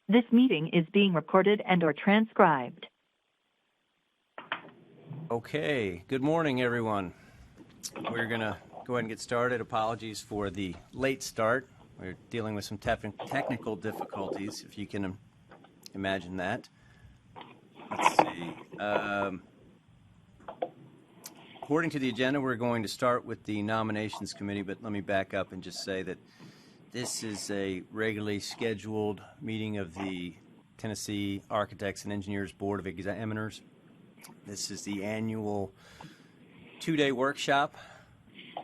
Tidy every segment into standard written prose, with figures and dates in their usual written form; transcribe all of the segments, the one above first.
This meeting is being recorded and/or transcribed. Okay, good morning, everyone. We're going to go ahead and get started. Apologies for the late start. We're dealing with some technical difficulties, if you can imagine that. Let's see. According to the agenda, we're going to start with the Nominations Committee, but let me back up and just say that this is a regularly scheduled meeting of the Tennessee Architects and Engineers Board of Examiners. This is the annual two-day workshop.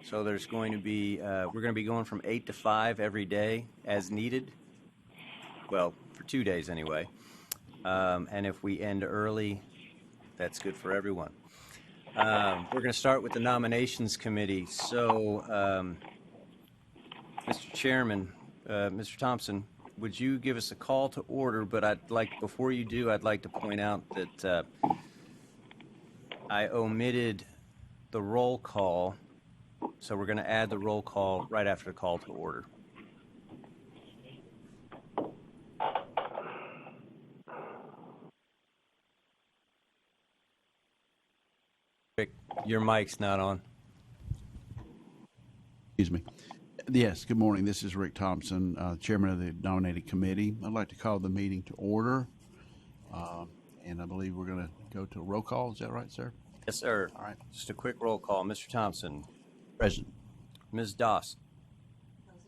So there's going to be, we're going to be going from 8 to 5 every day as needed. Well, for 2 days anyway. And if we end early, that's good for everyone. We're going to start with the Nominations Committee. So, Mr. Chairman, Mr. Thompson, would you give us a call to order? But before you do, I'd like to point out that I omitted the roll call. So we're going to add the roll call right after the call to order. Rick, your mic's not on. Excuse me. Yes, good morning. This is Rick Thompson, Chairman of the Nominating Committee. I'd like to call the meeting to order. And I believe we're going to go to a roll call. Is that right, sir? Yes, sir. All right. Just a quick roll call. Mr. Thompson. Present. Ms. Doss. Present.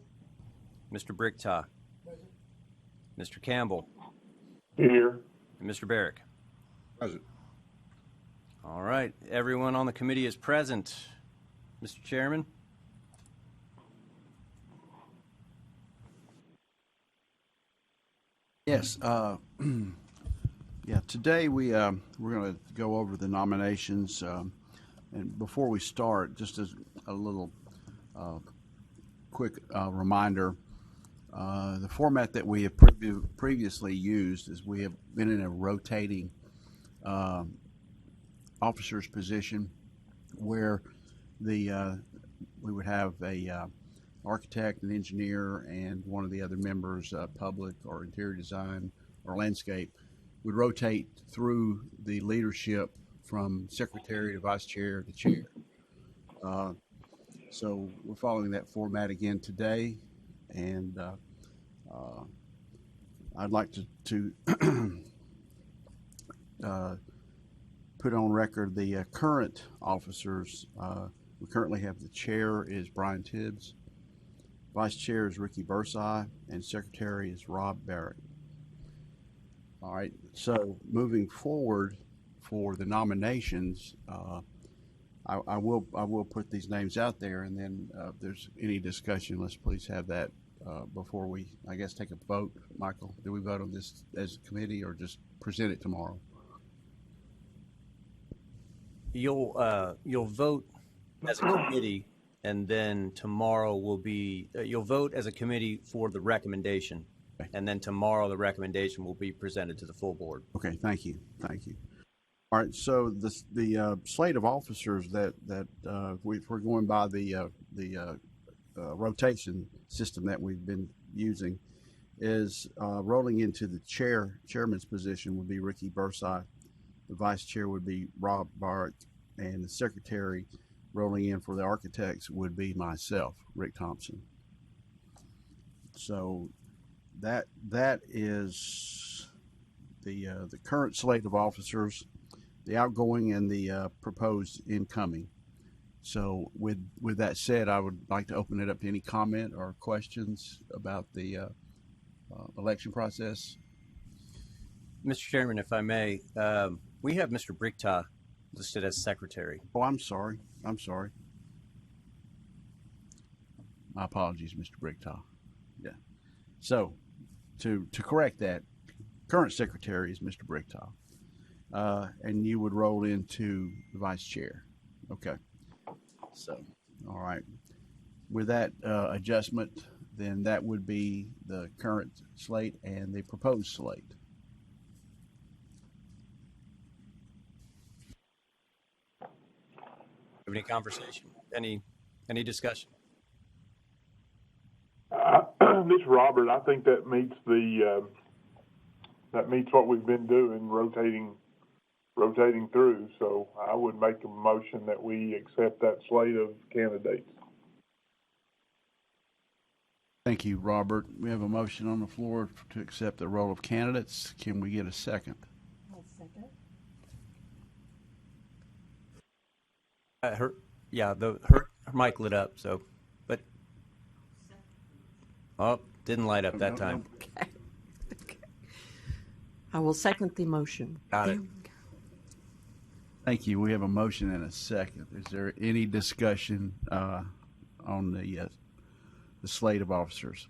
Mr. Bricktaw. Present. Mr. Campbell. Here. And Mr. Barrick. Present. All right. Everyone on the committee is present. Mr. Chairman. Yes. Yeah. Today we're going to go over the nominations. And before we start, just as a little quick reminder, the format that we have previously used is we have been in a rotating officer's position where we would have a architect, an engineer, and one of the other members, public or interior design or landscape, would rotate through the leadership from secretary to vice chair to chair. So we're following that format again today, and I'd like to put on record the current officers. We currently have the chair is Brian Tibbs, vice chair is Ricky Bursai, and secretary is Rob Barrett. All right, so moving forward for the nominations, I will put these names out there, and then if there's any discussion, let's please have that before we, I guess, take a vote. Michael, do we vote on this as a committee or just present it tomorrow? You'll vote as a committee, and then tomorrow will be you'll vote as a committee for the recommendation, okay. And then tomorrow the recommendation will be presented to the full board. Okay, thank you. All right, so the slate of officers that we're going by the rotation system that we've been using is rolling into the chairman's position would be Ricky Bursai, the vice chair would be Rob Barrett, and the secretary rolling in for the architects would be myself, Rick Thompson. So that is the current slate of officers, the outgoing and the proposed incoming. So with that said, I would like to open it up to any comment or questions about the election process. Mr. Chairman, if I may, we have Mr. Bricktaw listed as secretary. Oh, I'm sorry. My apologies, Mr. Bricktaw. Yeah. So to correct that, current secretary is Mr. Bricktaw. And you would roll into the vice chair. Okay. So, all right. With that adjustment, then that would be the current slate and the proposed slate. Have any conversation? Any discussion? This Robert, I think that meets the that meets what we've been doing, rotating through. So I would make a motion that we accept that slate of candidates. Thank you, Robert. We have a motion on the floor to accept the role of candidates. Can we get a second? I'll second. Her mic lit up, so, but, oh, didn't light up that time. Okay. I will second the motion. Got it. Thank you. We have a motion and a second. Is there any discussion on the slate of officers?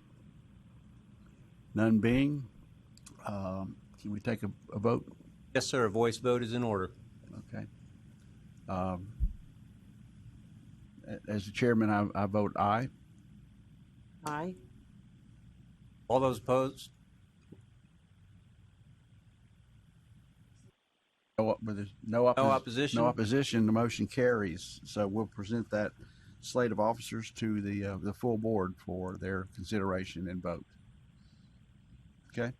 None being, can we take a vote? Yes, sir, a voice vote is in order. Okay. As the chairman, I vote aye. Aye. All those opposed? No opposition? No opposition. The motion carries. So we'll present that slate of officers to the full board for their consideration and vote. Okay.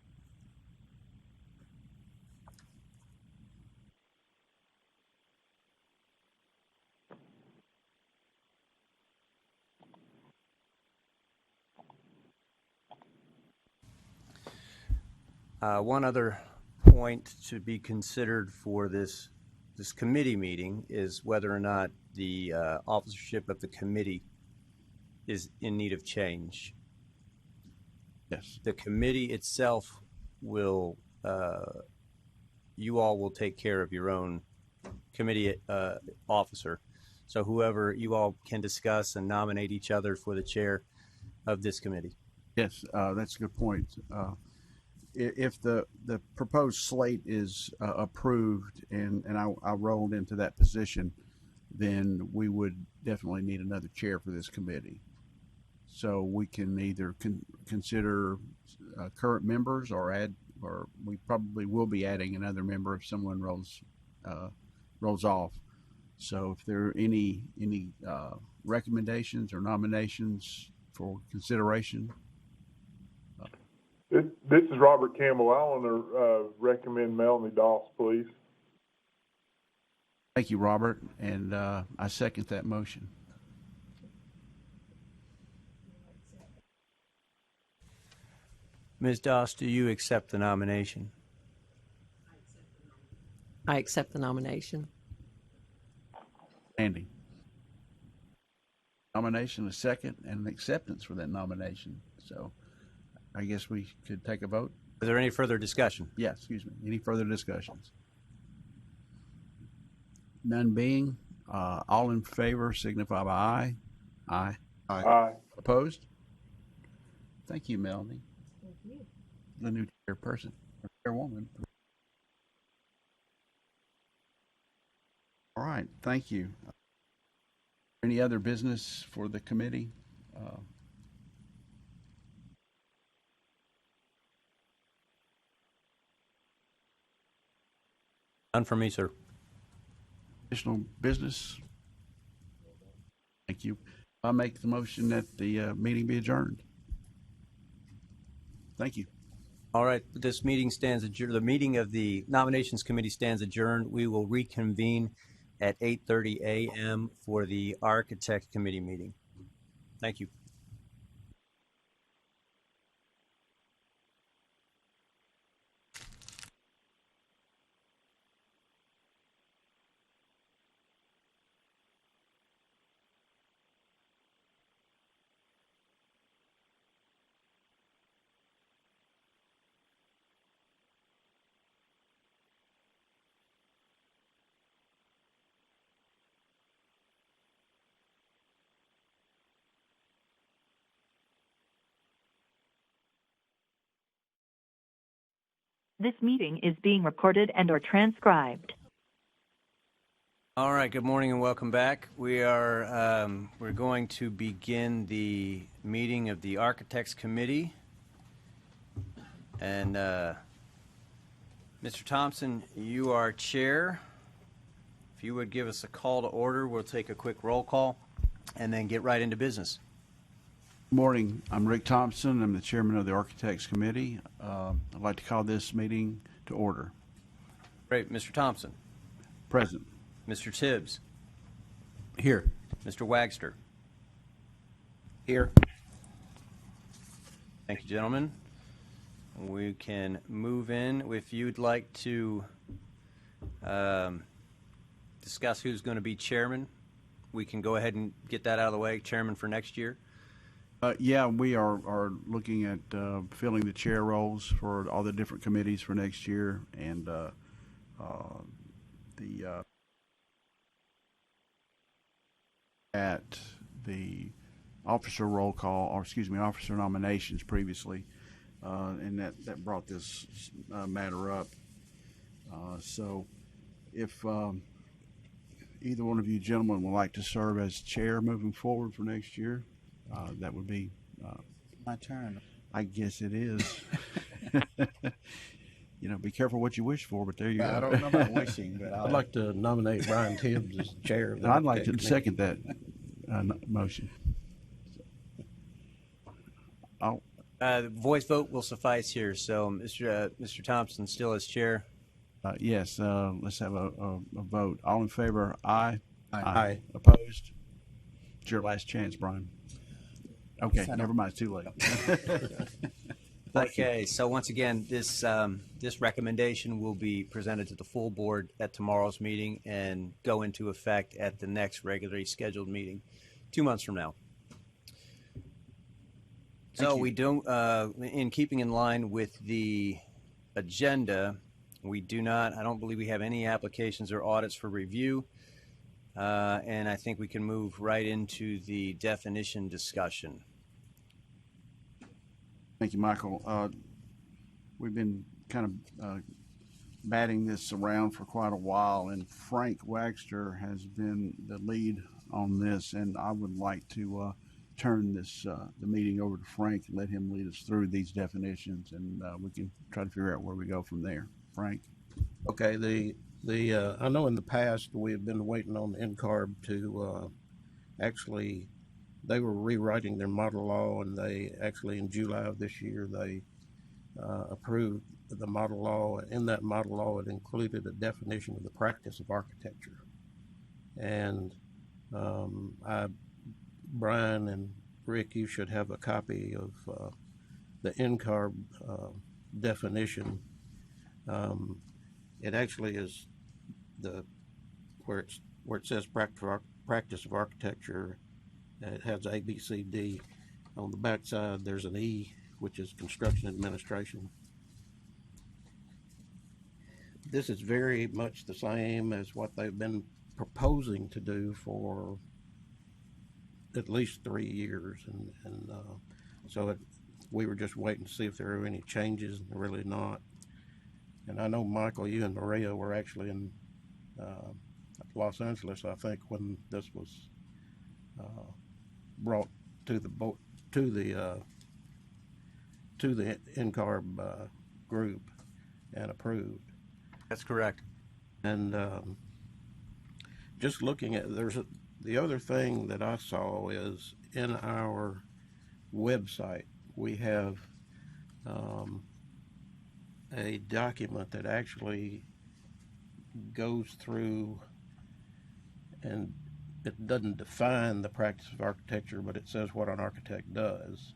One other point to be considered for this committee meeting is whether or not the officership of the committee is in need of change. Yes. The committee itself will, you all will take care of your own committee officer. So whoever you all can discuss and nominate each other for the chair of this committee. Yes, that's a good point. If the proposed slate is approved and I rolled into that position, then we would definitely need another chair for this committee. So we can either consider current members or we probably will be adding another member if someone rolls off. So if there are any recommendations or nominations for consideration. This is Robert Campbell. I want to recommend Melanie Doss, please. Thank you, Robert, and I second that motion. Ms. Doss, do you accept the nomination? I accept the nomination. Andy. Nomination, a second, and an acceptance for that nomination. So I guess we could take a vote. Is there any further discussion? Yes, excuse me. Any further discussions? None being, all in favor signify by aye. Aye. Aye. Opposed? Thank you, Melanie. Thank you. The new chairperson, or chairwoman. All right, thank you. Any other business for the committee? None for me, sir. Additional business? Thank you. I make the motion that the meeting be adjourned. Thank you. All right, this meeting stands adjourned. The meeting of the nominations committee stands adjourned. We will reconvene at 8:30 a.m. for the architect committee meeting. Thank you. This meeting is being recorded and or transcribed. All right, good morning and welcome back. We're going to begin the meeting of the Architects Committee. And Mr. Thompson, you are chair. If you would give us a call to order, we'll take a quick roll call and then get right into business. Morning. I'm Rick Thompson. I'm the chairman of the Architects Committee. I'd like to call this meeting to order. Great. Mr. Thompson. Present. Mr. Tibbs. Here. Mr. Wagster. Here. Thank you, gentlemen. We can move in. If you'd like to discuss who's going to be chairman, we can go ahead and get that out of the way. Chairman for next year. Yeah, we are looking at filling the chair roles for all the different committees for next year, and at the officer roll call, or excuse me, officer nominations previously, and that brought this matter up. So if either one of you gentlemen would like to serve as chair moving forward for next year, that would be my turn. I guess it is. You know, be careful what you wish for, but there you go. I don't know about wishing, but I'd like to nominate Brian Tibbs as chair of the I'd like to Architect second that motion. Voice vote will suffice here. So, Mr. Thompson still as chair. Yes, let's have a vote. All in favor, aye. Aye. Opposed? It's your last chance, Brian. Okay, never mind. It's too late. Okay, so once again, this recommendation will be presented to the full board at tomorrow's meeting and go into effect at the next regularly scheduled meeting 2 months from now. So we don't, in keeping in line with the agenda, I don't believe we have any applications or audits for review. And I think we can move right into the definition discussion. Thank you, Michael. We've been kind of batting this around for quite a while, and Frank Wagster has been the lead on this, and I would like to turn the meeting over to Frank and let him lead us through these definitions, and we can try to figure out where we go from there. Frank? Okay, I know in the past we have been waiting on the NCARB to actually, they were rewriting their model law, and they actually in July of this year they approved the model law. In that model law, it included a definition of the practice of architecture, and Brian and Rick, you should have a copy of the NCARB definition. It actually is where it says practice of architecture. It has A, B, C, D. On the back side, there's an E, which is construction administration. This is very much the same as what they've been proposing to do for at least 3 years, and so we were just waiting to see if there were any changes, and really not. And I know, Michael, you and Maria were actually in Los Angeles, I think, when this was brought to the NCARB group and approved. That's correct. And just looking at, the other thing that I saw is in our website we have a document that actually goes through, and it doesn't define the practice of architecture, but it says what an architect does.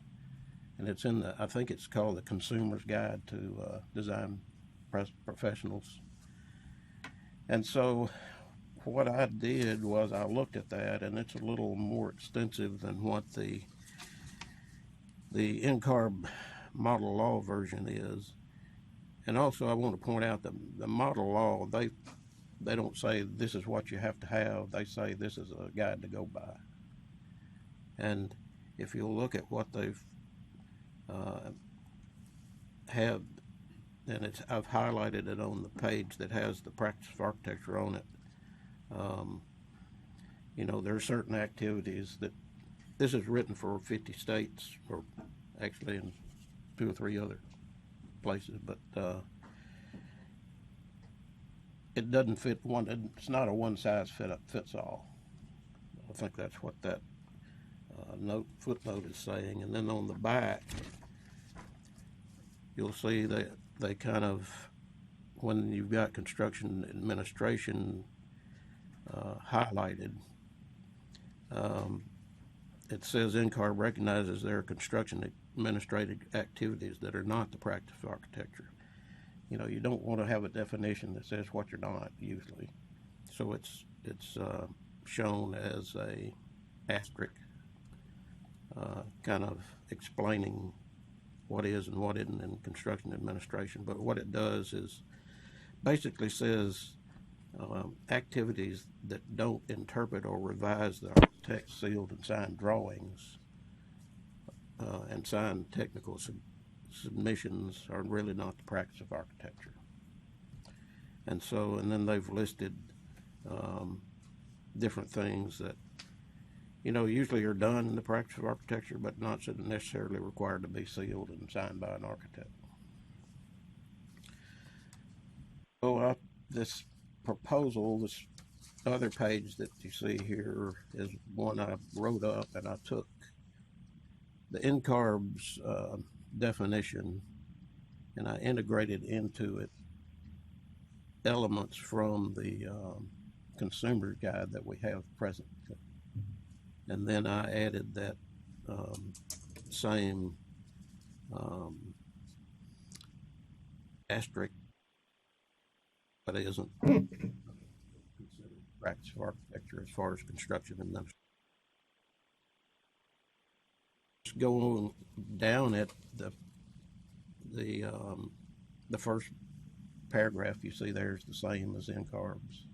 And it's in I think it's called the Consumer's Guide to Design Professionals. And so what I did was I looked at that, and it's a little more extensive than what the NCARB model law version is. And also I want to point out that the model law, they don't say this is what you have to have. They say this is a guide to go by. And if you look at what they've have, and I've highlighted it on the page that has the practice of architecture on it. You know, there are certain activities that this is written for 50 states, or actually in 2 or 3 other places, but it doesn't fit one. It's not a one size fits all. I think that's what that footnote is saying. And then on the back, you'll see that they kind of, when you've got construction administration highlighted, it says NCARB recognizes there are construction administrative activities that are not the practice of architecture. You know, you don't want to have a definition that says what you're not usually. So it's shown as a asterisk, kind of explaining what is and what isn't in construction administration. But what it does is basically says activities that don't interpret or revise the architect's sealed and signed drawings and signed technical submissions are really not the practice of architecture. And then they've listed different things that, you know, usually are done in the practice of architecture, but not necessarily required to be sealed and signed by an architect. So this proposal, this other page that you see here is one I wrote up, and I took the NCARB's definition and I integrated into it elements from the consumer guide that we have present. And then I added that same asterisk, but it isn't considered practice of architecture as far as construction and administration. Just going down at the first paragraph you see there is the same as NCARB's.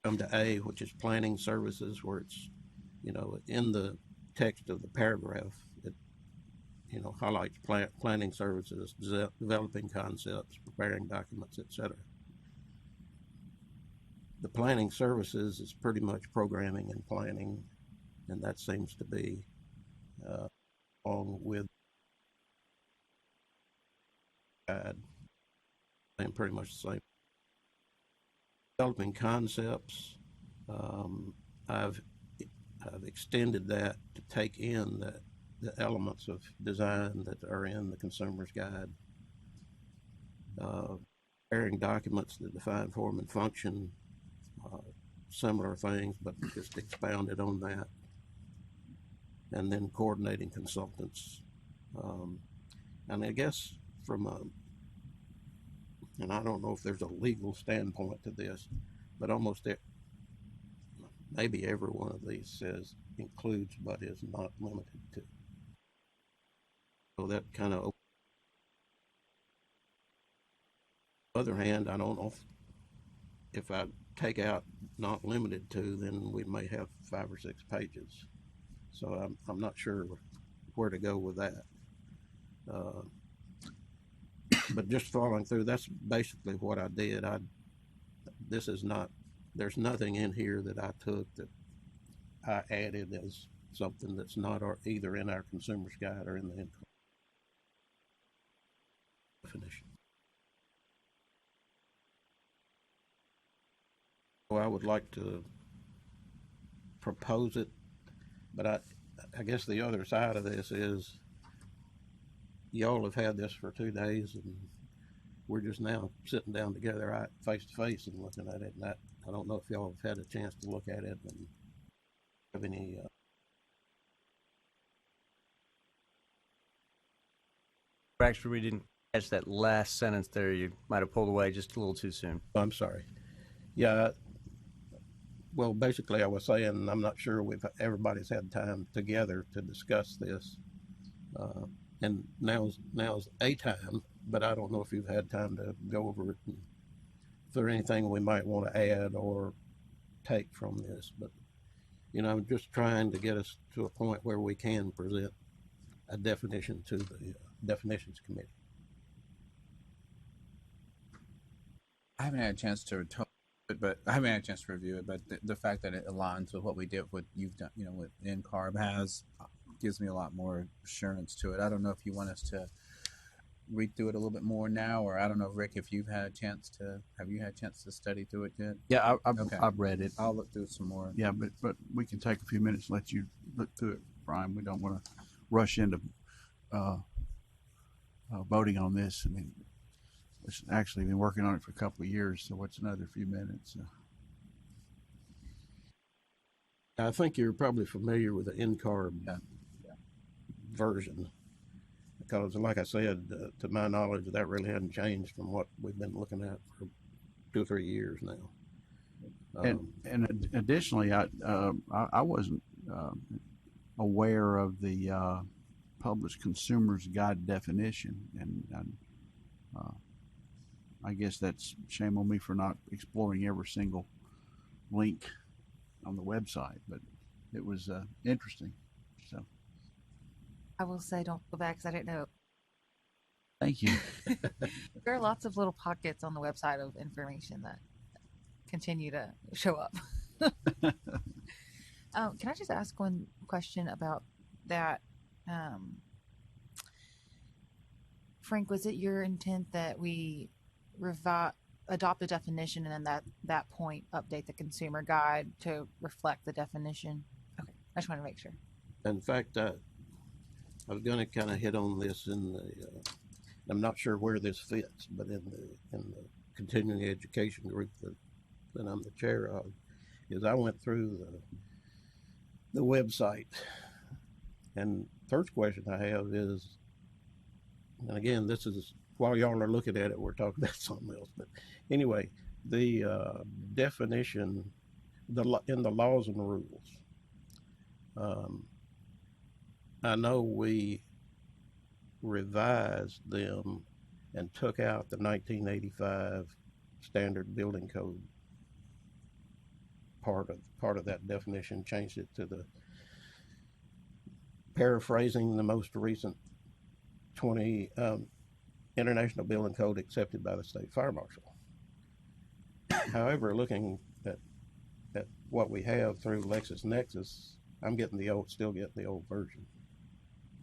Come to A, which is planning services, where it's, you know, in the text of the paragraph, it, you know, highlights planning services, developing concepts, preparing documents, etc. The planning services is pretty much programming and planning, and that seems to be along with and pretty much the same. Developing concepts, I've extended that to take in the elements of design that are in the consumer's guide. Preparing documents that define form and function, similar things, but just expounded on that. And then coordinating consultants. And I guess from and I don't know if there's a legal standpoint to this, but almost maybe every one of these says includes but is not limited to. So that kind of. On the other hand, I don't know if I take out not limited to, then we may have 5 or 6 pages. So I'm not sure where to go with that. But just following through, that's basically what I did. There's nothing in here that I took that I added as something that's not either in our consumer's guide or in the definition. So I would like to propose it, but I guess the other side of this is y'all have had this for 2 days, and we're just now sitting down together face to face and looking at it. And I don't know if y'all have had a chance to look at it and have any. Actually, we didn't catch that last sentence there. You might have pulled away just a little too soon. I'm sorry. Yeah. Well, basically, I was saying I'm not sure everybody's had time together to discuss this. And now's a time, but I don't know if you've had time to go over it and if there's anything we might want to add or take from this. But, you know, I'm just trying to get us to a point where we can present a definition to the definitions committee. I haven't had a chance to but I haven't had a chance to review it. But the fact that it aligns with what we did, what you've done, you know, what NCARB has, gives me a lot more assurance to it. I don't know if you want us to read through it a little bit more now, or I don't know, Rick, if you've had a chance to, have you had a chance to study through it yet? Yeah, Okay. I've read it. I'll look through some more. Yeah, but we can take a few minutes and let you look through it, Brian. We don't want to rush into voting on this. I mean, we've actually been working on it for a couple of years, so what's another few minutes? I think you're probably familiar with the NCARB Yeah. version, because, like I said, to my knowledge, that really hadn't changed from what we've been looking at for 2 or 3 years now. And additionally, I wasn't aware of the published consumer's guide definition, and I guess that's shame on me for not exploring every single link on the website, but it was interesting. So I will say, don't go back because I didn't know. thank you. There are lots of little pockets on the website of information that continue to show up. Can I just ask one question about that? Frank, was it your intent that we adopt a definition and then that point update the consumer guide to reflect the definition? Okay, I just want to make sure. In fact, I was going to kind of hit on this in the. I'm not sure where this fits, but in the continuing education group that I'm the chair of, is I went through the website, and first question I have is, and again, this is while y'all are looking at it, we're talking about something else. But anyway, the definition, in the laws and rules. I know we revised them and took out the 1985 standard building code part of that definition, changed it to the, paraphrasing, the most recent 20 International Building Code accepted by the State Fire Marshal. However, looking at what we have through LexisNexis, I'm still getting the old version.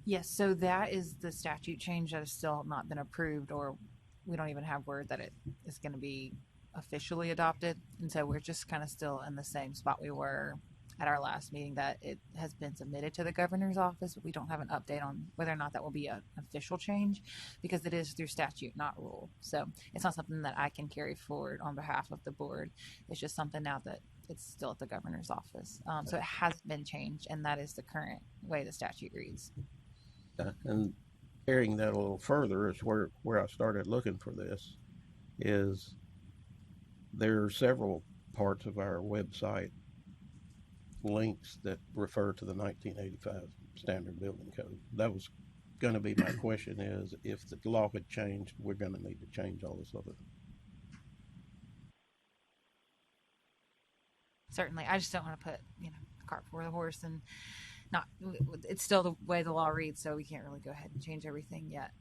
Yes, so that is the statute change that has still not been approved, or we don't even have word that it is going to be officially adopted. And so we're just kind of still in the same spot we were at our last meeting, that it has been submitted to the governor's office, but we don't have an update on whether or not that will be an official change, because it is through statute, not rule. So it's not something that I can carry forward on behalf of the board. It's just something now that it's still at the governor's office. So it has been changed, and that is the current way the statute reads. And carrying that a little further is where I started looking for this, is there are several parts of our website links that refer to the 1985 standard building code. That was going to be my question, is if the law had changed, we're going to need to change all this other. Certainly. I just don't want to put, the cart before the horse, and it's still the way the law reads, so we can't really go ahead and change everything yet.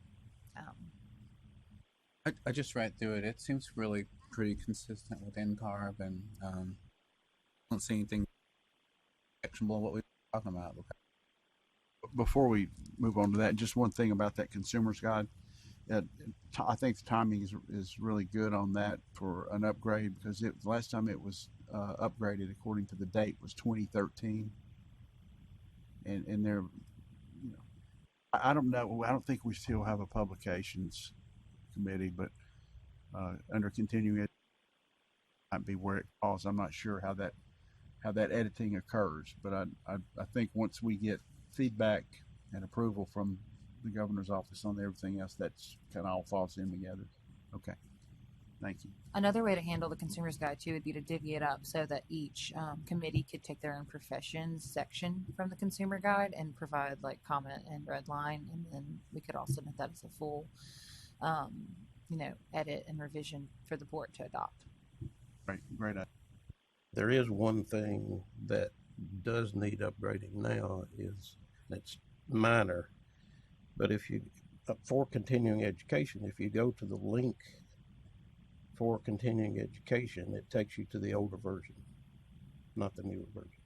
I just read through it. It seems really pretty consistent with NCARB, and I don't see anything actionable what we're talking about. Before we move on to that, just one thing about that consumer's guide. I think the timing is really good on that for an upgrade, because the last time it was upgraded according to the date was 2013. And there, I don't know. I don't think we still have a publications committee, but under continuing it might be where it falls. I'm not sure how that editing occurs, but I think once we get feedback and approval from the governor's office on everything else, that's kind of all falls in together. Okay. Thank you. Another way to handle the consumer's guide too would be to divvy it up so that each committee could take their own professions section from the consumer guide and provide like comment and red line, and then we could all submit that as a full, edit and revision for the board to adopt. Right. Great idea. There is one thing that does need upgrading now, is it's minor, but if you, for continuing education, if you go to the link for continuing education, it takes you to the older version, not the newer version.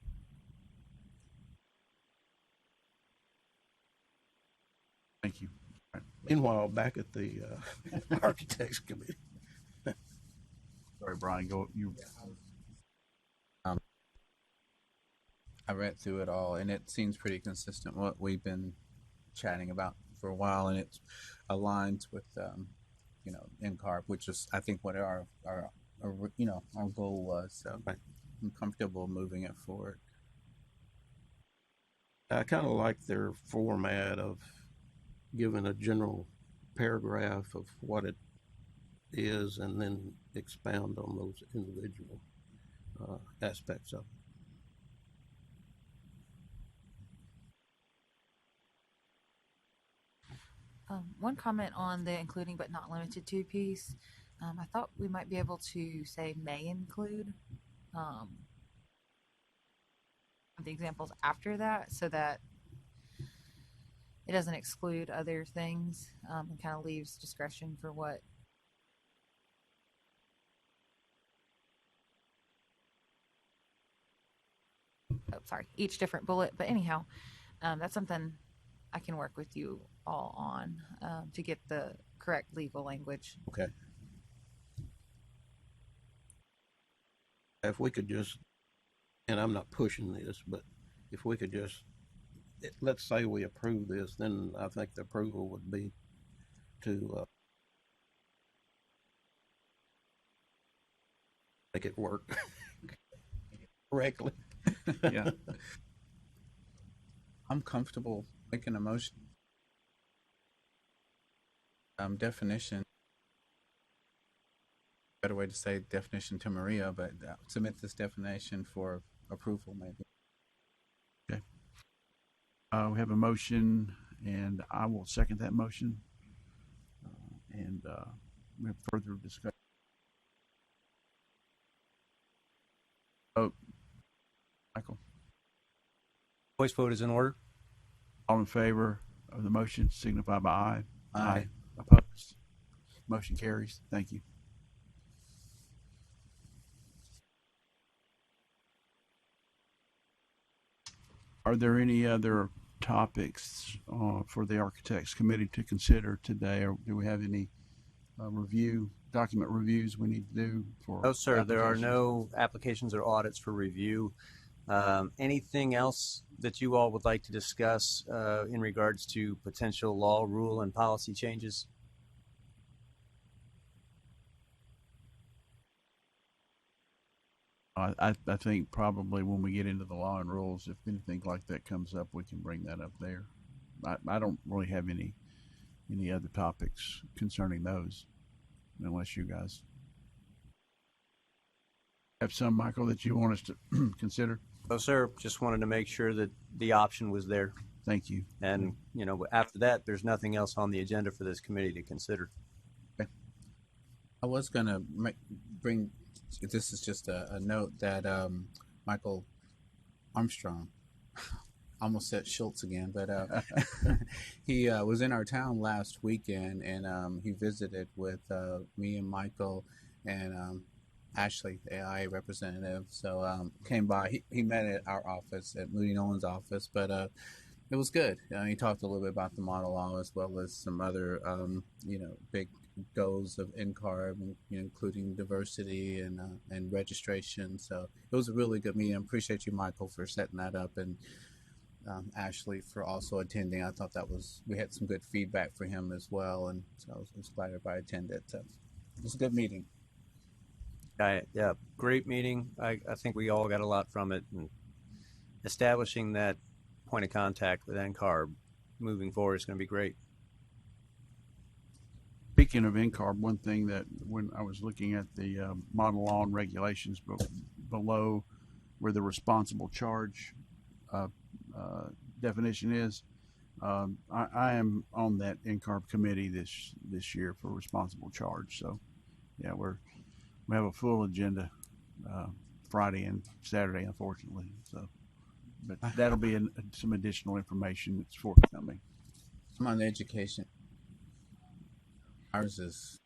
Thank you. Meanwhile, back at the Architects Committee. Sorry, Brian, go, you, I read through it all, and it seems pretty consistent what we've been chatting about for a while, and it aligns with NCARB, which is I think what our our goal was. So Right. I'm comfortable moving it forward. I kind of like their format of giving a general paragraph of what it is and then expound on those individual aspects of it. One comment on the including but not limited to piece. I thought we might be able to say may include the examples after that so that it doesn't exclude other things and kind of leaves discretion for what. Oh, sorry, each different bullet. But anyhow, that's something I can work with you all on to get the correct legal language. Okay. If we could just, and I'm not pushing this, but if we could just, let's say we approve this, then I think the approval would be to make it work correctly. Yeah. I'm comfortable making a motion. Definition. Better way to say definition to Maria, but submit this definition for approval, maybe. okay. We have a motion, and I will second that motion. And we have further discussion. Vote. Michael, Voice vote is in order. all in favor of the motion signify by aye. Aye. Opposed? Motion carries. Thank you. Are there any other topics for the Architects Committee to consider today, or do we have any document reviews we need to do for? No, sir. There are applications? no applications or audits for review. Anything else that you all would like to discuss in regards to potential law, rule, and policy changes? I think probably when we get into the law and rules, if anything like that comes up, we can bring that up there. I don't really have any other topics concerning those, unless you guys have some, Michael, that you want us to consider. No, sir. Just wanted to make sure that the option was there. Thank you. And, after that, there's nothing else on the agenda for this committee to consider. I was going to bring, this is just a note that Michael Armstrong, almost said Schultz again, but he was in our town last weekend, and he visited with me and Michael and Ashley, the AI representative. So came by. He met at our office, at Moody Nolan's office, but it was good. He talked a little bit about the model law as well as some other, big goals of NCARB, including diversity and registration. So it was a really good meeting. I appreciate you, Michael, for setting that up, and Ashley for also attending. I thought we had some good feedback for him as well, and so I was glad everybody attended. So it was a good meeting. Yeah, great meeting. I think we all got a lot from it, and establishing that point of contact with NCARB moving forward is going to be great. Speaking of NCARB, one thing that when I was looking at the model law and regulations, but below where the responsible charge definition is, I am on that NCARB committee this year for responsible charge. So, yeah, we have a full agenda Friday and Saturday, unfortunately. So, but that'll be some additional information that's forthcoming. I'm on education. Ours is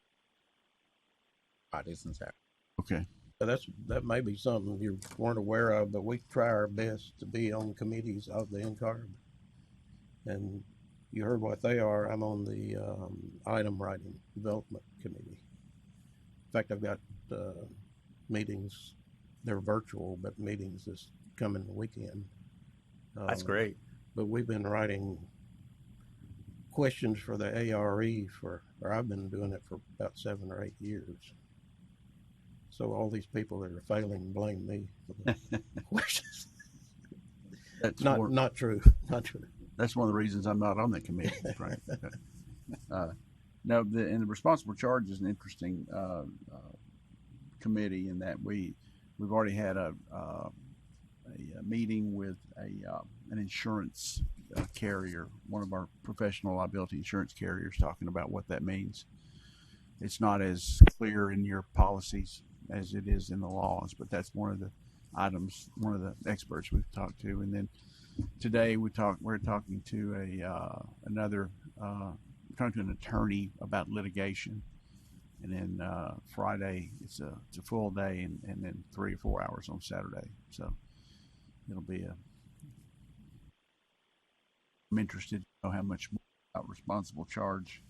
Fridays and Saturdays. Okay. That may be something you weren't aware of, but we try our best to be on committees of the NCARB. And you heard what they are. I'm on the item writing development committee. In fact, I've got meetings. They're virtual, but meetings this coming weekend. That's great. But we've been writing questions for the ARE or I've been doing it for about 7 or 8 years. So all these people that are failing blame me for the questions. That's Not true. Not true. That's one of the reasons I'm not on the committee, right? No, the responsible charge is an interesting committee in that we've already had a meeting with an insurance carrier, one of our professional liability insurance carriers, talking about what that means. It's not as clear in your policies as it is in the laws, but that's one of the items, one of the experts we've talked to. And then today we're talking to another talking to an attorney about litigation. And then Friday it's a full day, and then 3 or 4 hours on Saturday. So it'll be I'm interested to know how much more about responsible charge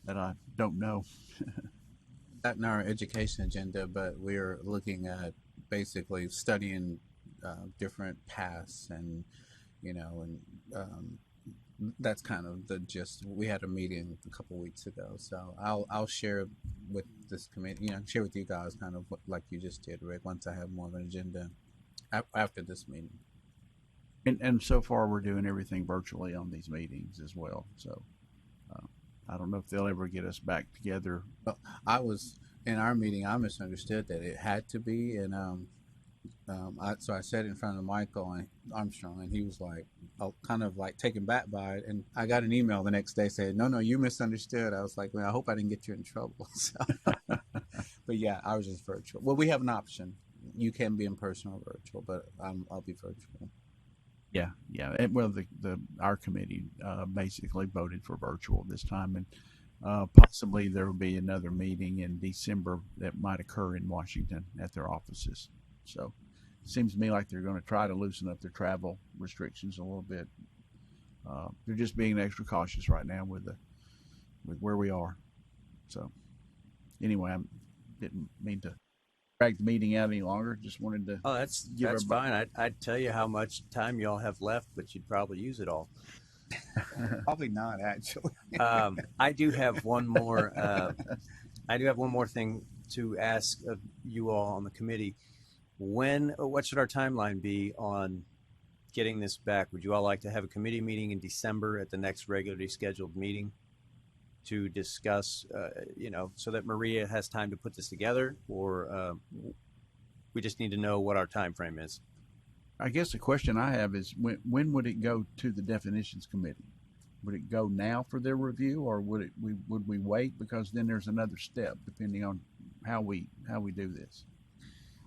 that I don't know. Not in our education agenda, but we're looking at basically studying different paths, and that's kind of the gist. We had a meeting a couple weeks ago, so I'll share with this committee, share with you guys kind of like you just did, Rick, once I have more of an agenda after this meeting. And so far we're doing everything virtually on these meetings as well. So I don't know if they'll ever get us back together. Well, in our meeting, I misunderstood that it had to be, and so I said it in front of Michael and Armstrong, and he was like, kind of like taken back by it. And I got an email the next day saying, no, you misunderstood. I was like, well, I hope I didn't get you in trouble. So, but yeah, I was just virtual. Well, we have an option. You can be in person or virtual, but I'll be virtual. Yeah. And, well, our committee basically voted for virtual this time, and possibly there will be another meeting in December that might occur in Washington at their offices. So it seems to me like they're going to try to loosen up their travel restrictions a little bit. They're just being extra cautious right now with where we are. So anyway, I didn't mean to drag the meeting out any longer. Just wanted to. Oh, that's fine. I'd tell you how much time y'all have left, but you'd probably use it all. Probably not, actually. I do have one more. I do have one more thing to ask of you all on the committee. What should our timeline be on getting this back? Would you all like to have a committee meeting in December at the next regularly scheduled meeting to discuss, so that Maria has time to put this together, or we just need to know what our time frame is? I guess the question I have is when would it go to the definitions committee? Would it go now for their review, or would we wait, because then there's another step depending on how we do this?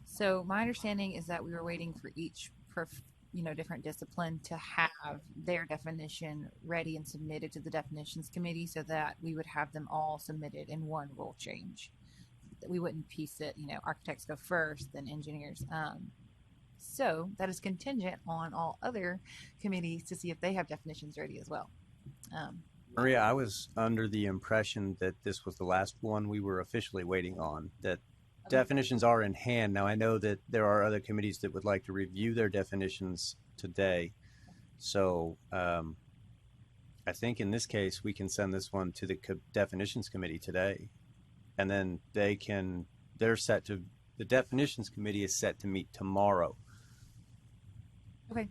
So my understanding is that we were waiting for each different discipline to have their definition ready and submitted to the definitions committee, so that we would have them all submitted in one rule change. That we wouldn't piece it, architects go first, then engineers. So that is contingent on all other committees to see if they have definitions ready as well. Maria, I was under the impression that this was the last one we were officially waiting on, that definitions are in hand. Now, I know that there are other committees that would like to review their definitions today. So I think in this case, we can send this one to the definitions committee today. And then the definitions committee is set to meet tomorrow. Okay.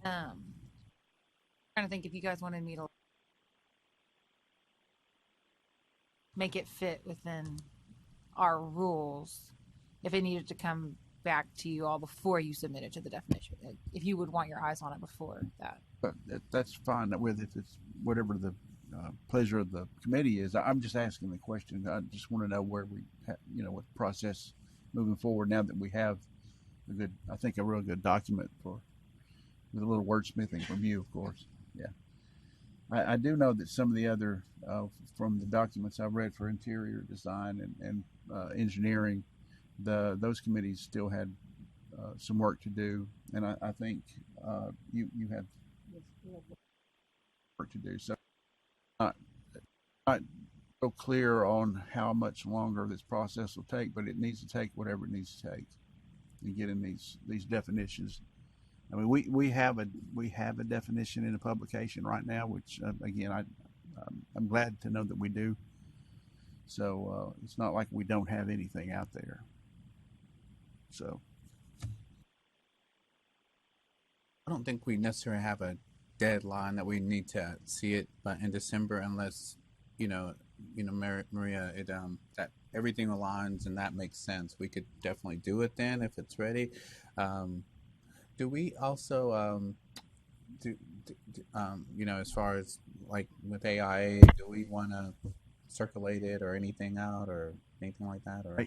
Trying to think if you guys wanted me to make it fit within our rules, if it needed to come back to you all before you submit it to the definition, if you would want your eyes on it before that. But that's fine with, if it's whatever the pleasure of the committee is. I'm just asking the question. I just want to know where we, what the process moving forward now that we have a real good document with a little wordsmithing from you, of course. Yeah. I do know that some of the other, from the documents I've read for interior design and engineering, those committees still had some work to do, and I think you have work to do. So not so clear on how much longer this process will take, but it needs to take whatever it needs to take to get in these definitions. I mean, we have a definition in the publication right now, which again, I'm glad to know that we do. So it's not like we don't have anything out there. So I don't think we necessarily have a deadline that we need to see it by in December, unless Maria, that everything aligns and that makes sense. We could definitely do it then if it's ready. Do we also as far as like with AIA, do we want to circulate it or anything out or anything like that? Or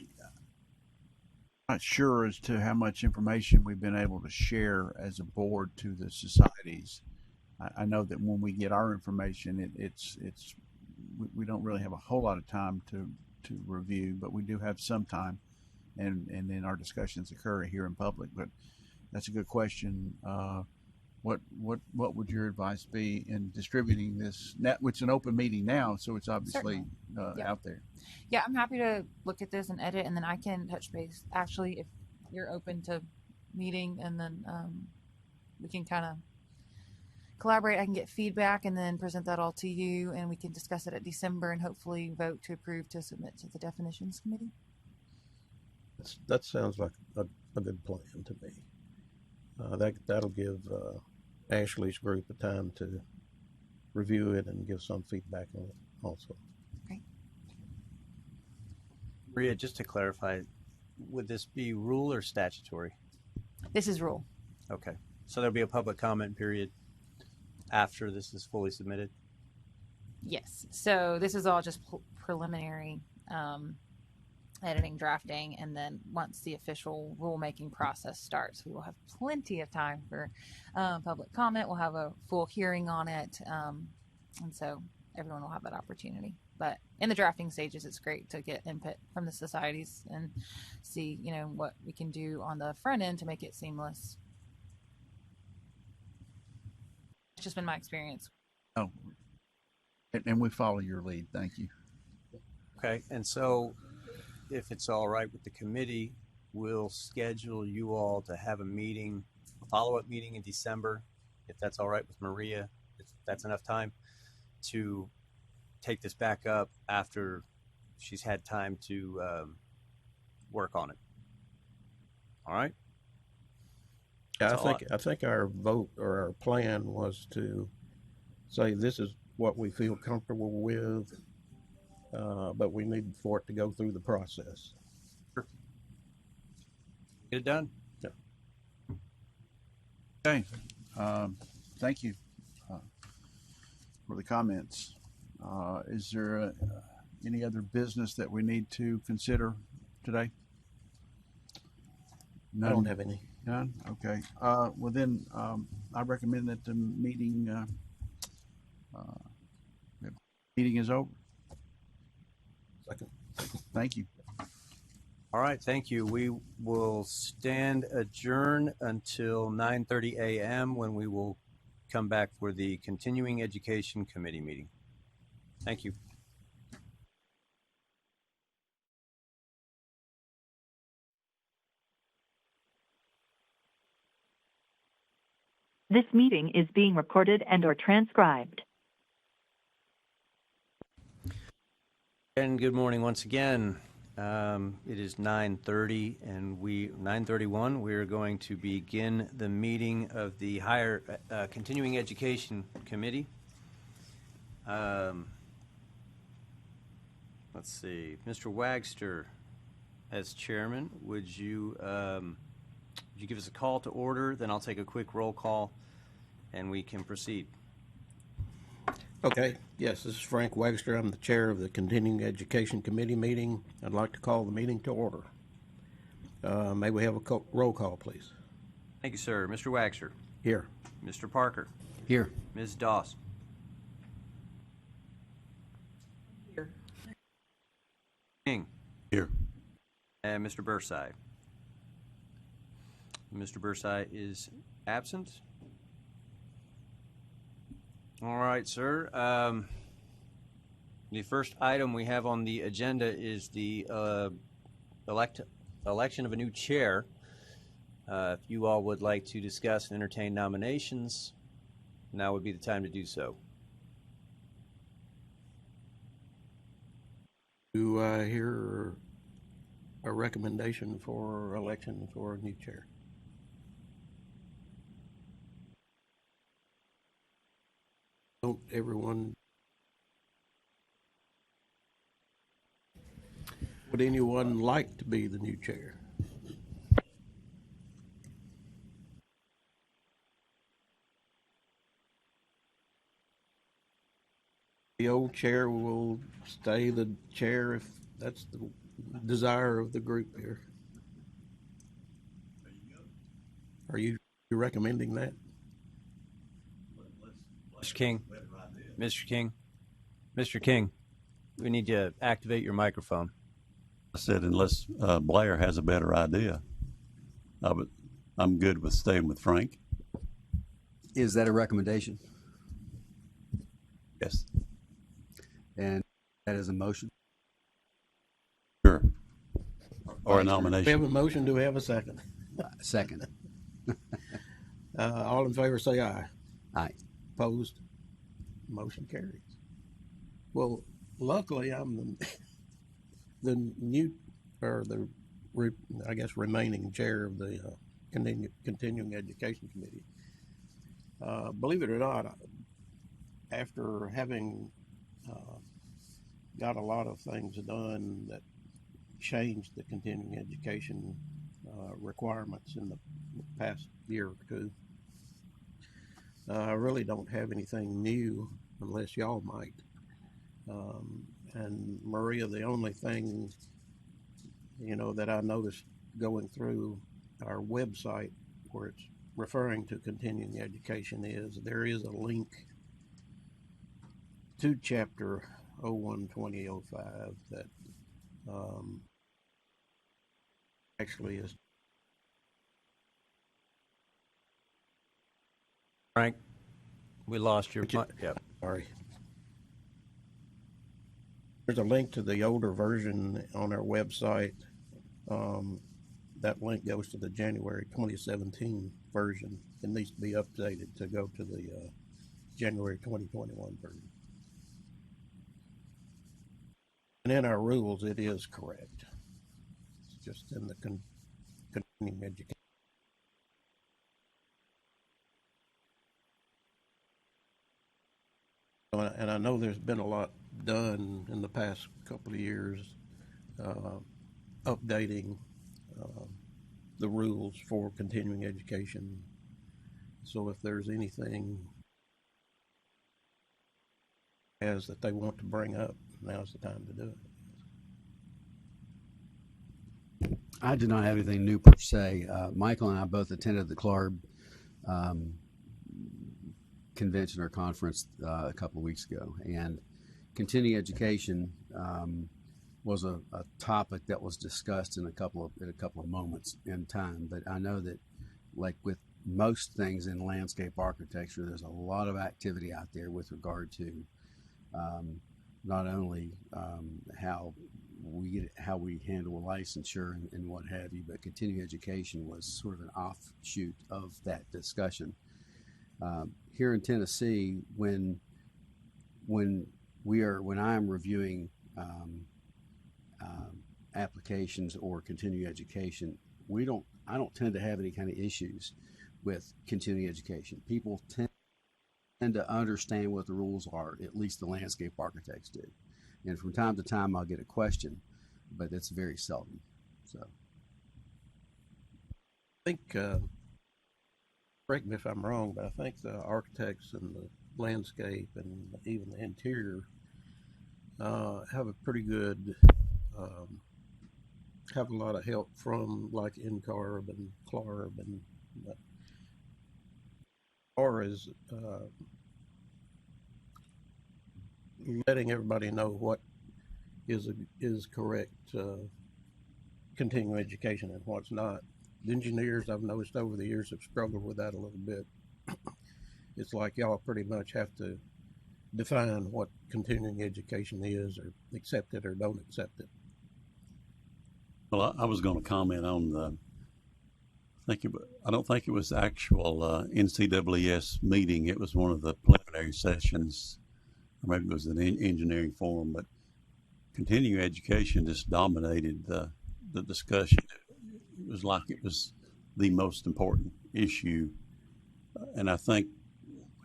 not sure as to how much information we've been able to share as a board to the societies. I know that when we get our information, we don't really have a whole lot of time to review, but we do have some time, and then our discussions occur here in public. But that's a good question. What would your advice be in distributing this? It's an open meeting now, so it's obviously out there. Yeah, I'm happy to look at this and edit, and then I can touch base. Actually, if you're open to meeting, and then we can kind of collaborate. I can get feedback and then present that all to you, and we can discuss it at December and hopefully vote to approve to submit to the definitions committee. That sounds like a good plan to me. That'll give Ashley's group a time to review it and give some feedback on it also. Okay. Maria, just to clarify, would this be rule or statutory? This is rule. Okay. So there'll be a public comment period after this is fully submitted? Yes. So this is all just preliminary editing, drafting, and then once the official rulemaking process starts, we will have plenty of time for public comment. We'll have a full hearing on it, and so everyone will have that opportunity. But in the drafting stages, it's great to get input from the societies and see, what we can do on the front end to make it seamless. It's just been my experience. Oh, and we follow your lead. Thank you. Okay, and so if it's all right with the committee, we'll schedule you all to have a follow-up meeting in December, if that's all right with Maria, if that's enough time to take this back up after she's had time to work on it. All right? I think our vote or our plan was to say this is what we feel comfortable with, but we need for it to go through the process. Sure. Get it done. Yeah. Okay. Thank you for the comments. Is there any other business that we need to consider today? None? I don't have any. None? Okay. Well then, I recommend that the meeting is over. Second. Thank you. All right, thank you. We will stand adjourned until 9:30 a.m. when we will come back for the Continuing Education Committee meeting. Thank you. This meeting is being recorded and/or transcribed. And good morning once again. It is 9:30 and 9:31. We are going to begin the meeting of the Continuing Education Committee. Let's see, Mr. Wagster, as chairman, would you give us a call to order? Then I'll take a quick roll call, and we can proceed. Okay. Yes, this is Frank Wagster. I'm the chair of the Continuing Education Committee meeting. I'd like to call the meeting to order. May we have a roll call, please? Thank you, sir. Mr. Wagster. Here. Mr. Parker. Here. Ms. Doss. Here. King. Here. And Mr. Bursai. Mr. Bursai is absent. All right, sir. The first item we have on the agenda is the election of a new chair. If you all would like to discuss and entertain nominations, now would be the time to do so. Do I hear a recommendation for election for a new chair? Don't everyone... Would anyone like to be the new chair? The old chair will stay the chair if that's the desire of the group here. Are you recommending that? Mr. King, Mr. King, Mr. King, we need to activate your microphone. I said unless Blair has a better idea. I'm good with staying with Frank. Is that a recommendation? Yes. And that is a motion? Sure. Or a nomination. We have a motion. Do we have a second? Second. All in favor say aye. Aye. Opposed? Motion carries. Well, luckily I'm the new, or the, I guess, remaining chair of the Continuing Education Committee. Believe it or not, after having got a lot of things done that changed the continuing education requirements in the past year or two, I really don't have anything new unless y'all might. And Maria, the only thing, that I noticed going through our website where it's referring to continuing education is there is a link to Chapter 01-2005 that actually is. Frank, we lost your mic. Yep. Sorry. There's a link to the older version on our website. That link goes to the January 2017 version. It needs to be updated to go to the January 2021 version. And in our rules, it is correct. It's just in the continuing education. And I know there's been a lot done in the past couple of years updating the rules for continuing education. So if there's anything that they want to bring up, now's the time to do it. I did not have anything new per se. Michael and I both attended the CLARB convention or conference a couple of weeks ago, and continuing education was a topic that was discussed in a couple of moments in time. But I know that, like with most things in landscape architecture, there's a lot of activity out there with regard to not only how we handle licensure and what have you, but continuing education was sort of an offshoot of that discussion. Here in Tennessee, when I am reviewing applications or continuing education, I don't tend to have any kind of issues with continuing education. People tend to understand what the rules are, at least the landscape architects do. And from time to time, I'll get a question, but that's very seldom. So, I think, correct me if I'm wrong, but I think the architects and the landscape and even the interior have a pretty good, have a lot of help from like NCARB and CLARB, and as far as letting everybody know what is correct continuing education and what's not. The engineers, I've noticed over the years, have struggled with that a little bit. It's like y'all pretty much have to define what continuing education is, or accept it or don't accept it. Well, I was going to comment on the. I don't think it was the actual NCAAS meeting. It was one of the preliminary sessions, or maybe it was an engineering forum. But continuing education just dominated the discussion. It was like it was the most important issue, and I think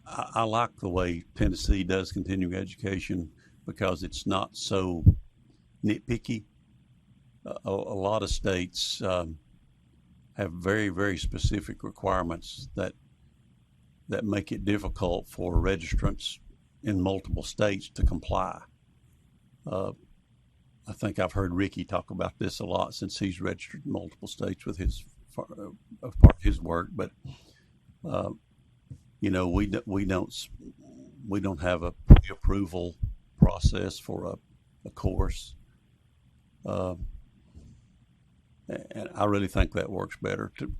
I like the way Tennessee does continuing education because it's not so nitpicky. A lot of states have very, very specific requirements that make it difficult for registrants in multiple states to comply. I think I've heard Ricky talk about this a lot since he's registered in multiple states with his part of his work. But you know, we don't have a pre-approval process for a course. And I really think that works better. To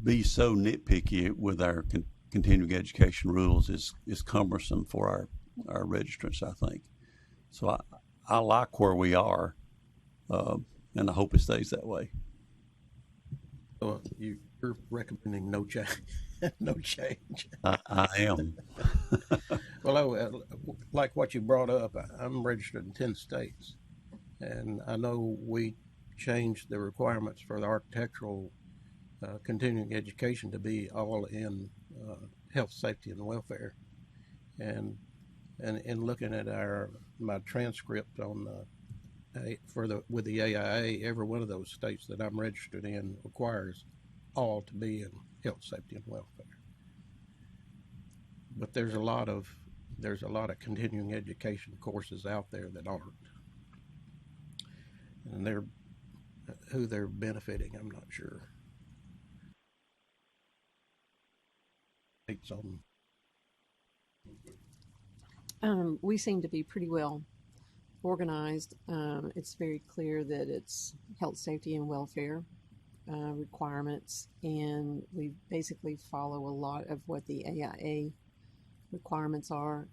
be so nitpicky with our continuing education rules is cumbersome for our registrants, I think. So I like where we are, and I hope it stays that way. So you're recommending no change? No change. I am. Well, like what you brought up, I'm registered in 10 states, and I know we changed the requirements for the architectural continuing education to be all in health, safety, and welfare. And in looking at my transcript on with the AIA, every one of those states that I'm registered in requires all to be in health, safety, and welfare. But there's a lot of continuing education courses out there that aren't, and who they're benefiting, I'm not sure. We seem to be pretty well organized. It's very clear that it's health, safety, and welfare requirements, and we basically follow a lot of what the AIA requirements are.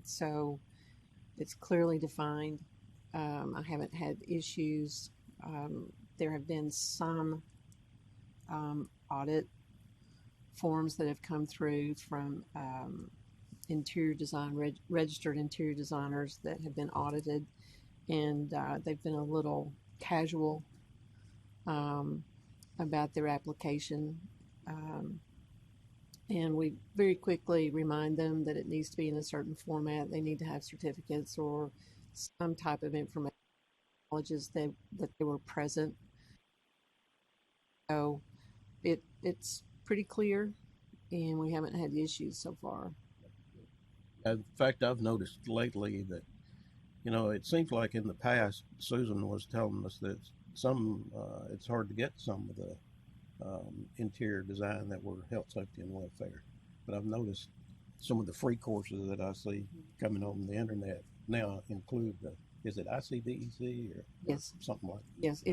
So it's clearly defined. I haven't had issues. There have been some audit forms that have come through from interior design, registered interior designers that have been audited, and they've been a little casual about their application. And we very quickly remind them that it needs to be in a certain format. They need to have certificates or some type of information that they were present. So it's pretty clear, and we haven't had issues so far. In fact, I've noticed lately that, you know, it seems like in the past, Susan was telling us that it's hard to get some of the interior design that were health, safety, and welfare. But I've noticed some of the free courses that I see coming on the internet now include is it ICDEC or yes, something like that? Yes.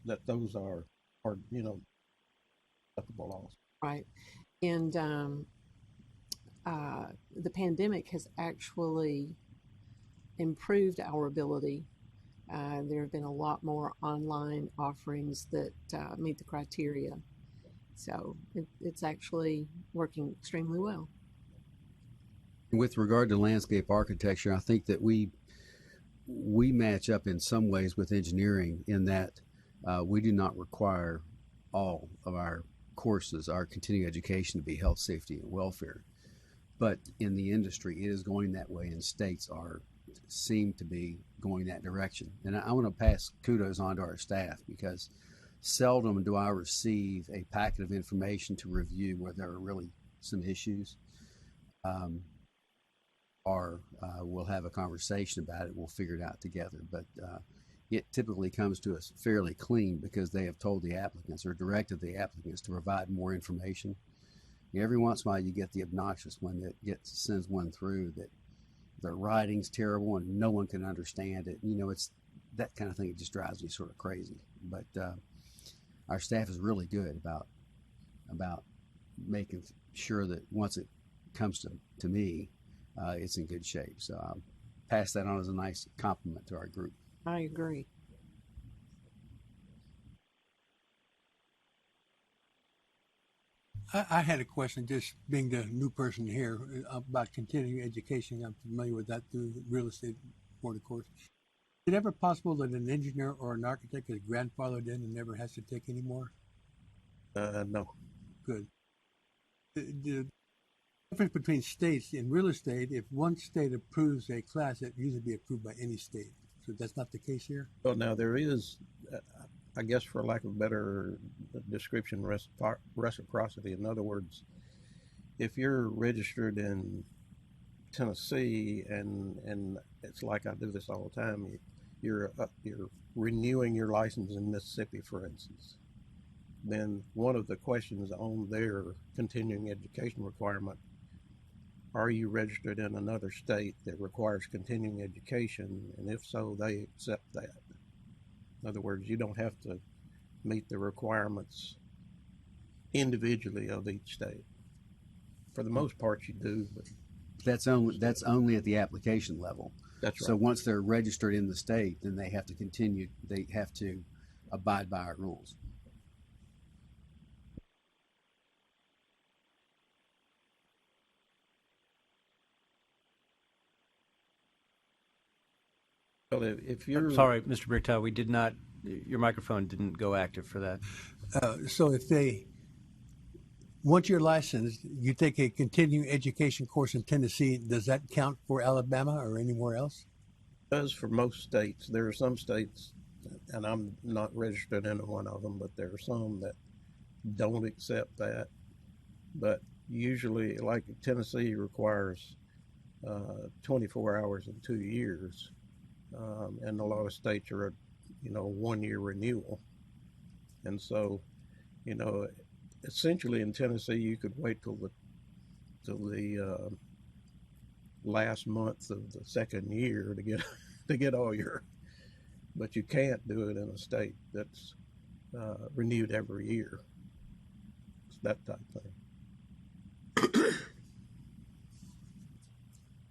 That those are you know, applicable laws. Right. And the pandemic has actually improved our ability. There have been a lot more online offerings that meet the criteria. So it's actually working extremely well. With regard to landscape architecture, I think that we match up in some ways with engineering in that we do not require all of our courses, our continuing education, to be health, safety, and welfare. But in the industry, it is going that way, and states seem to be going that direction. And I want to pass kudos on to our staff, because seldom do I receive a packet of information to review where there are really some issues. Or we'll have a conversation about it. We'll figure it out together. But it typically comes to us fairly clean because they have told the applicants or directed the applicants to provide more information. Every once in a while you get the obnoxious one that sends one through that their writing's terrible and no one can understand it. You know, it's that kind of thing. It just drives me sort of crazy. But our staff is really good about about making sure that once it comes to me, it's in good shape. So I'll pass that on as a nice compliment to our group. I agree. I had a question, just being the new person here, about continuing education. I'm familiar with that through the real estate board, of course. Is it ever possible that an engineer or an architect is grandfathered in and never has to take any more? No. Good. The difference between states in real estate, if one state approves a class, it usually be approved by any state. So that's not the case here? Well, now there is, I guess for lack of a better description, reciprocity. In other words, if you're registered in Tennessee and it's like I do this all the time, you're renewing your license in Mississippi, for instance, then one of the questions on their continuing education requirement, are you registered in another state that requires continuing education? And if so, they accept that. In other words, you don't have to meet the requirements individually of each state. For the most part, you do, but That's only at the application level. that's right. So once they're registered in the state, then they have to continue. They have to abide by our rules. Well, if you're Sorry, Mr. Bricktow, we did not, your microphone didn't go active for that. So if once you're licensed, you take a continuing education course in Tennessee, does that count for Alabama or anywhere else? does for most states. There are some states, and I'm not registered in one of them, but there are some that don't accept that. But usually, like Tennessee requires 24 hours in 2 years, and a lot of states are, 1 year renewal. And so, essentially in Tennessee, you could wait till the last month of the second year to get all your, but you can't do it in a state that's renewed every year. It's that type of thing.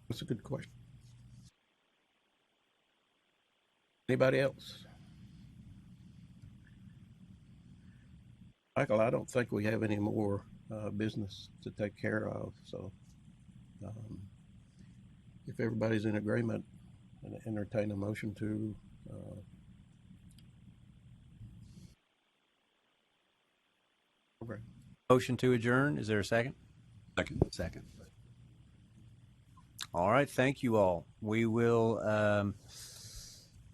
That's a good question. Anybody else? Michael, I don't think we have any more business to take care of. So if everybody's in agreement, entertain a motion to program. Motion to adjourn. Is there a second? Second. All right. Thank you all. We will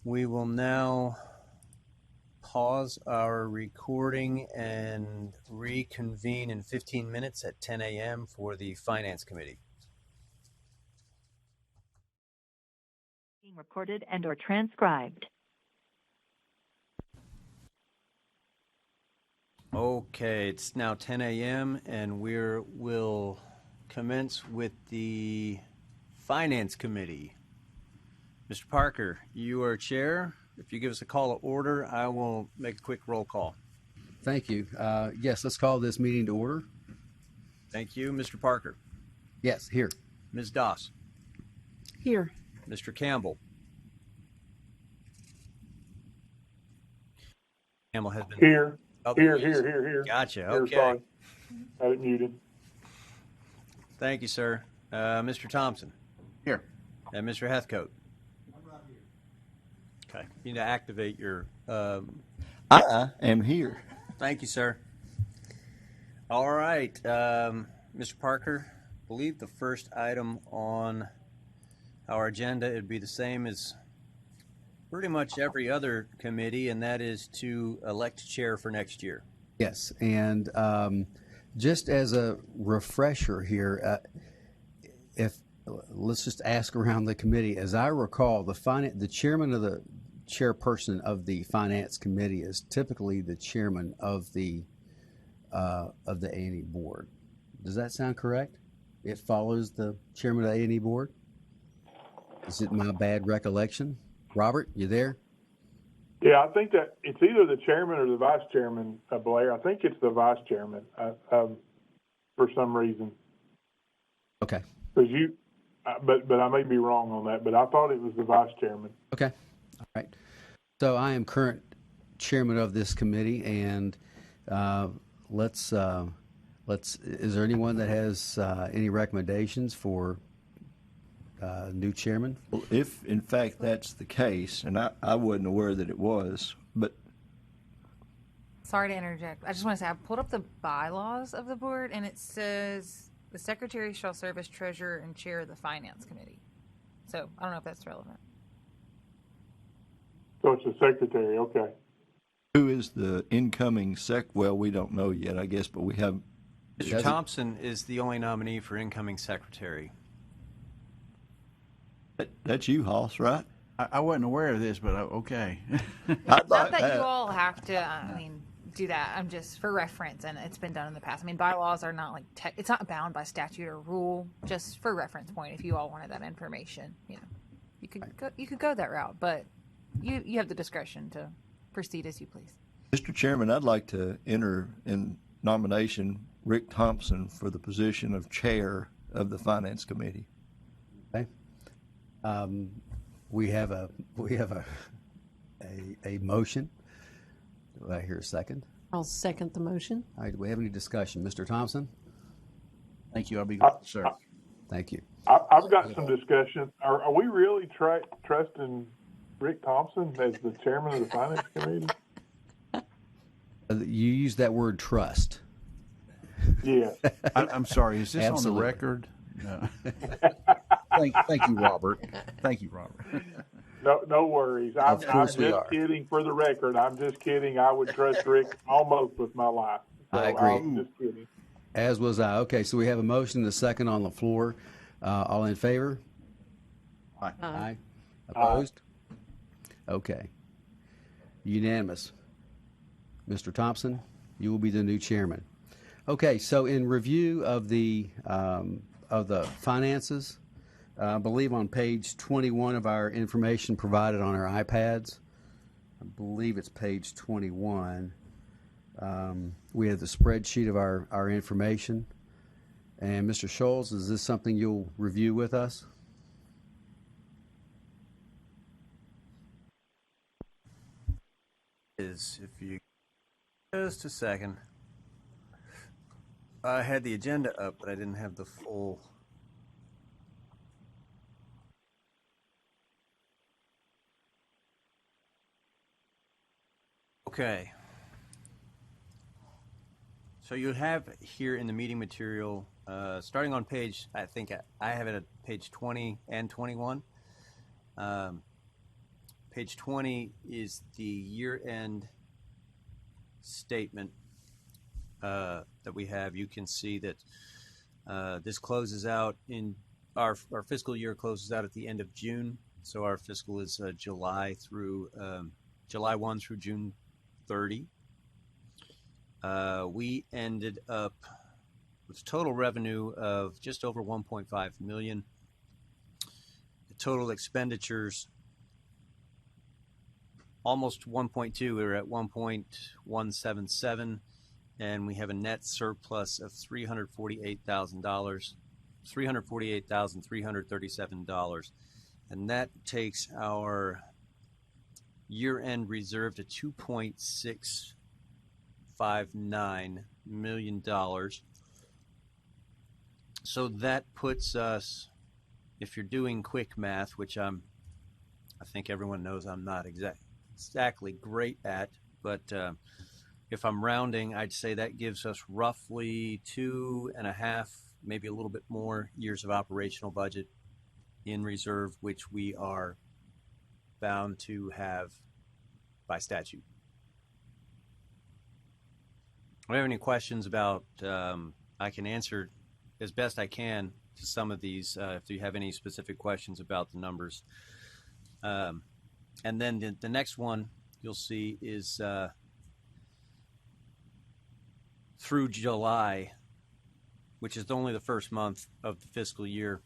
now pause our recording and reconvene in 15 minutes at 10 a.m. for the Finance Committee. Being recorded and or transcribed. Okay, it's now 10 a.m. and we'll commence with the Finance Committee. Mr. Parker, you are chair. If you give us a call to order, I will make a quick roll call. Thank you. Yes, let's call this meeting to order. Thank you. Mr. Parker. Yes, here. Ms. Doss. Here. Mr. Campbell. Campbell has been Here. Oh, Here. Gotcha. Here, Okay. sorry. Had it muted. Thank you, sir. Mr. Thompson. Here. And Mr. Heathcote. I'm right here. Okay. You need to activate your. I am here. Thank you, sir. All right, Mr. Parker. I believe the first item on our agenda would be the same as pretty much every other committee, and that is to elect chair for next year. Yes, and just as a refresher here, let's just ask around the committee. As I recall, the chairman of the chairperson of the Finance Committee is typically the chairman of the A&E board. Does that sound correct? It follows the chairman of the A&E board? Is it my bad recollection? Robert, you there? Yeah, I think that it's either the chairman or the vice chairman, Blair. I think it's the vice chairman for some reason. Okay. Because but I may be wrong on that. But I thought it was the vice chairman. Okay. All right. So I am current chairman of this committee, and let's. Is there anyone that has any recommendations for new chairman? Well, if in fact that's the case, and I wasn't aware that it was, but Sorry to interject. I just want to say I pulled up the bylaws of the board, and it says the secretary shall serve as treasurer and chair of the finance committee. So I don't know if that's relevant. So it's the secretary. Okay. who is the incoming well, we don't know yet, I guess, but we have. Mr. Thompson is the only nominee for incoming secretary. That's you, Hoss, right? I wasn't aware of this, but okay. Not that you all have to, do that. I'm just for reference, and it's been done in the past. Bylaws are not it's not bound by statute or rule. Just for reference point, if you all wanted that information, you could go that route, but you have the discretion to proceed as you please. Mr. Chairman, I'd like to enter in nomination Rick Thompson for the position of chair of the Finance Committee. Okay. We have a motion. Do I hear a second? I'll second the motion. All right. Do we have any discussion, Mr. Thompson? Thank you. I'll be glad to serve. Thank you. I've got some discussion. Are we really trusting Rick Thompson as the chairman of the Finance Committee? You used that word trust. Yeah. I'm sorry. Is this Absolutely. on the record? No. Thank you, Robert. Thank you, Robert. No worries. I'm just kidding for the record. I'm just kidding. I would trust Rick almost with my life. So I agree. I'm just kidding. As was I. Okay, so we have a motion and a second on the floor. All in favor? Aye. Aye. Opposed? Okay. Unanimous. Mr. Thompson, you will be the new chairman. Okay, so in review of the finances, I believe on page 21 of our information provided on our iPads, I believe it's page 21, we have the spreadsheet of our information. And Mr. Scholes, is this something you'll review with us? If you just a second. I had the agenda up, but I didn't have the full. Okay. So you have here in the meeting material, starting on page, I think I have it at page 20 and 21. Page 20 is the year-end statement that we have. You can see that this closes out in our fiscal year closes out at the end of June. So our fiscal is July 1 through June 30. We ended up with total revenue of just over 1.5 million. The total expenditures almost 1.2. We were at 1.177, and we have a net surplus of $348,000, $348,337, and that takes our year-end reserve to $2.659 million. So that puts us, if you're doing quick math, which I think everyone knows I'm not exactly great at, but if I'm rounding, I'd say that gives us roughly 2.5, maybe a little bit more years of operational budget in reserve, which we are bound to have by statute. If you have any questions about, I can answer as best I can to some of these, if you have any specific questions about the numbers. And then the next one you'll see is through July, which is only the first month of the fiscal year.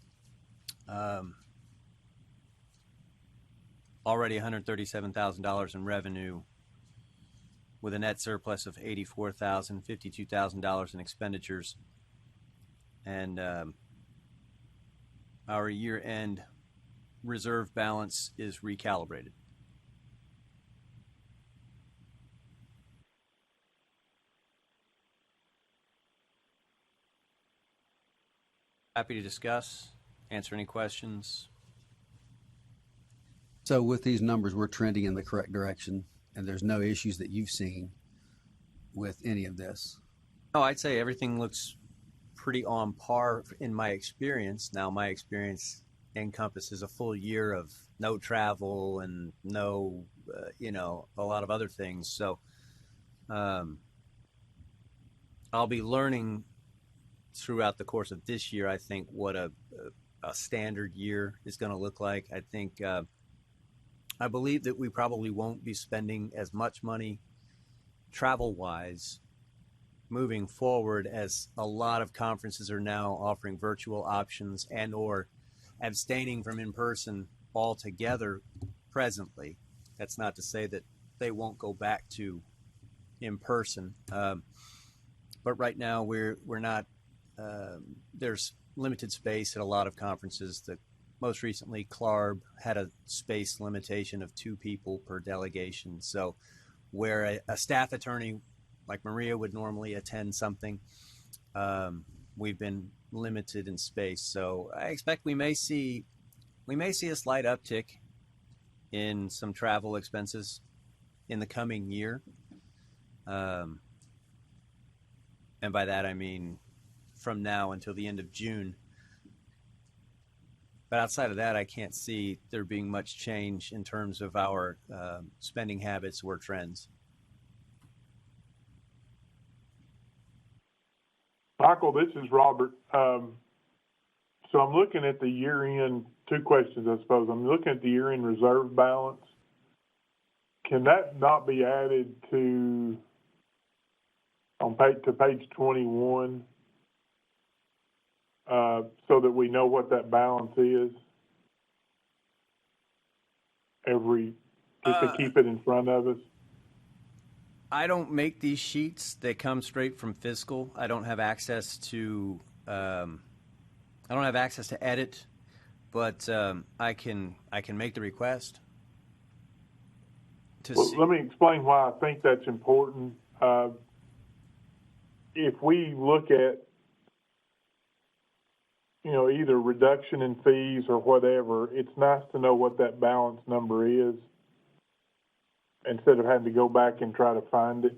already $137,000 in revenue with a net surplus of $84,000, $52,000 in expenditures. And our year-end reserve balance is recalibrated. Happy to discuss, answer any questions. So with these numbers, we're trending in the correct direction, and there's no issues that you've seen with any of this. Oh, I'd say everything looks pretty on par in my experience. Now, my experience encompasses a full year of no travel and no, a lot of other things. So I'll be learning throughout the course of this year, I think, what a standard year is going to look like. I think, I believe that we probably won't be spending as much money travel-wise moving forward, as a lot of conferences are now offering virtual options and or abstaining from in-person altogether presently. That's not to say that they won't go back to in-person. But right now we're not, there's limited space at a lot of conferences. The most recently, CLARB had a space limitation of 2 people per delegation. So where a staff attorney like Maria would normally attend something, we've been limited in space. So I expect we may see a slight uptick in some travel expenses in the coming year. And by that, I mean from now until the end of June. But outside of that, I can't see there being much change in terms of our spending habits or trends. Michael, this is Robert. So I'm looking at the year-end, 2 questions, I suppose. I'm looking at the year-end reserve balance. Can that not be added to page 21 so that we know what that balance is just to keep it in front of us? I don't make these sheets. They come straight from fiscal. I don't have access to edit, but I can make the request. Let me explain why I think that's important. If we look at either reduction in fees or whatever, it's nice to know what that balance number is instead of having to go back and try to find it.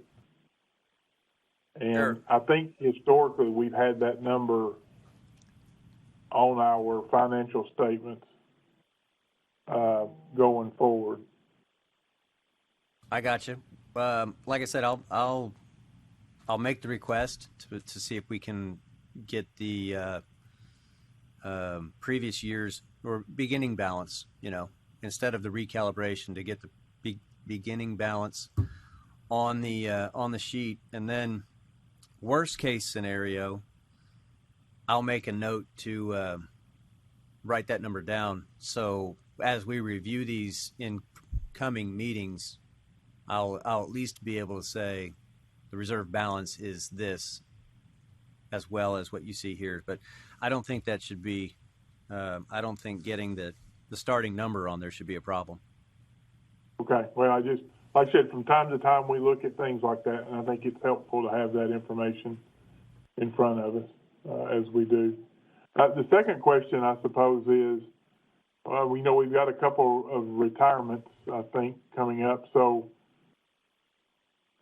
And sure. I think historically we've had that number on our financial statements going forward. I got you. Like I said, I'll make the request to see if we can get the previous year's or beginning balance, instead of the recalibration, to get the beginning balance on the sheet. And then worst case scenario, I'll make a note to write that number down. So as we review these in coming meetings, I'll at least be able to say the reserve balance is this, as well as what you see here. But I don't think that should be, I don't think getting the starting number on there should be a problem. Okay. Well, like I said, from time to time we look at things like that, and I think it's helpful to have that information in front of us as we do. The second question, I suppose, is we know we've got a couple of retirements, I think, coming up. So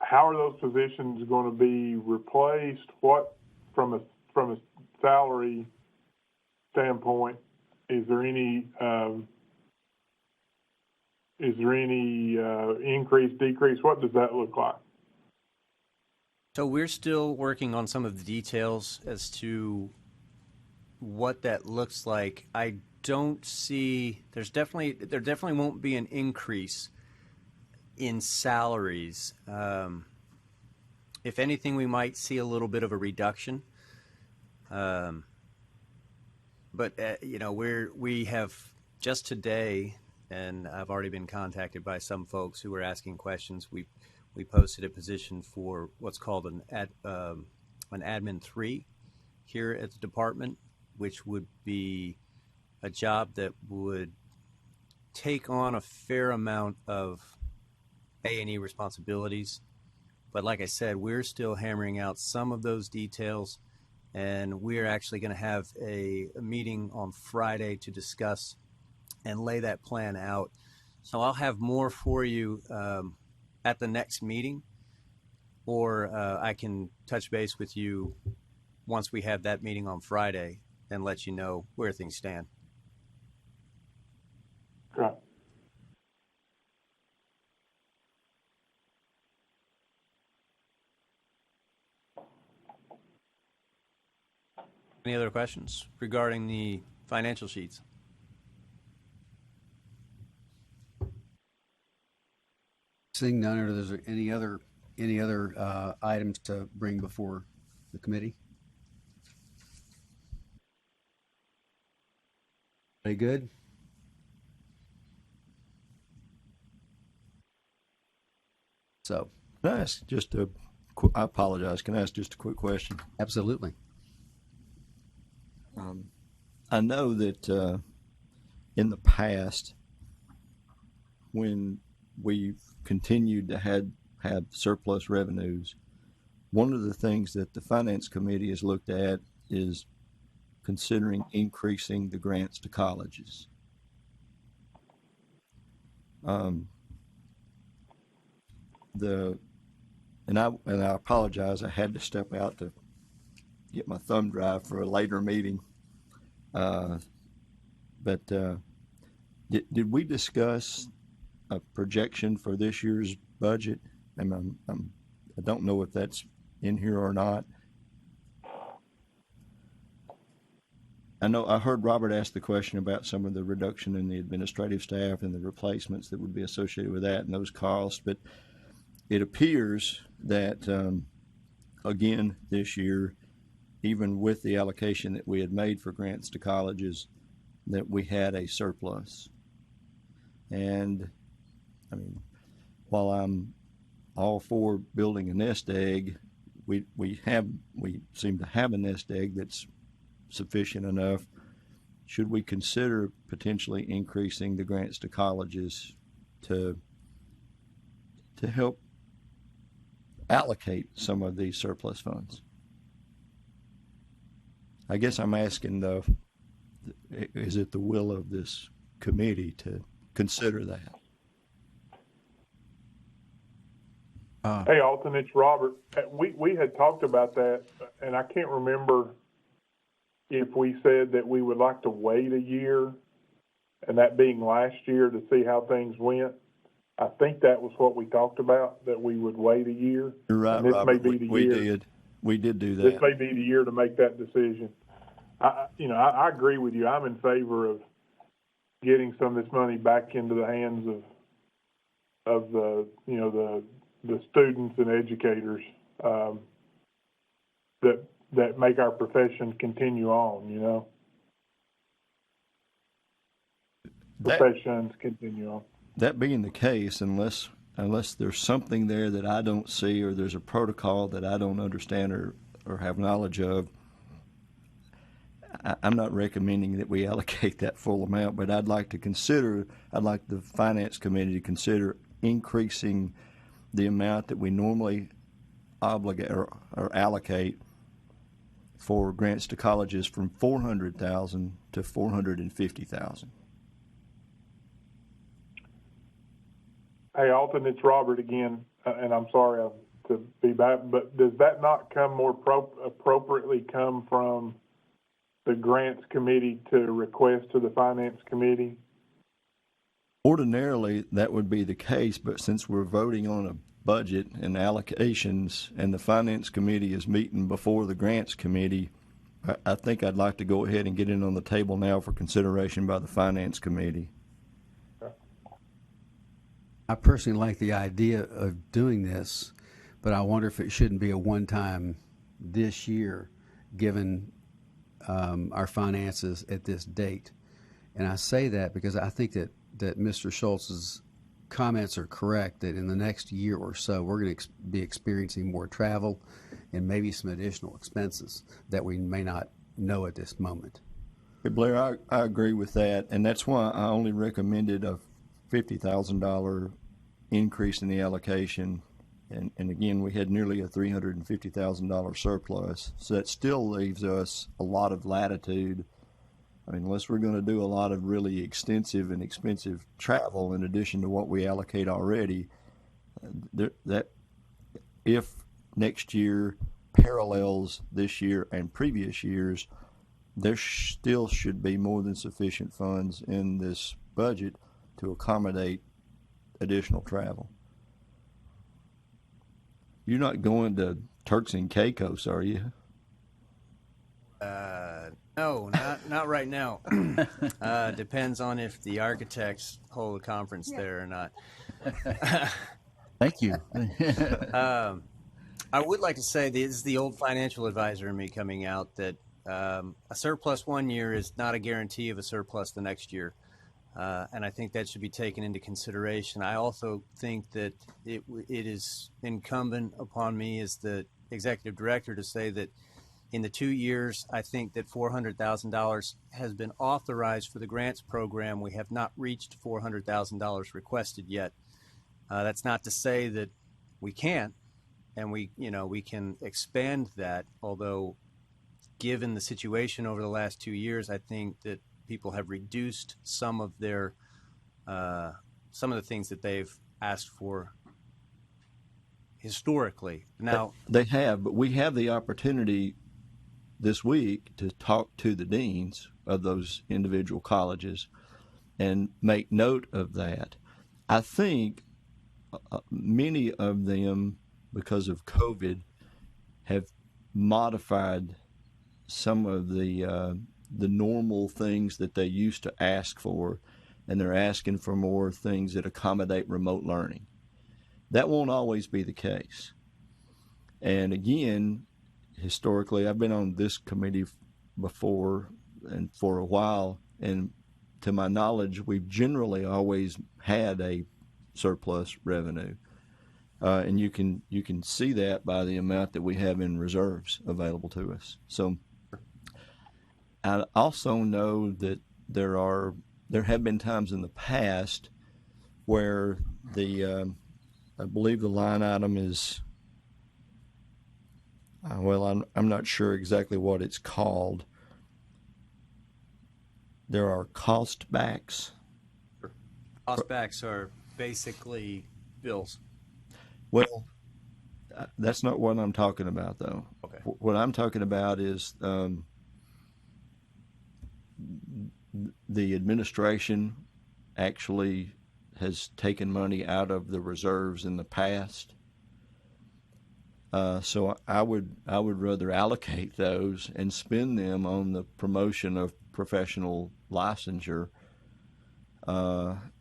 how are those positions going to be replaced? What, from a salary standpoint, is there any increase, decrease? What does that look like? So we're still working on some of the details as to what that looks like. I don't see, there definitely won't be an increase in salaries. If anything, we might see a little bit of a reduction. But we have just today and I've already been contacted by some folks who were asking questions. We posted a position for what's called an admin 3 here at the department, which would be a job that would take on a fair amount of A&E responsibilities. But like I said, we're still hammering out some of those details, and we're actually going to have a meeting on Friday to discuss and lay that plan out. So I'll have more for you at the next meeting, or I can touch base with you once we have that meeting on Friday and let you know where things stand. Right. Any other questions regarding the financial sheets? Seeing none, are there any other items to bring before the committee? Very good. So, Can I ask just I apologize. Can I ask just a quick question? absolutely. I know that in the past, when we've continued to have surplus revenues, one of the things that the Finance Committee has looked at is considering increasing the grants to colleges. And I apologize. I had to step out to get my thumb drive for a later meeting. But did we discuss a projection for this year's budget? I don't know if that's in here or not. I know I heard Robert ask the question about some of the reduction in the administrative staff and the replacements that would be associated with that and those costs, but it appears that, again, this year, even with the allocation that we had made for grants to colleges, that we had a surplus. And, I mean, while I'm all for building a nest egg, we seem to have a nest egg that's sufficient enough. Should we consider potentially increasing the grants to colleges to help allocate some of these surplus funds? I guess I'm asking, though, is it the will of this committee to consider that? Hey, Alton, it's Robert. We had talked about that, and I can't remember if we said that we would like to wait a year, and that being last year, to see how things went. I think that was what we talked about, that we would wait a year. You're right, and this Robert. May be the we year. did. We did do that. This may be the year to make that decision. I agree with you. I'm in favor of getting some of this money back into the hands of the students and educators that make our profession continue on. Professions continue on. That being the case, unless there's something there that I don't see, or there's a protocol that I don't understand or have knowledge of, I'm not recommending that we allocate that full amount, but I'd like the Finance Committee to consider increasing the amount that we normally obligate or allocate for grants to colleges from $400,000 to $450,000. Hey, Alton, it's Robert again, and I'm sorry to be back, but does that not come more appropriately come from the Grants Committee to request to the Finance Committee? Ordinarily, that would be the case, but since we're voting on a budget and allocations, and the Finance Committee is meeting before the Grants Committee, I think I'd like to go ahead and get it on the table now for consideration by the Finance Committee. I personally like the idea of doing this, but I wonder if it shouldn't be a one-time this year, given our finances at this date. And I say that because I think that that Mr. Schultz's comments are correct, that in the next year or so, we're going to be experiencing more travel and maybe some additional expenses that we may not know at this moment. Hey, Blair, I agree with that, and that's why I only recommended a $50,000 increase in the allocation. And again, we had nearly a $350,000 surplus, so that still leaves us a lot of latitude. I mean, unless we're going to do a lot of really extensive and expensive travel in addition to what we allocate already, that if next year parallels this year and previous years, there still should be more than sufficient funds in this budget to accommodate additional travel. You're not going to Turks and Caicos, are you? No, not right now. Depends on if the architects hold a conference there or not. Thank you. I would like to say this is the old financial advisor in me coming out that a surplus one year is not a guarantee of a surplus the next year. And I think that should be taken into consideration. I also think that it is incumbent upon me as the executive director to say that in the 2 years, I think that $400,000 has been authorized for the grants program. We have not reached $400,000 requested yet. That's not to say that we can't, and we can expand that. Although, given the situation over the last 2 years, I think that people have reduced some of the things that they've asked for historically. Now they have, but we have the opportunity this week to talk to the deans of those individual colleges and make note of that. I think many of them, because of COVID, have modified some of the normal things that they used to ask for, and they're asking for more things that accommodate remote learning. That won't always be the case. And again, historically, I've been on this committee before and for a while, and to my knowledge, we've generally always had a surplus revenue. And you can see that by the amount that we have in reserves available to us. So I also know that there have been times in the past where I believe the line item is, I'm not sure exactly what it's called. There are cost backs. cost backs are basically bills. Well, that's not what I'm talking about, though. Okay. What I'm talking about is the administration actually has taken money out of the reserves in the past. So I would rather allocate those and spend them on the promotion of professional licensure,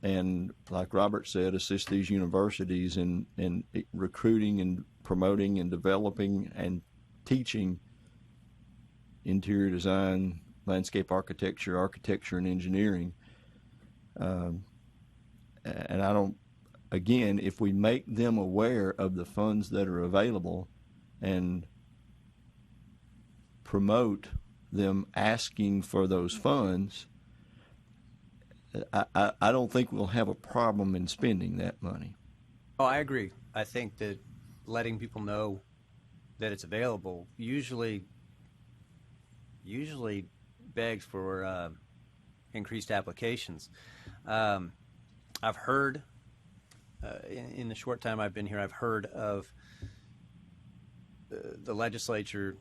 and like Robert said, assist these universities in recruiting and promoting and developing and teaching interior design, landscape architecture, architecture and engineering. And I don't, again, if we make them aware of the funds that are available and promote them asking for those funds, I don't think we'll have a problem in spending that money. Oh, I agree. I think that letting people know that it's available usually begs for increased applications. I've heard, in the short time I've been here, I've heard of the legislature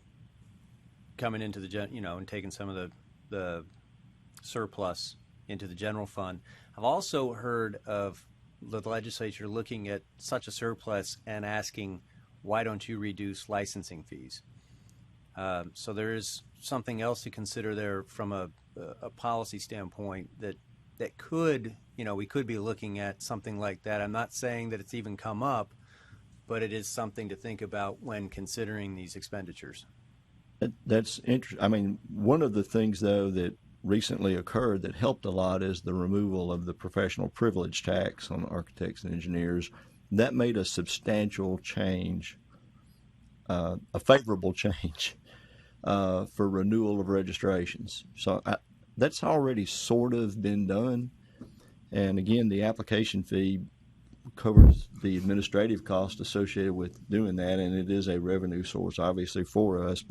coming into the and taking some of the surplus into the general fund. I've also heard of the legislature looking at such a surplus and asking, why don't you reduce licensing fees? So there is something else to consider there from a policy standpoint that could, we could be looking at something like that. I'm not saying that it's even come up, but it is something to think about when considering these expenditures. That's interesting. I mean, one of the things, though, that recently occurred that helped a lot is the removal of the professional privilege tax on architects and engineers. That made a substantial change, a favorable change for renewal of registrations. So that's already sort of been done. And again, the application fee covers the administrative cost associated with doing that, and it is a revenue source, obviously, for us.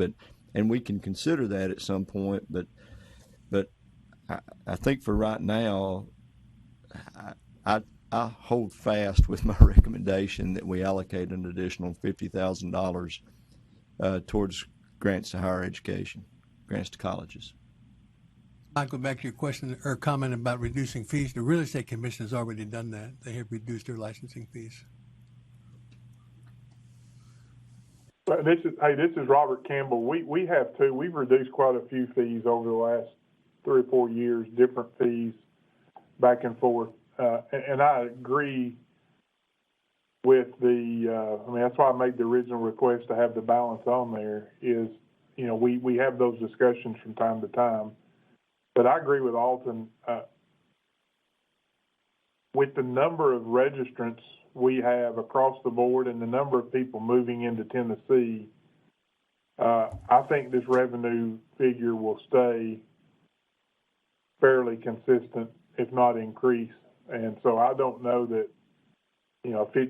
And we can consider that at some point. But I think for right now, I hold fast with my recommendation that we allocate an additional $50,000 towards grants to higher education, grants to colleges. Michael, back to your question or comment about reducing fees. The Real Estate Commission has already done that. They have reduced their licensing fees. This is Robert Campbell. We have too. We've reduced quite a few fees over the last 3 or 4 years, different fees back and forth. And I agree with that's why I made the original request to have the balance on there is, we have those discussions from time to time. But I agree with Alton. With the number of registrants we have across the board and the number of people moving into Tennessee, I think this revenue figure will stay fairly consistent, if not increase. And so I don't know that,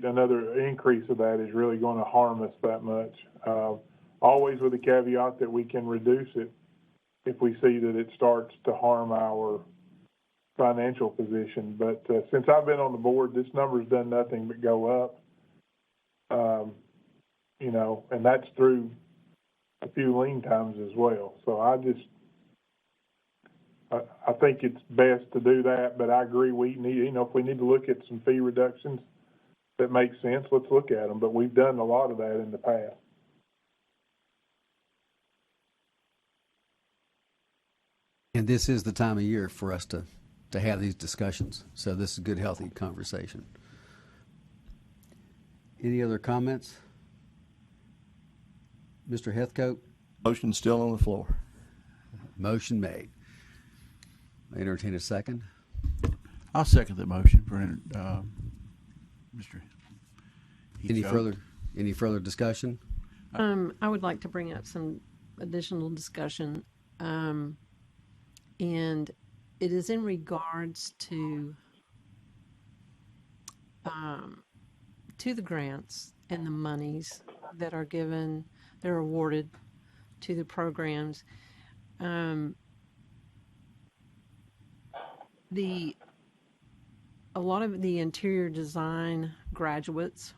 another increase of that is really going to harm us that much. Always with the caveat that we can reduce it if we see that it starts to harm our financial position. But since I've been on the board, this number's done nothing but go up. And that's through a few lean times as well. So I think it's best to do that, but I agree we need, if we need to look at some fee reductions that make sense, let's look at them. But we've done a lot of that in the past. And this is the time of year for us to have these discussions. So this is a good, healthy conversation. Any other comments? Mr. Heathcote? Motion still on the floor. Motion made. I entertain a second. I'll second the motion for Mr. Heathcote. Any further discussion? I would like to bring up some additional discussion. And it is in regards to the grants and the monies that are given, they're awarded to the programs. A lot of the interior design graduates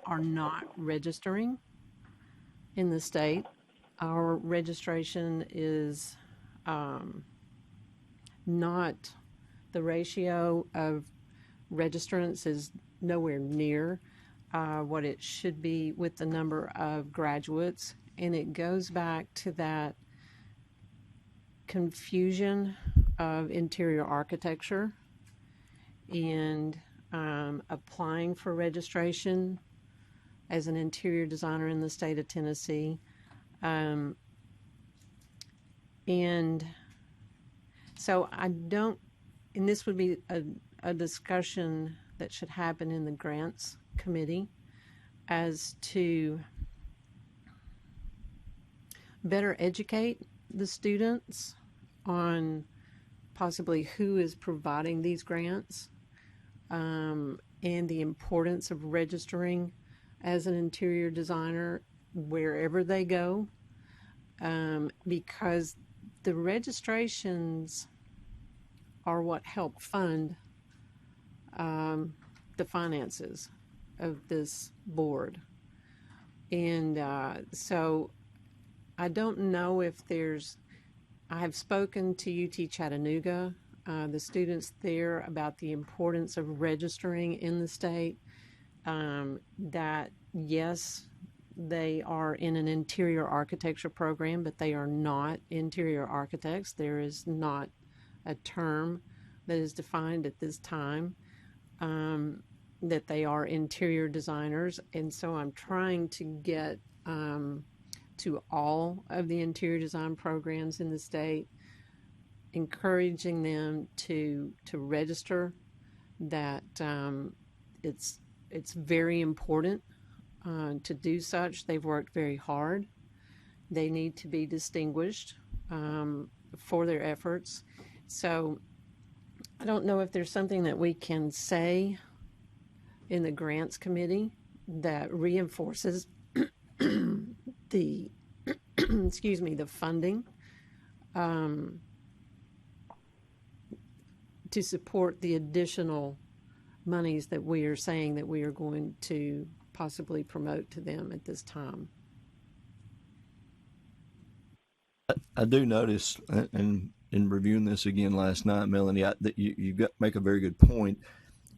are not registering in the state. Our registration is not, the ratio of registrants is nowhere near what it should be with the number of graduates. And it goes back to that confusion of interior architecture and applying for registration as an interior designer in the state of Tennessee. And so and this would be a discussion that should happen in the grants committee as to better educate the students on possibly who is providing these grants, and the importance of registering as an interior designer wherever they go, because the registrations are what help fund the finances of this board. And so I don't know if I have spoken to UT Chattanooga, the students there, about the importance of registering in the state, that yes, they are in an interior architecture program, but they are not interior architects. There is not a term that is defined at this time that they are interior designers. And so I'm trying to get to all of the interior design programs in the state encouraging them to register, that it's very important to do such. They've worked very hard. They need to be distinguished for their efforts. So I don't know if there's something that we can say in the grants committee that reinforces the the funding to support the additional monies that we are saying that we are going to possibly promote to them at this time. I do notice, and in reviewing this again last night, Melanie, that you make a very good point.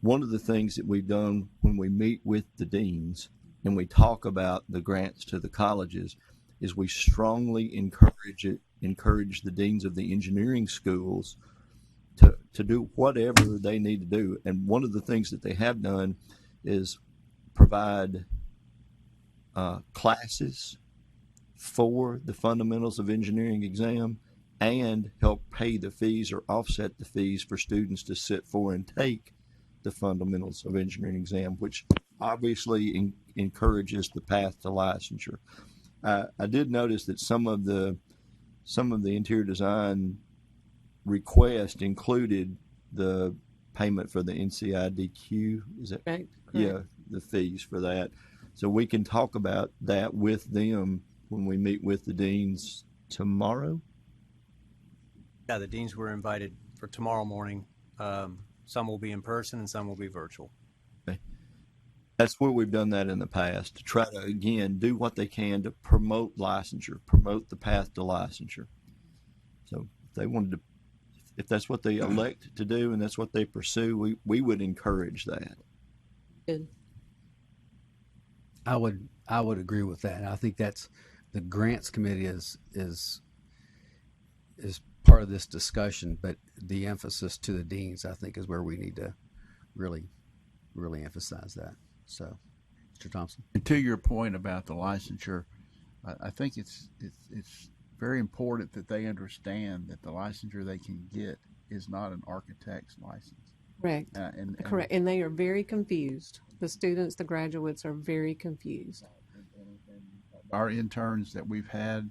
One of the things that we've done when we meet with the deans and we talk about the grants to the colleges is we strongly encourage the deans of the engineering schools to do whatever they need to do. And one of the things that they have done is provide classes for the fundamentals of engineering exam and help pay the fees or offset the fees for students to sit for and take the fundamentals of engineering exam, which obviously encourages the path to licensure. I did notice that some of the interior design request included the payment for the NCIDQ. Is that right? Yeah, the fees for that. So we can talk about that with them when we meet with the deans tomorrow. Yeah, the deans were invited for tomorrow morning. Some will be in person and some will be virtual. Okay. That's where we've done that in the past, to try to, again, do what they can to promote licensure, promote the path to licensure. So if that's what they elect to do and that's what they pursue, we would encourage that. Good. I would agree with that. I think that's the grants committee is part of this discussion, but the emphasis to the deans, I think, is where we need to really emphasize that. So, Mr. Thompson. And to your point about the licensure, I think it's very important that they understand that the licensure they can get is not an architect's license. Correct. Correct. And they are very confused. The students, the graduates are very confused. Our interns that we've had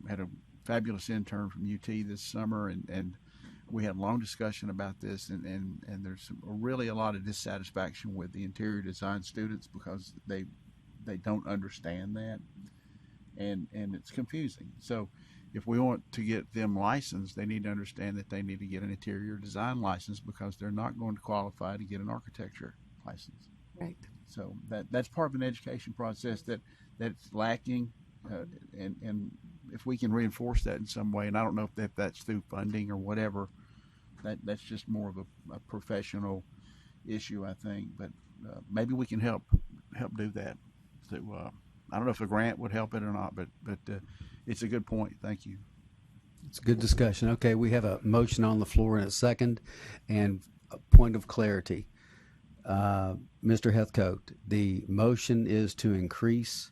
had a fabulous intern from UT this summer, and we had a long discussion about this, and there's really a lot of dissatisfaction with the interior design students because they don't understand that, and it's confusing. So if we want to get them licensed, they need to understand that they need to get an interior design license because they're not going to qualify to get an architecture license. Right. So that's part of an education process that's lacking, and if we can reinforce that in some way, and I don't know if that's through funding or whatever, that's just more of a professional issue, I think. But maybe we can help do that. So I don't know if a grant would help it or not, but it's a good point. Thank you. It's a good discussion. Okay, we have a motion on the floor in a second, and a point of clarity. Mr. Heathcote, the motion is to increase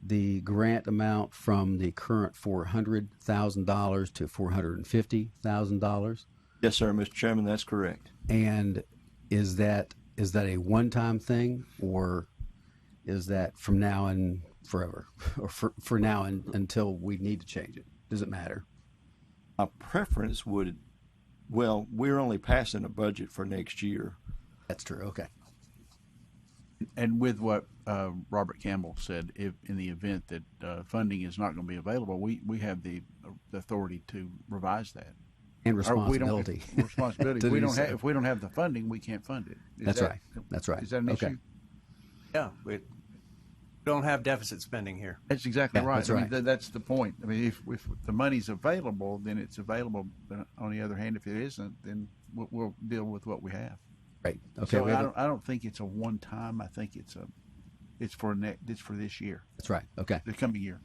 the grant amount from the current $400,000 to $450,000. Yes, sir, Mr. Chairman, that's correct. And is that a one-time thing, or is that from now and forever, or for now and until we need to change it? Does it matter? My preference we're only passing a budget for next year. That's true. Okay. And with what Robert Campbell said, if in the event that funding is not going to be available, we have the authority to revise that. And responsibility. Responsibility. If we don't have the funding, we can't fund it. That's right. That's right. Is that an issue? Yeah, we don't have deficit spending here. That's exactly right. That's right. That's the point. I mean, if the money's available, then it's available. But on the other hand, if it isn't, then we'll deal with what we have. Right. Okay. So I don't think it's a one time. I think it's for this year. That's right. Okay. The coming year.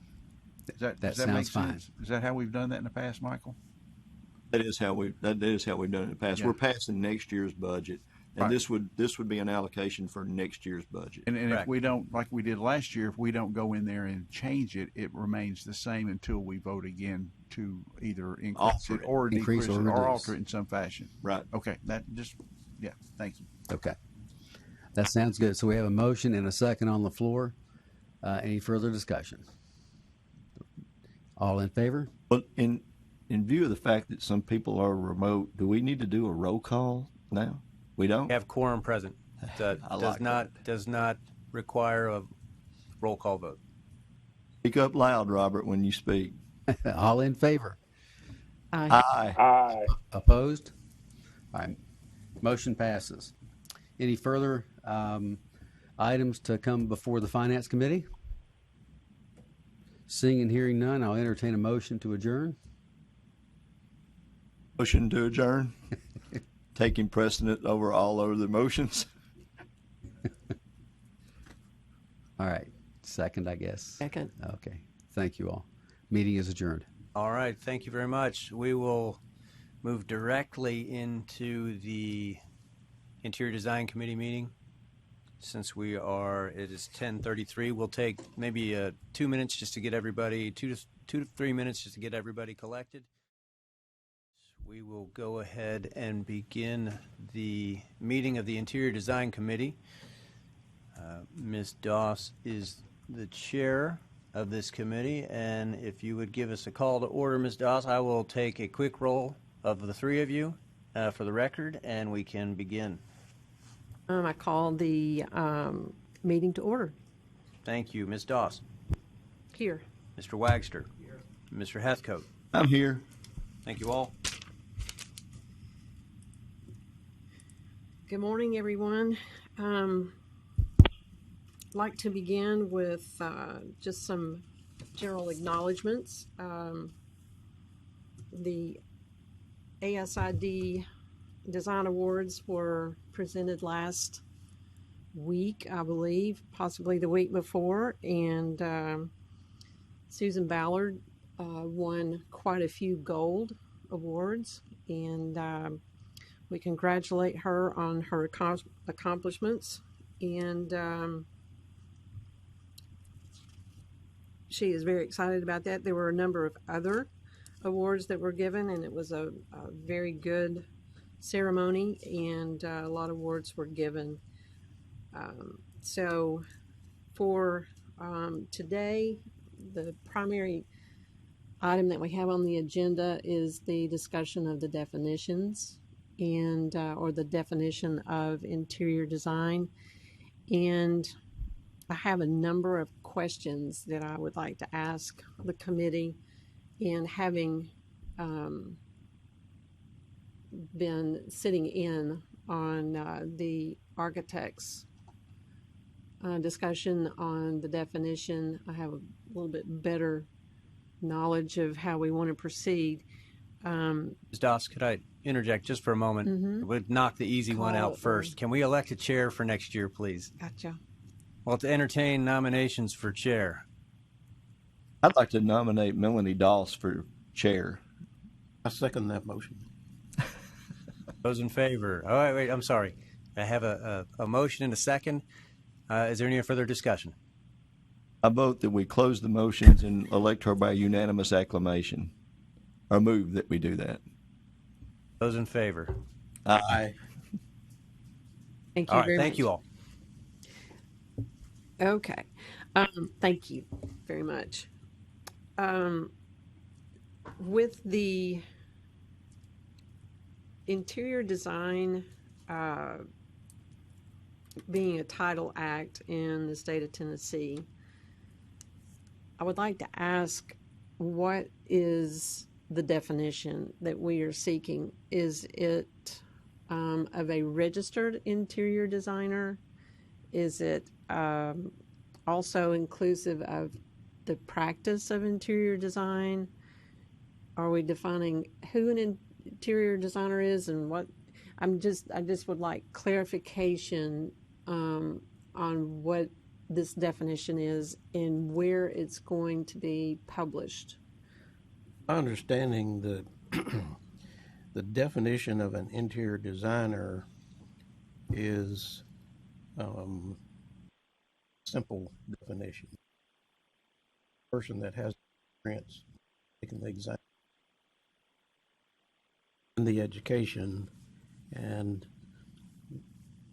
Does that sounds make fine. sense? Is that how we've done that in the past, Michael? That is how we've done it in the past. Yeah. We're passing next year's budget. And this would be an allocation for next year's budget. And if Correct. we don't, like we did last year, if we don't go in there and change it, it remains the same until we vote again to either increase Alter it it. or Increase decrease or it or reduce. alter it in some fashion. Right. Okay, that just, yeah, thank you. Okay. That sounds good. So we have a motion and a second on the floor. Any further discussion? All in favor? But in view of the fact that some people are remote, do we need to do a roll call now? We don't? Have quorum present. That I does like not does not require a roll call vote. Speak up loud, Robert, when you speak. All in favor? Aye. Aye. Opposed? All right. Motion passes. Any further items to come before the Finance Committee? Seeing and hearing none, I'll entertain a motion to adjourn. Motion to adjourn. Taking precedent over all other motions. All right. Second, I guess. Second. Okay. Thank you all. Meeting is adjourned. All right, thank you very much. We will move directly into the Interior Design Committee meeting. Since it is 10:33, we'll take maybe 2 minutes just to get everybody, 2 to 3 minutes just to get everybody collected. We will go ahead and begin the meeting of the Interior Design Committee. Ms. Doss is the chair of this committee, and if you would give us a call to order, Ms. Doss, I will take a quick roll of the three of you for the record, and we can begin. I call the meeting to order. Thank you. Ms. Doss. Here. Mr. Wagster. Here. Mr. Heathcote. I'm here. Thank you all. Good morning, everyone. I'd like to begin with just some general acknowledgements. The ASID Design Awards were presented last week, I believe, possibly the week before, and Susan Ballard won quite a few gold awards, and we congratulate her on her accomplishments, and she is very excited about that. There were a number of other awards that were given, and it was a very good ceremony, and a lot of awards were given. So for today, the primary item that we have on the agenda is the discussion of the definitions and or the definition of interior design. And I have a number of questions that I would like to ask the committee, and having been sitting in on the architect's discussion on the definition, I have a little bit better knowledge of how we want to proceed. Ms. Doss, could I interject just for a moment? Mm-hmm. We'll knock the easy one out first. Can we elect a chair for next year, please? Gotcha. Well, to entertain nominations for chair. I'd like to nominate Melanie Doss for chair. I second that motion. Those in favor? Oh, wait, I'm sorry. I have a motion and a second. Is there any further discussion? I vote that we close the motions and elect her by unanimous acclamation. Or move that we do that. Those in favor? Aye. Thank you All right, very much. thank you all. Okay. Thank you very much. With the interior design being a title act in the state of Tennessee, I would like to ask, what is the definition that we are seeking? Is it of a registered interior designer? Is it also inclusive of the practice of interior design? Are we defining who an interior designer is and what? I just would like clarification on what this definition is and where it's going to be published. My understanding that the definition of an interior designer is simple definition. Person that has experience taking the exam in the education, and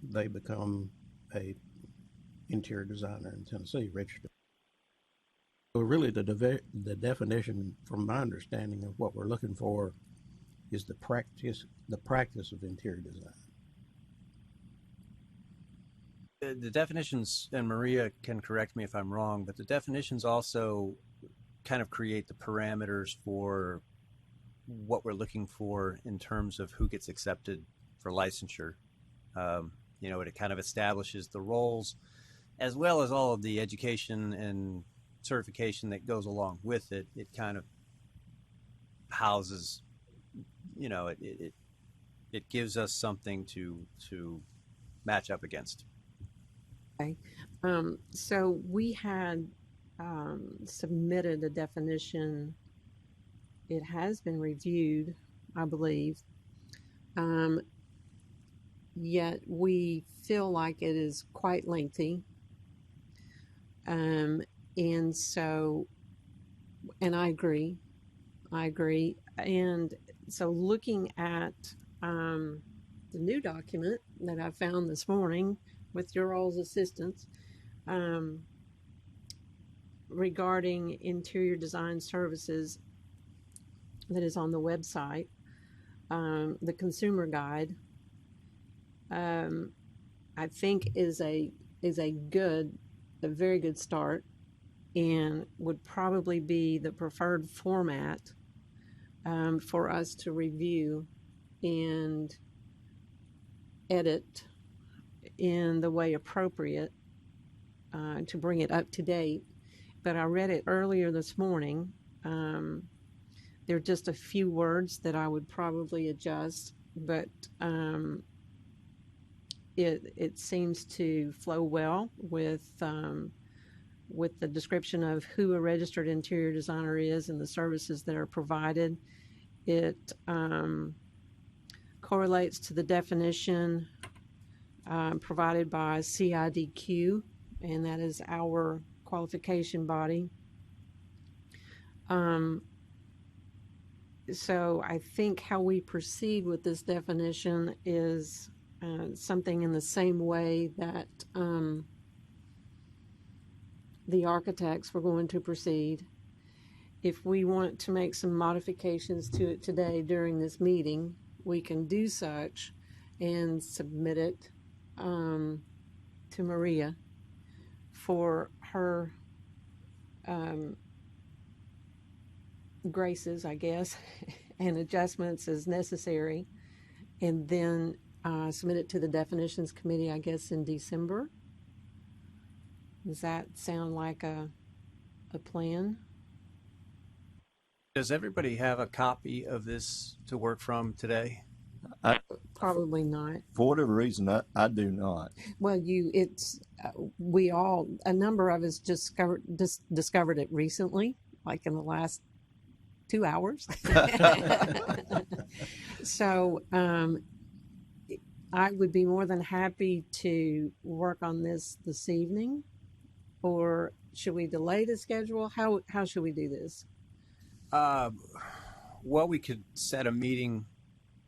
they become a interior designer in Tennessee, registered. So really the definition, from my understanding of what we're looking for, is the practice of interior design. The definitions, and Maria can correct me if I'm wrong, but the definitions also kind of create the parameters for what we're looking for in terms of who gets accepted for licensure. It kind of establishes the roles as well as all of the education and certification that goes along with it. It kind of houses, it gives us something to match up against. Okay. So we had submitted a definition. It has been reviewed, I believe. Yet we feel like it is quite lengthy. And I agree. And so looking at the new document that I found this morning with your all's assistance, regarding interior design services that is on the website, the consumer guide, I think is a very good start, and would probably be the preferred format for us to review and edit in the way appropriate to bring it up to date. But I read it earlier this morning. There are just a few words that I would probably adjust, but it seems to flow well with the description of who a registered interior designer is and the services that are provided. It correlates to the definition provided by CIDQ, and that is our qualification body. So I think how we proceed with this definition is something in the same way that the architects were going to proceed. If we want to make some modifications to it today during this meeting, we can do such and submit it to Maria for her graces, I guess, and adjustments as necessary, and then submit it to the definitions committee, I guess, in December. Does that sound like a plan? Does everybody have a copy of this to work from today? Probably not. For whatever reason, I do not. Well, a number of us just discovered it recently, like in the last 2 hours. So I would be more than happy to work on this evening, or should we delay the schedule? How should we do this? Well, we could set a meeting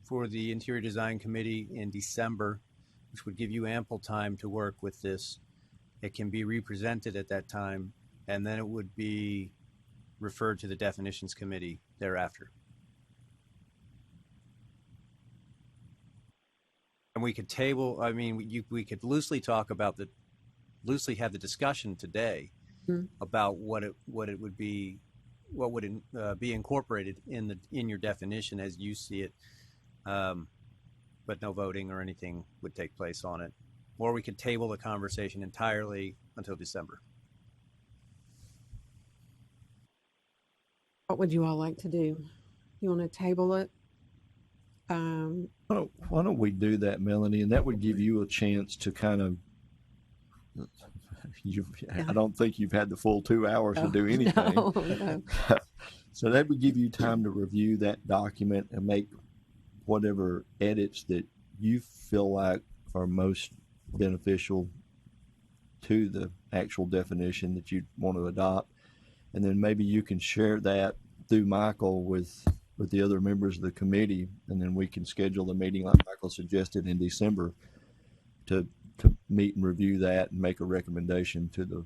for the Interior Design Committee in December, which would give you ample time to work with this. It can be represented at that time, and then it would be referred to the Definitions Committee thereafter. And we could table, we could loosely have the discussion today about what would be incorporated in your definition as you see it, but no voting or anything would take place on it. Or we could table the conversation entirely until December. What would you all like to do? You want to table it? Why don't we do that, Melanie? And that would give you a chance to kind of. I don't think you've had the full 2 hours to do anything. No. So that would give you time to review that document and make whatever edits that you feel like are most beneficial to the actual definition that you want to adopt, and then maybe you can share that through Michael with the other members of the committee, and then we can schedule a meeting like Michael suggested in December to meet and review that and make a recommendation to the,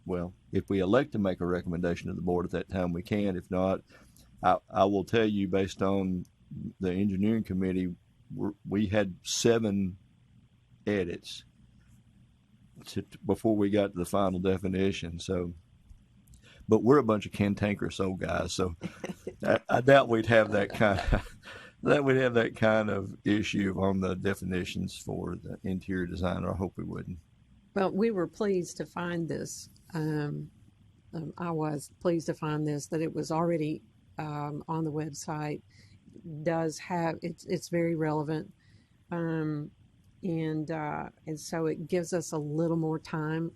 well, if we elect to make a recommendation to the board at that time, we can. If not, I will tell you, based on the engineering committee, we had 7 edits before we got to the final definition. So, but we're a bunch of cantankerous old guys, so I doubt we'd have that kind of issue on the definitions for the interior design, or I hope we wouldn't. Well, we were pleased to find this. I was pleased to find this, that it was already on the website. Does have it's very relevant, and so it gives us a little more time,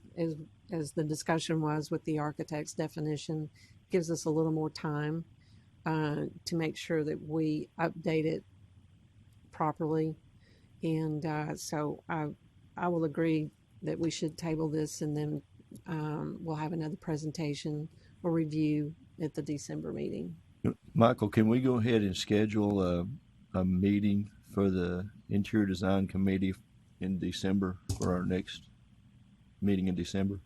as the discussion was with the architect's definition, gives us a little more time to make sure that we update it properly. And so I will agree that we should table this, and then we'll have another presentation or review at the December meeting. Michael, can we go ahead and schedule a meeting for the interior design committee in December, for our next meeting in December?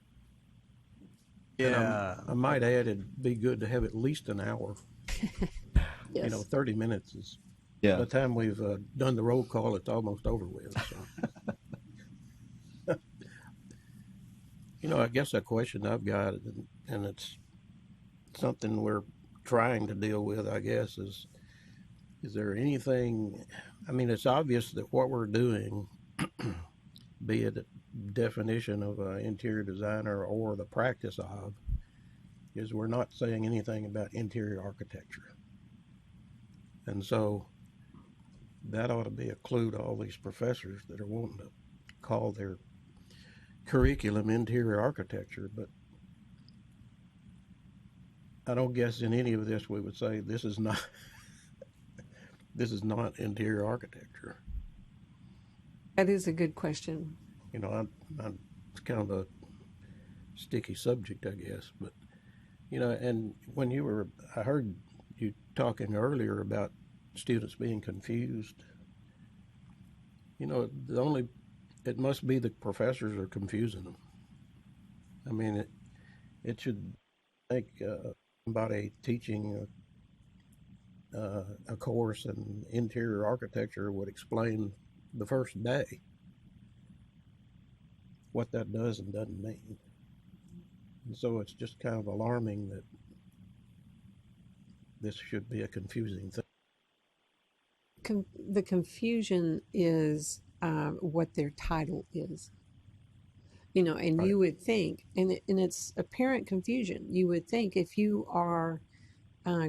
Yeah. I might add, it'd be good to have at least an hour. Yes. 30 minutes is, Yeah. by the time we've done the roll call, it's almost over with. So. I guess a question I've got, and it's something we're trying to deal with, I guess, is there anything, it's obvious that what we're doing, be it a definition of an interior designer or the practice of, is we're not saying anything about interior architecture. And so that ought to be a clue to all these professors that are wanting to call their curriculum interior architecture, but I don't guess in any of this we would say this is not interior architecture. That is a good question. It's kind of a sticky subject, I guess, but and when I heard you talking earlier about students being confused. It must be the professors are confusing them. It should make somebody teaching a course in interior architecture would explain the first day what that does and doesn't mean. And so it's just kind of alarming that this should be a confusing thing. The confusion is what their title is. And right. You would think, and it's apparent confusion, you would think if you are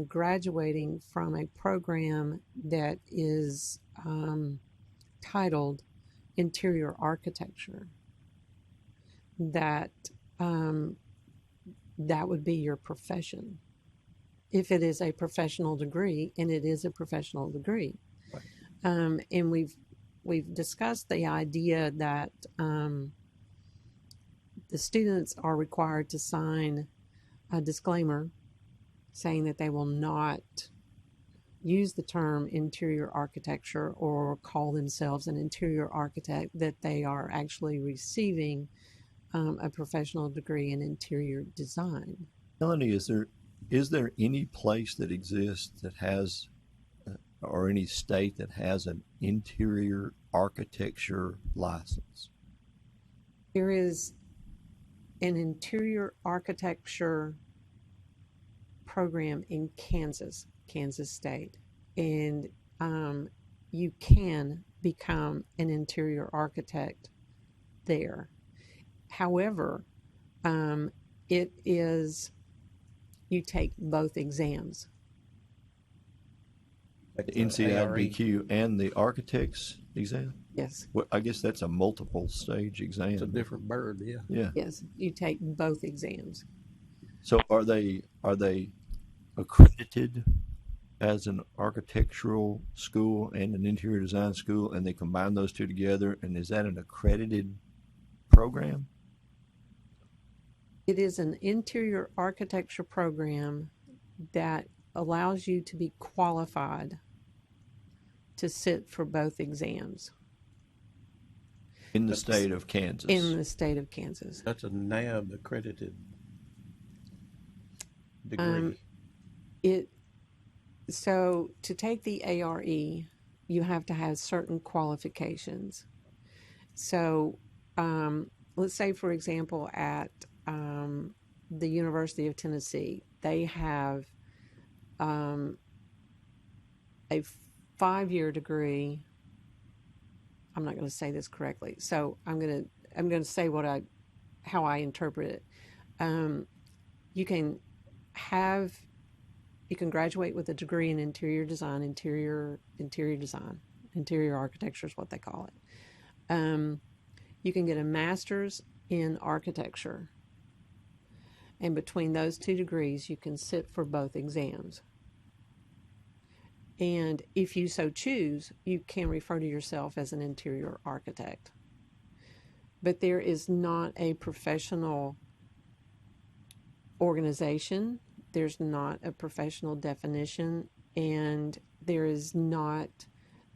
graduating from a program that is titled Interior Architecture, that that would be your profession. If it is a professional degree, and it is a professional degree. Right. And we've discussed the idea that the students are required to sign a disclaimer saying that they will not use the term interior architecture or call themselves an interior architect, that they are actually receiving a professional degree in interior design. Melanie, is there any place that exists that has, or any state that has an interior architecture license? There is an interior architecture program in Kansas State, and you can become an interior architect there. However, it is, you take both exams. The NCIBQ and the architect's exam? Yes. Well, I guess that's a multiple stage exam. It's a different bird, yeah. Yeah. Yes, you take both exams. So are they accredited as an architectural school and an interior design school, and they combine those two together? And is that an accredited program? It is an interior architecture program that allows you to be qualified to sit for both exams. In the state of Kansas? In the state of Kansas. That's a NAB accredited degree. So to take the ARE, you have to have certain qualifications. So let's say, for example, at the University of Tennessee, they have a 5-year degree. I'm not going to say this correctly, so I'm going to say how I interpret it. You can graduate with a degree in interior design, interior architecture is what they call it. You can get a master's in architecture, and between those 2 degrees, you can sit for both exams. And if you so choose, you can refer to yourself as an interior architect. But there is not a professional organization, there's not a professional definition, and there is not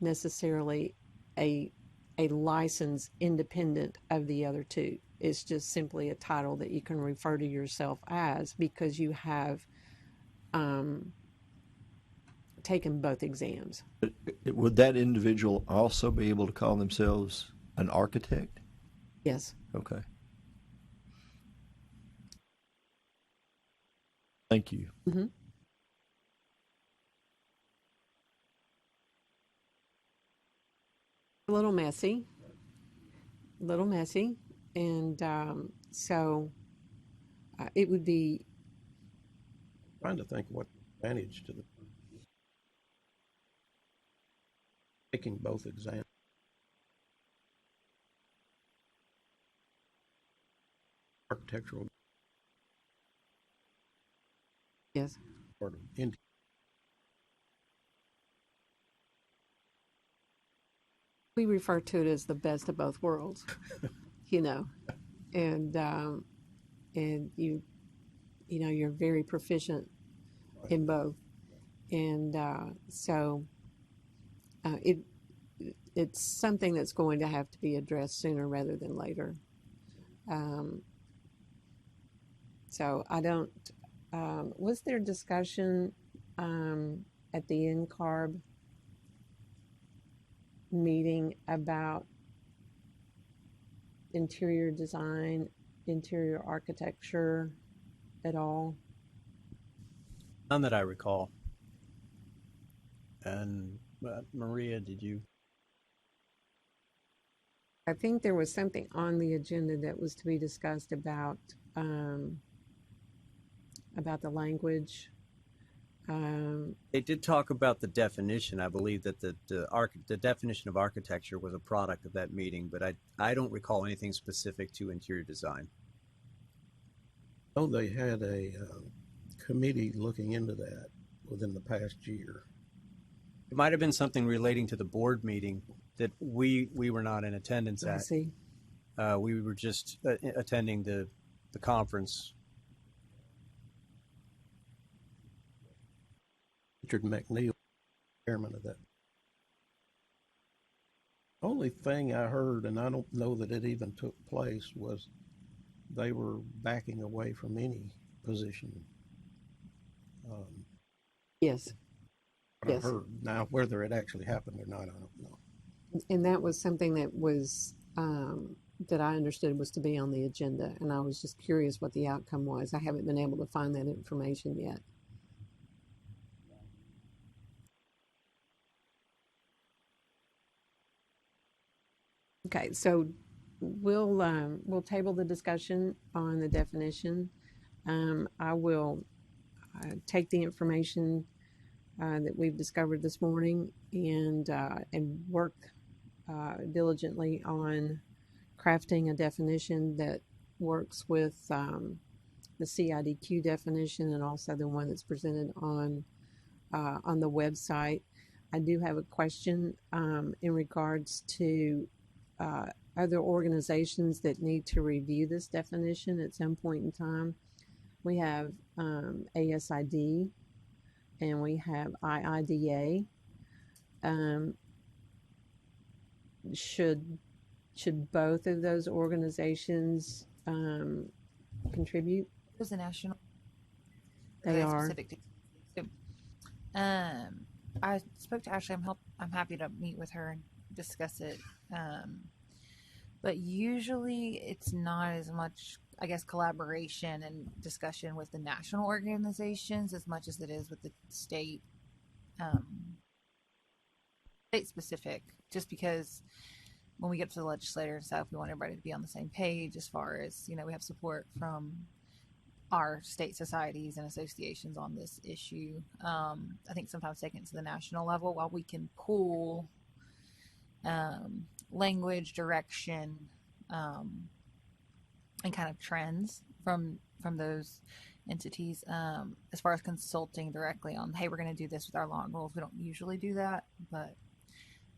necessarily a license independent of the other 2. It's just simply a title that you can refer to yourself as because you have taken both exams. Would that individual also be able to call themselves an architect? Yes. Okay. Thank you. Mm-hmm. A little messy, and so it would be. Trying to think what advantage to the taking both exams. Architectural. Yes. Part of India. We refer to it as the best of both worlds, and you're very proficient in both, and so it's something that's going to have to be addressed sooner rather than later. So I don't. Was there discussion at the NCARB meeting about interior design, interior architecture at all? None that I recall. And Maria, did you? I think there was something on the agenda that was to be discussed about the language. They did talk about the definition. I believe that the definition of architecture was a product of that meeting, but I don't recall anything specific to interior design. Oh, they had a committee looking into that within the past year. It might have been something relating to the board meeting that we were not in attendance at. I see. We were just attending the conference. Richard McNeil, chairman of that. Only thing I heard, and I don't know that it even took place, was they were backing away from any position. Yes. I heard. Now, whether it actually happened or not, I don't know. And that was something that was that I understood was to be on the agenda, and I was just curious what the outcome was. I haven't been able to find that information yet. Okay, so we'll table the discussion on the definition. I will take the information that we've discovered this morning and work diligently on crafting a definition that works with the CIDQ definition and also the one that's presented on on the website. I do have a question in regards to other organizations that need to review this definition at some point in time. We have ASID and we have IIDA. Should both of those organizations contribute? There's a national. They are. Specific to, I spoke to Ashley. I'm happy to meet with her and discuss it. But usually it's not as much, I guess, collaboration and discussion with the national organizations as much as it is with the state specific, just because when we get to the legislator and stuff, we want everybody to be on the same page as far as, we have support from our state societies and associations on this issue. I think sometimes taking it to the national level, while we can pull language, direction, and kind of trends from those entities, as far as consulting directly on, hey, we're going to do this with our law and rules. We don't usually do that, but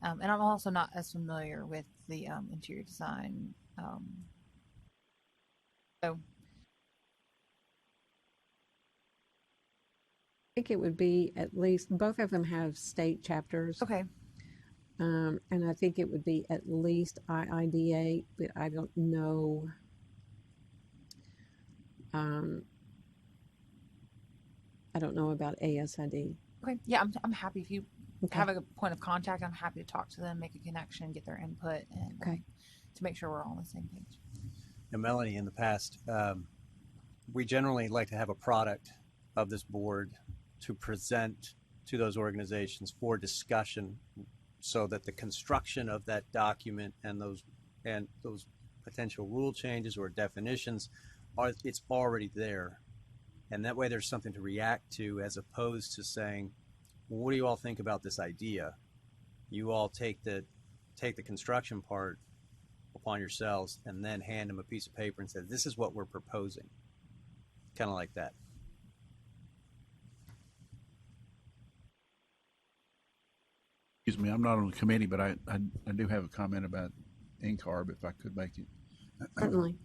and I'm also not as familiar with the interior design. So I think it would be at least, both of them have state chapters. Okay. And I think it would be at least IIDA, but I don't know. I don't know about ASID. Okay. Yeah, I'm happy if you have a point of contact. I'm happy to talk to them, make a connection, get their input, and to make sure we're all on the same page. Now, Melanie, in the past, we generally like to have a product of this board to present to those organizations for discussion, so that the construction of that document and those potential rule changes or definitions it's already there, and that way there's something to react to, as opposed to saying, well, what do you all think about this idea? You all take the construction part upon yourselves and then hand them a piece of paper and say, this is what we're proposing. Kind of like that. Excuse me, I'm not on the committee, but I do have a comment about NCARB, if I could make it. Certainly.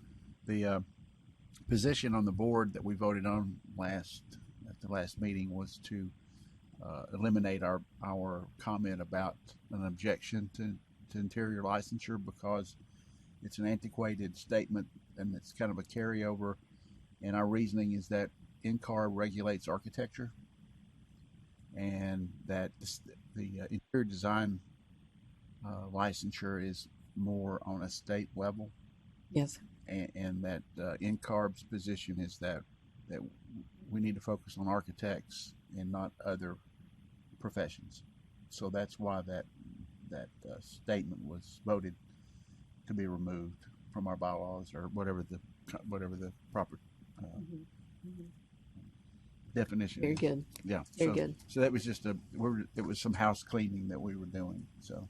The position on the board that we voted on at the last meeting was to eliminate our comment about an objection to interior licensure, because it's an antiquated statement and it's kind of a carryover. And our reasoning is that NCARB regulates architecture, and that the interior design licensure is more on a state level. Yes. And that NCARB's position is that we need to focus on architects and not other professions. So that's why that statement was voted to be removed from our bylaws, or whatever the proper definition. Very is. good. Yeah. Very good. So that was just it was some house cleaning that we were doing. So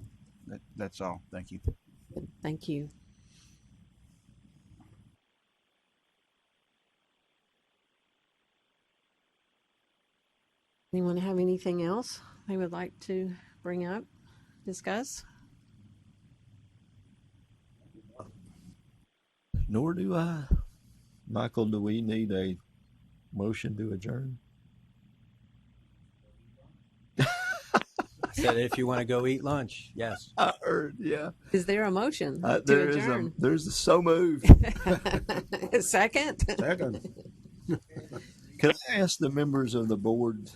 that's all. Thank you. Good. Thank you. Anyone have anything else they would like to bring up, discuss? Nor do I. Michael, do we need a motion to adjourn? I said, if you want to go eat lunch, yes. I heard, yeah. Is there a motion to adjourn? There's a so moved. Second? Second. Can I ask the members of the board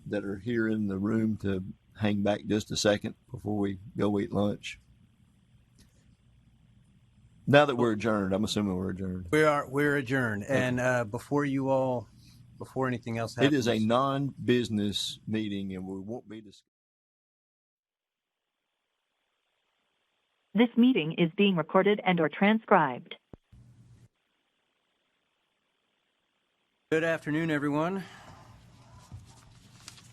that are here in the room to hang back just a second before we go eat lunch? Now that we're adjourned, I'm assuming we're adjourned. We're adjourned. Okay. And before anything else happens, it is a non-business meeting, and we won't be discussing. This meeting is being recorded and/or transcribed. Good afternoon, everyone.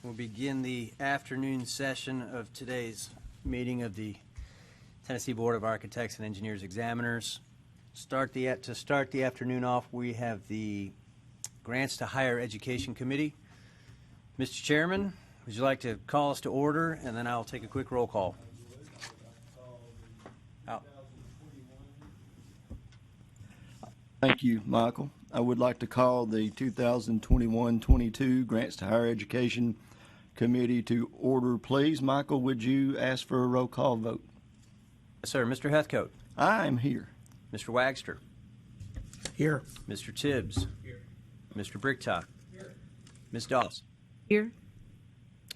We'll begin the afternoon session of today's meeting of the Tennessee Board of Architects and Engineers Examiners. To start the afternoon off, we have the Grants to Higher Education Committee. Mr. Chairman, would you like to call us to order, and then I'll take a quick roll call? Out. Thank you, Michael. I would like to call the 2021-22 Grants to Higher Education Committee to order, please. Michael, would you ask for a roll call vote? Yes, sir. Mr. Heathcote. I'm here. Mr. Wagster. Here. Mr. Tibbs. Here. Mr. Bricktop. Here. Ms. Dawes. Here.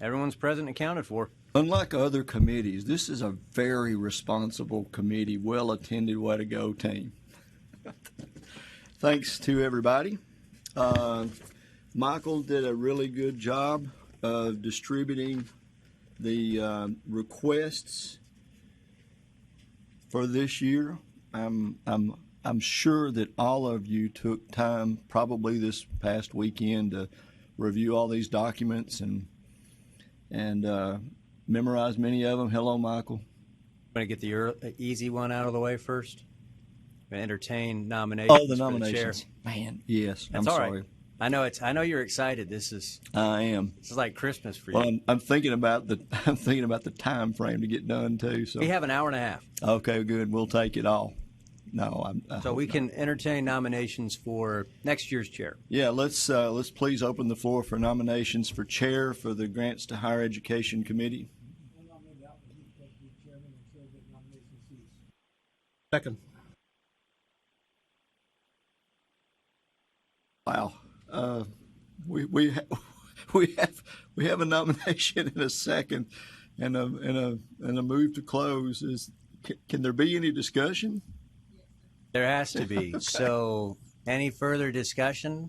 Everyone's present and accounted for. Unlike other committees, this is a very responsible committee. Well attended. Way to go, team. Thanks to everybody. Michael did a really good job of distributing the requests for this year. I'm sure that all of you took time, probably this past weekend, to review all these documents and memorize many of them. Hello, Michael. I'm going to get the easy one out of the way first. I'm going to entertain nominations. Oh, the nominations. For the chair. Man, yes. That's I'm all sorry. right. I know you're excited. I am. This is like Christmas for you. Well, I'm thinking about the time frame to get done too. So we have an hour and a half. Okay, good. We'll take it all. No, so we can entertain nominations for next year's chair. Yeah, let's please open the floor for nominations for chair for the Grants to Higher Education Committee. Second. Wow, we have a nomination and a second, and a move to close. Can there be any discussion? There has to be. Okay. So, any further discussion?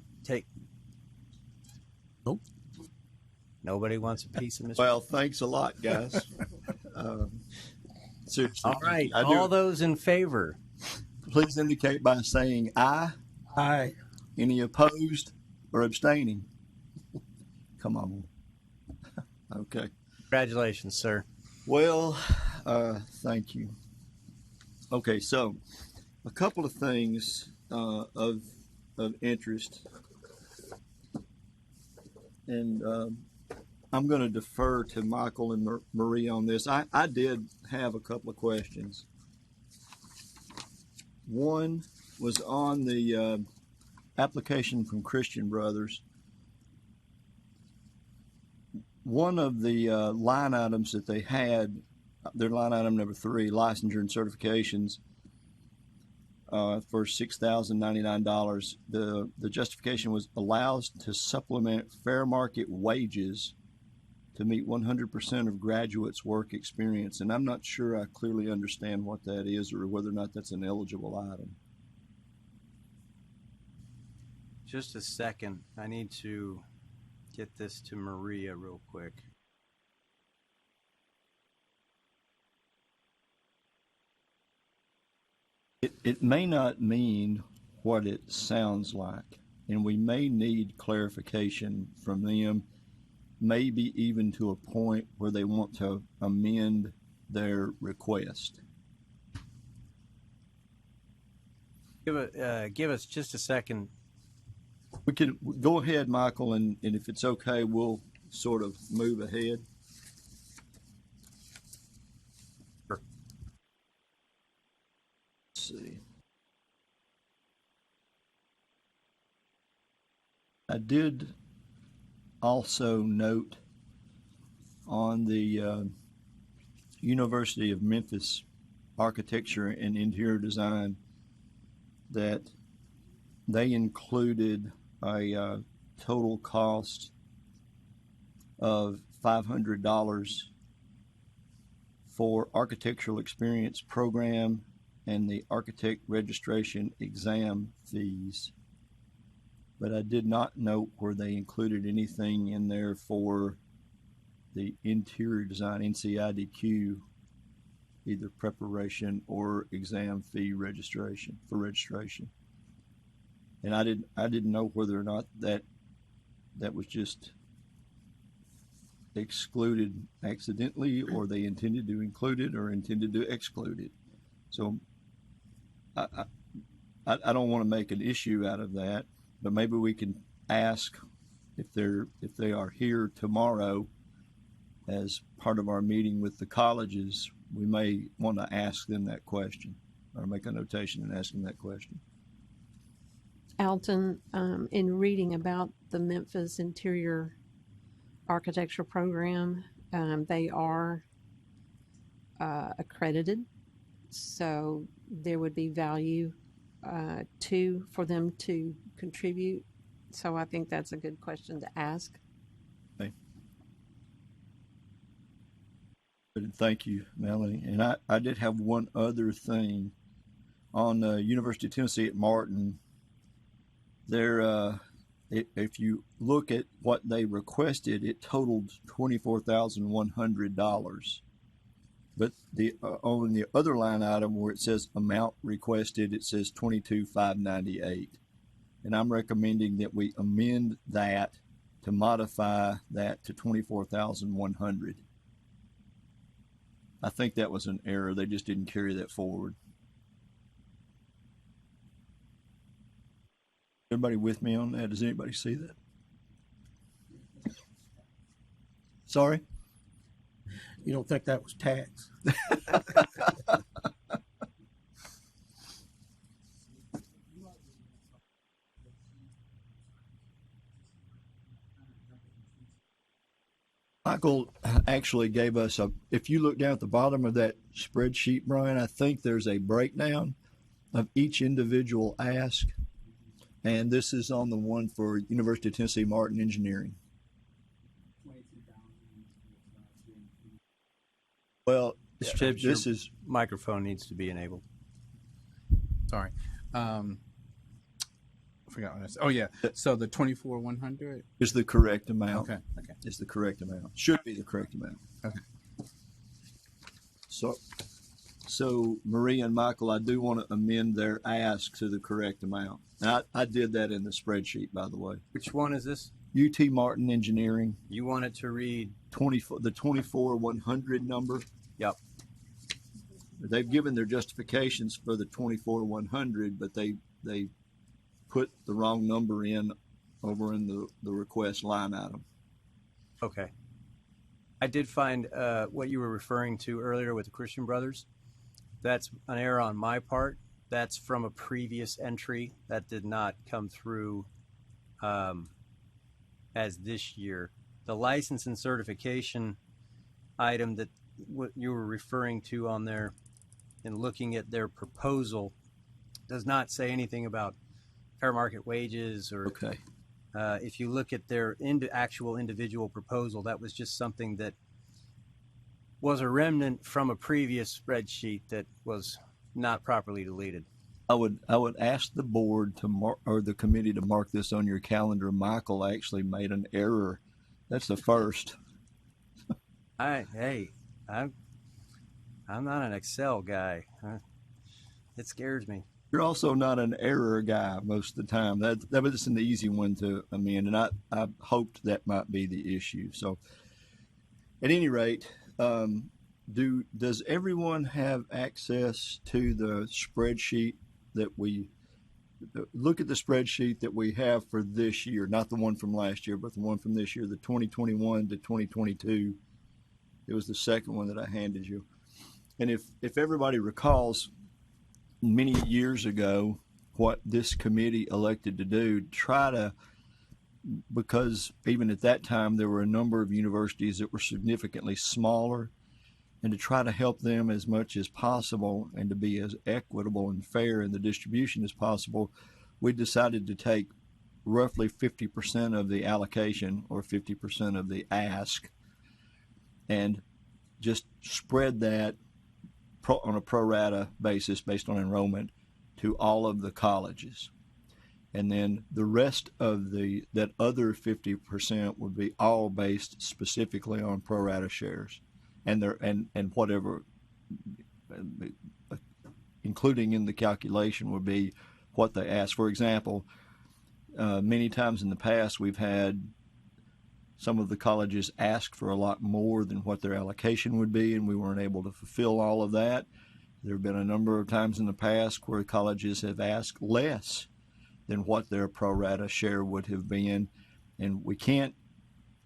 Nope. Nobody wants a piece of Mr. Well, thanks a lot, guys. Seriously. All right. All those in favor, please indicate by saying aye. Aye. Any opposed or abstaining? Come on. Okay. Congratulations, sir. Well, thank you. Okay, so a couple of things of interest, and I'm going to defer to Michael and Marie on this. I did have a couple of questions. One was on the application from Christian Brothers. One of the line items that they had, their line item number 3, licensure and certifications, for $6,099. The justification was allows to supplement fair market wages to meet 100% of graduates' work experience. And I'm not sure I clearly understand what that is or whether or not that's an eligible item. Just a second. I need to get this to Maria real quick. It may not mean what it sounds like, and we may need clarification from them, maybe even to a point where they want to amend their request. Give us just a second. We can go ahead, Michael, and if it's okay, we'll sort of move ahead. Sure. Let's see. I did also note on the University of Memphis Architecture and Interior Design that they included a total cost of $500 for architectural experience program and the architect registration exam fees. But I did not note where they included anything in there for the interior design, NCIDQ, either preparation or exam fee registration. And I didn't know whether or not that was just excluded accidentally, or they intended to include it or intended to exclude it. So I don't want to make an issue out of that, but maybe we can ask if they are here tomorrow as part of our meeting with the colleges, we may want to ask them that question or make a notation and ask them that question. Alton, in reading about the Memphis Interior Architecture Program, they are accredited, so there would be value for them to contribute. So I think that's a good question to ask. Okay. Thank you, Melanie. And I did have one other thing on the University of Tennessee at Martin. There, if you look at what they requested, it totaled $24,100. But on the other line item where it says amount requested, it says $22,598. And I'm recommending that we amend that to modify that to $24,100. I think that was an error. They just didn't carry that forward. Everybody with me on that? Does anybody see that? Sorry? You don't think that was tax? Michael actually gave us if you look down at the bottom of that spreadsheet, Brian, I think there's a breakdown of each individual ask. And this is on the one for University of Tennessee Martin Engineering. Well, Mr. Tibbs, this is microphone needs to be enabled. Sorry. I forgot what I said. Oh, yeah. So the 24,100 is the correct amount. Okay. Is the correct amount. Should be the correct amount. Okay. So Maria and Michael, I do want to amend their ask to the correct amount. And I did that in the spreadsheet, by the way. Which one is this? UT Martin Engineering. You want it to read the 24,100 number? Yep. They've given their justifications for the 24,100, but they put the wrong number in over in the request line item. Okay. I did find what you were referring to earlier with the Christian Brothers. That's an error on my part. That's from a previous entry that did not come through as this year. The license and certification item that what you were referring to on there and looking at their proposal does not say anything about fair market wages or okay. If you look at their actual individual proposal, that was just something that was a remnant from a previous spreadsheet that was not properly deleted. I would ask the board to mark, or the committee to mark this on your calendar. Michael actually made an error. That's the first. I'm not an Excel guy. It scares me. You're also not an error guy most of the time. That was an easy one to amend, and I hoped that might be the issue. So, at any rate, does everyone have access to the spreadsheet that we look at the spreadsheet that we have for this year, not the one from last year, but the one from this year, the 2021 to 2022. It was the second one that I handed you. And if everybody recalls, many years ago, what this committee elected to do, because even at that time there were a number of universities that were significantly smaller, and to try to help them as much as possible and to be as equitable and fair in the distribution as possible, we decided to take roughly 50% of the allocation or 50% of the ask and just spread that on a pro rata basis based on enrollment to all of the colleges. And then the rest of that other 50% would be all based specifically on pro rata shares. And whatever, including in the calculation, would be what they ask. For example, many times in the past we've had some of the colleges ask for a lot more than what their allocation would be, and we weren't able to fulfill all of that. There have been a number of times in the past where colleges have asked less than what their pro rata share would have been, and we can't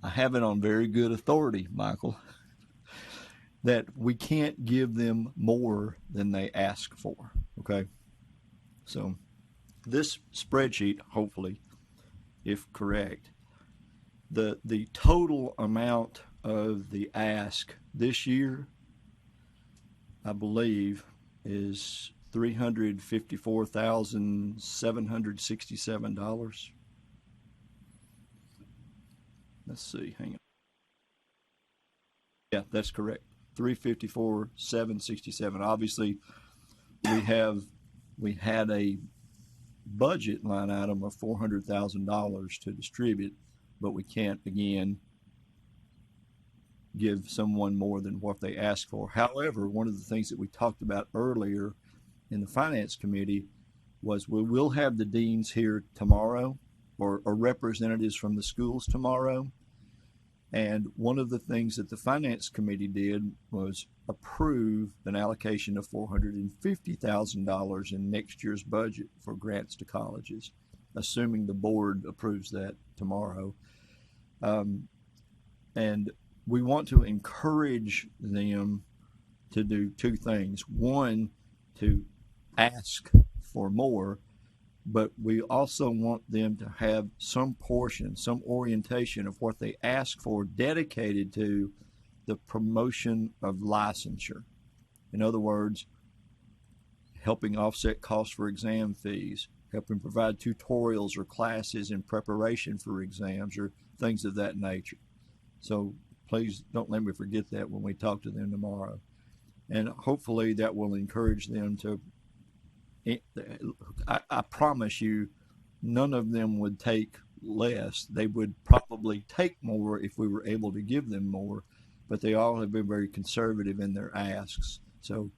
I have it on very good authority, Michael, that we can't give them more than they ask for, okay? So this spreadsheet, hopefully, if correct, the total amount of the ask this year, I believe, is $354,767. Let's see, hang on. Yeah, that's correct. $354,767. Obviously, we had a budget line item of $400,000 to distribute, but we can't again give someone more than what they ask for. However, one of the things that we talked about earlier in the Finance Committee was we will have the deans here tomorrow, or representatives from the schools tomorrow. And one of the things that the Finance Committee did was approve an allocation of $450,000 in next year's budget for grants to colleges, assuming the board approves that tomorrow. And we want to encourage them to do two things. One, to ask for more, but we also want them to have some portion, some orientation of what they ask for dedicated to the promotion of licensure. In other words, helping offset costs for exam fees, helping provide tutorials or classes in preparation for exams or things of that nature. So please don't let me forget that when we talk to them tomorrow. And hopefully that will encourage them to, I promise you, none of them would take less. They would probably take more if we were able to give them more, but they all have been very conservative in their asks. So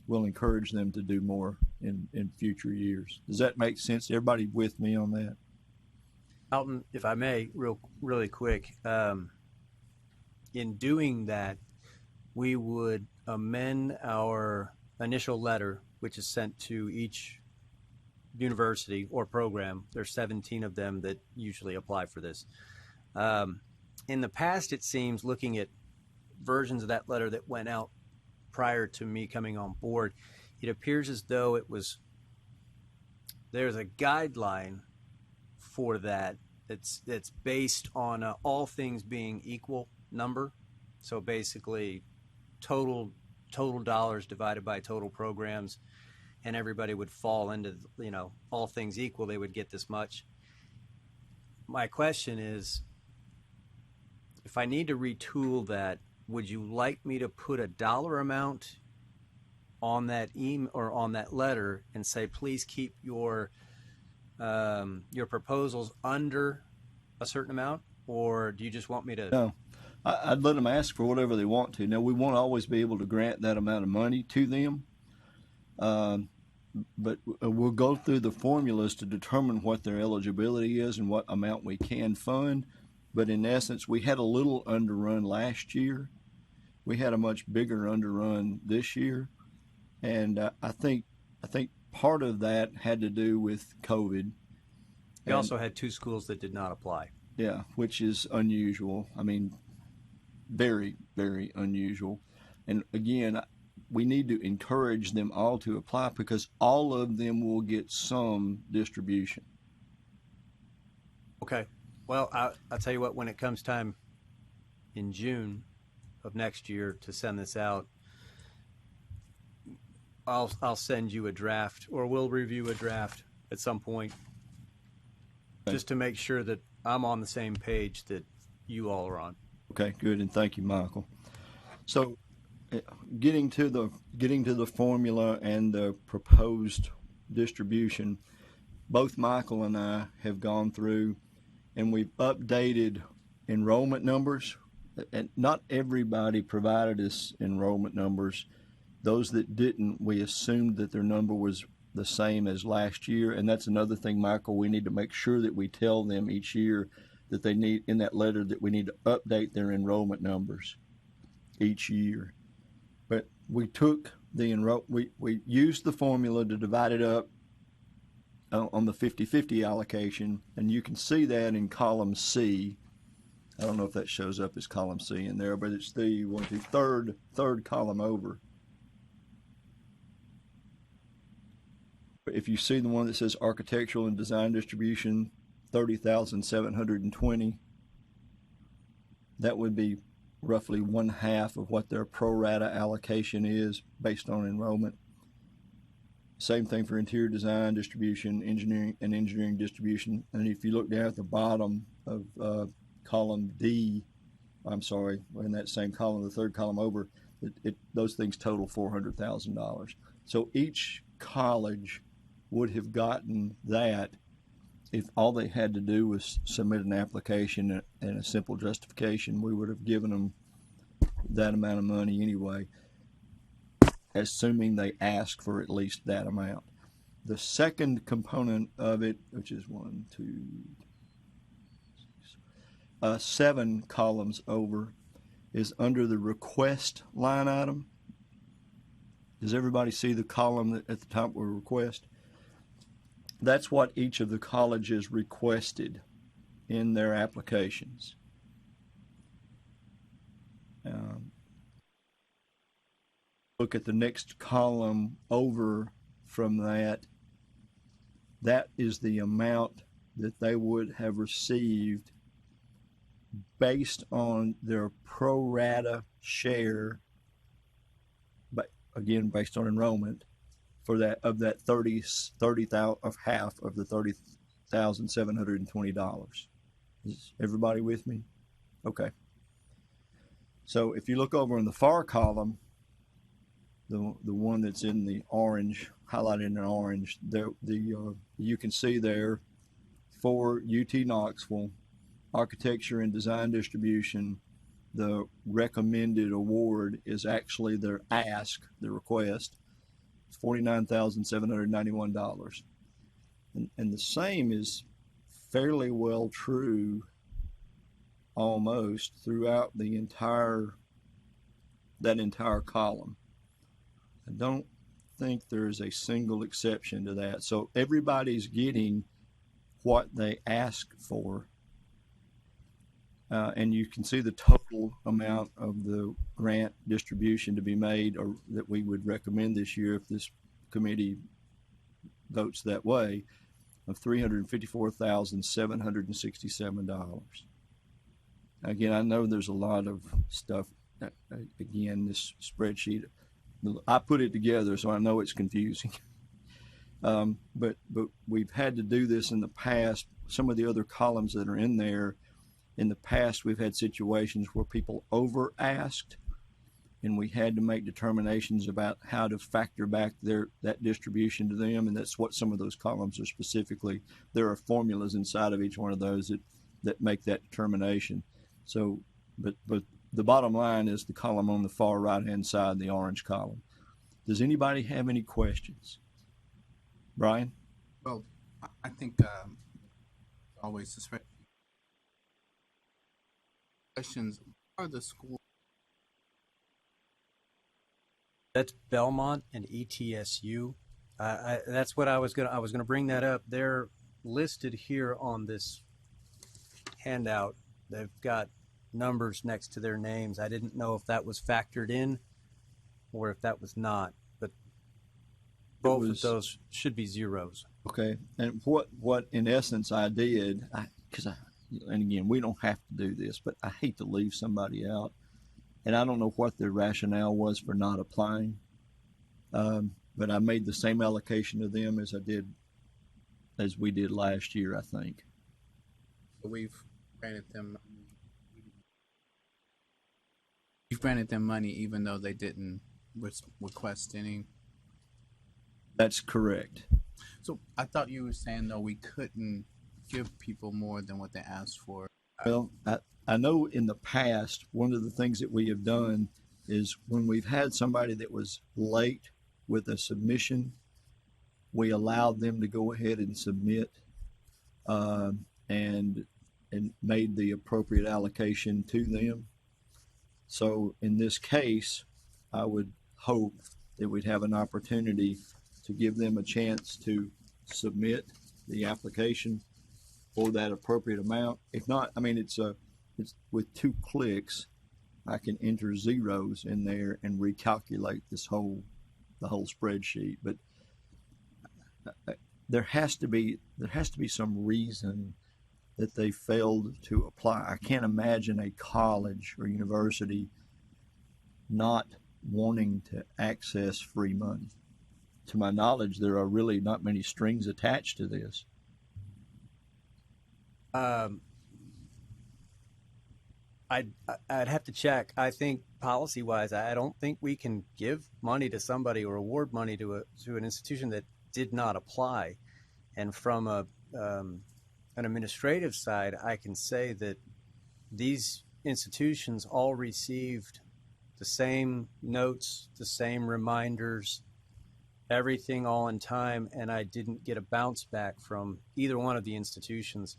we'll encourage them to do more in future years. Does that make sense? Everybody with me on that? Alton, if I may, really quick, in doing that, we would amend our initial letter, which is sent to each university or program. There's 17 of them that usually apply for this. In the past, it seems, looking at versions of that letter that went out prior to me coming on board, it appears as though there's a guideline for that that's based on all things being equal number. So basically total dollars divided by total programs, and everybody would fall into, all things equal, they would get this much. My question is, if I need to retool that, would you like me to put a dollar amount on that email or on that letter and say, please keep your proposals under a certain amount, or do you just want me to? No, I'd let them ask for whatever they want to. Now, we won't always be able to grant that amount of money to them, but we'll go through the formulas to determine what their eligibility is and what amount we can fund. But in essence, we had a little underrun last year. We had a much bigger underrun this year, and I think part of that had to do with COVID. We also had 2 schools that did not apply. Yeah, which is unusual. I mean, very, very unusual. And again, we need to encourage them all to apply because all of them will get some distribution. Okay. Well, I'll tell you what, when it comes time in June of next year to send this out, I'll send you a draft, or we'll review a draft at some point, just to make sure that I'm on the same page that you all are on. Okay, good, and thank you, Michael. So, getting to the formula and the proposed distribution, both Michael and I have gone through, and we've updated enrollment numbers. And not everybody provided us enrollment numbers. Those that didn't, we assumed that their number was the same as last year. And that's another thing, Michael, we need to make sure that we tell them each year that they need, in that letter, that we need to update their enrollment numbers each year. But we took we used the formula to divide it up on the 50-50 allocation, and you can see that in column C I don't know if that shows up as column C in there, but it's the third column over. If you see the one that says architectural and design distribution, 30,720, that would be roughly 1/2 of what their pro rata allocation is based on enrollment. Same thing for interior design, distribution, engineering distribution. And if you look down at the bottom of column D, in that same column, the third column over, those things total $400,000. So each college would have gotten that if all they had to do was submit an application and a simple justification. We would have given them that amount of money anyway, assuming they ask for at least that amount. The second component of it, which is 7 columns over, is under the request line item. Does everybody see the column at the top where request? That's what each of the colleges requested in their applications. Look at the next column over from that. That is the amount that they would have received based on their pro rata share, but again based on enrollment, for that of that 30,000 of half of the $30,720. Is everybody with me? Okay. So if you look over in the far column, the one that's in the orange, highlighted in orange, you can see there for UT Knoxville, architecture and design distribution, the recommended award is actually their ask, the request, $49,791. And the same is fairly well true almost throughout that entire column. I don't think there's a single exception to that. So everybody's getting what they ask for. And you can see the total amount of the grant distribution to be made, or that we would recommend this year if this committee votes that way, of $354,767. Again, I know there's a lot of stuff. Again, this spreadsheet, I put it together, so I know it's confusing. But we've had to do this in the past. Some of the other columns that are in there, in the past, we've had situations where people over-asked, and we had to make determinations about how to factor back that distribution to them, and that's what some of those columns are specifically. There are formulas inside of each one of those that make that determination. So, but the bottom line is the column on the far right-hand side, the orange column. Does anybody have any questions? Brian? Well, I think always suspect questions are the school. That's Belmont and ETSU. That's what I was gonna bring that up. They're listed here on this handout. They've got numbers next to their names. I didn't know if that was factored in or if that was not, but both of those should be zeros. Okay, and what in essence I did, and again, we don't have to do this, but I hate to leave somebody out, and I don't know what their rationale was for not applying, but I made the same allocation to them as we did last year, I think. We've granted them money even though they didn't request any. That's correct. So I thought you were saying, though, we couldn't give people more than what they asked for. Well, I know in the past, one of the things that we have done is when we've had somebody that was late with a submission, we allowed them to go ahead and submit and made the appropriate allocation to them. So in this case, I would hope that we'd have an opportunity to give them a chance to submit the application for that appropriate amount. If not, I mean, it's with 2 clicks, I can enter zeros in there and recalculate the whole spreadsheet. But there has to be some reason that they failed to apply. I can't imagine a college or university not wanting to access free money. To my knowledge, there are really not many strings attached to this. I'd have to check. I think policy-wise, I don't think we can give money to somebody or award money to an institution that did not apply. And from an administrative side, I can say that these institutions all received the same notes, the same reminders, everything all in time, and I didn't get a bounce back from either one of the institutions.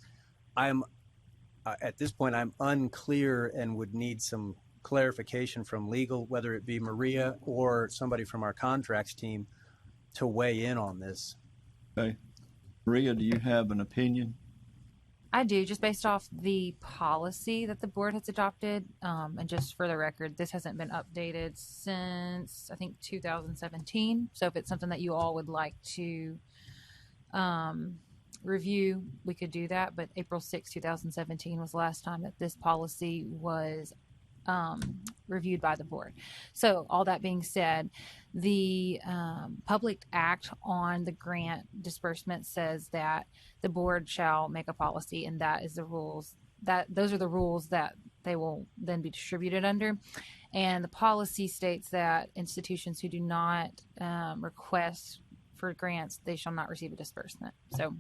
At this point, I'm unclear and would need some clarification from legal, whether it be Maria or somebody from our contracts team, to weigh in on this. Okay. Maria, do you have an opinion? I do, just based off the policy that the board has adopted. And just for the record, this hasn't been updated since, I think, 2017. So if it's something that you all would like to review, we could do that. But April 6, 2017 was the last time that this policy was reviewed by the board. So all that being said, the Public Act on the grant disbursement says that the board shall make a policy, and that is the rules those are the rules that they will then be distributed under. And the policy states that institutions who do not request for grants, they shall not receive a disbursement. So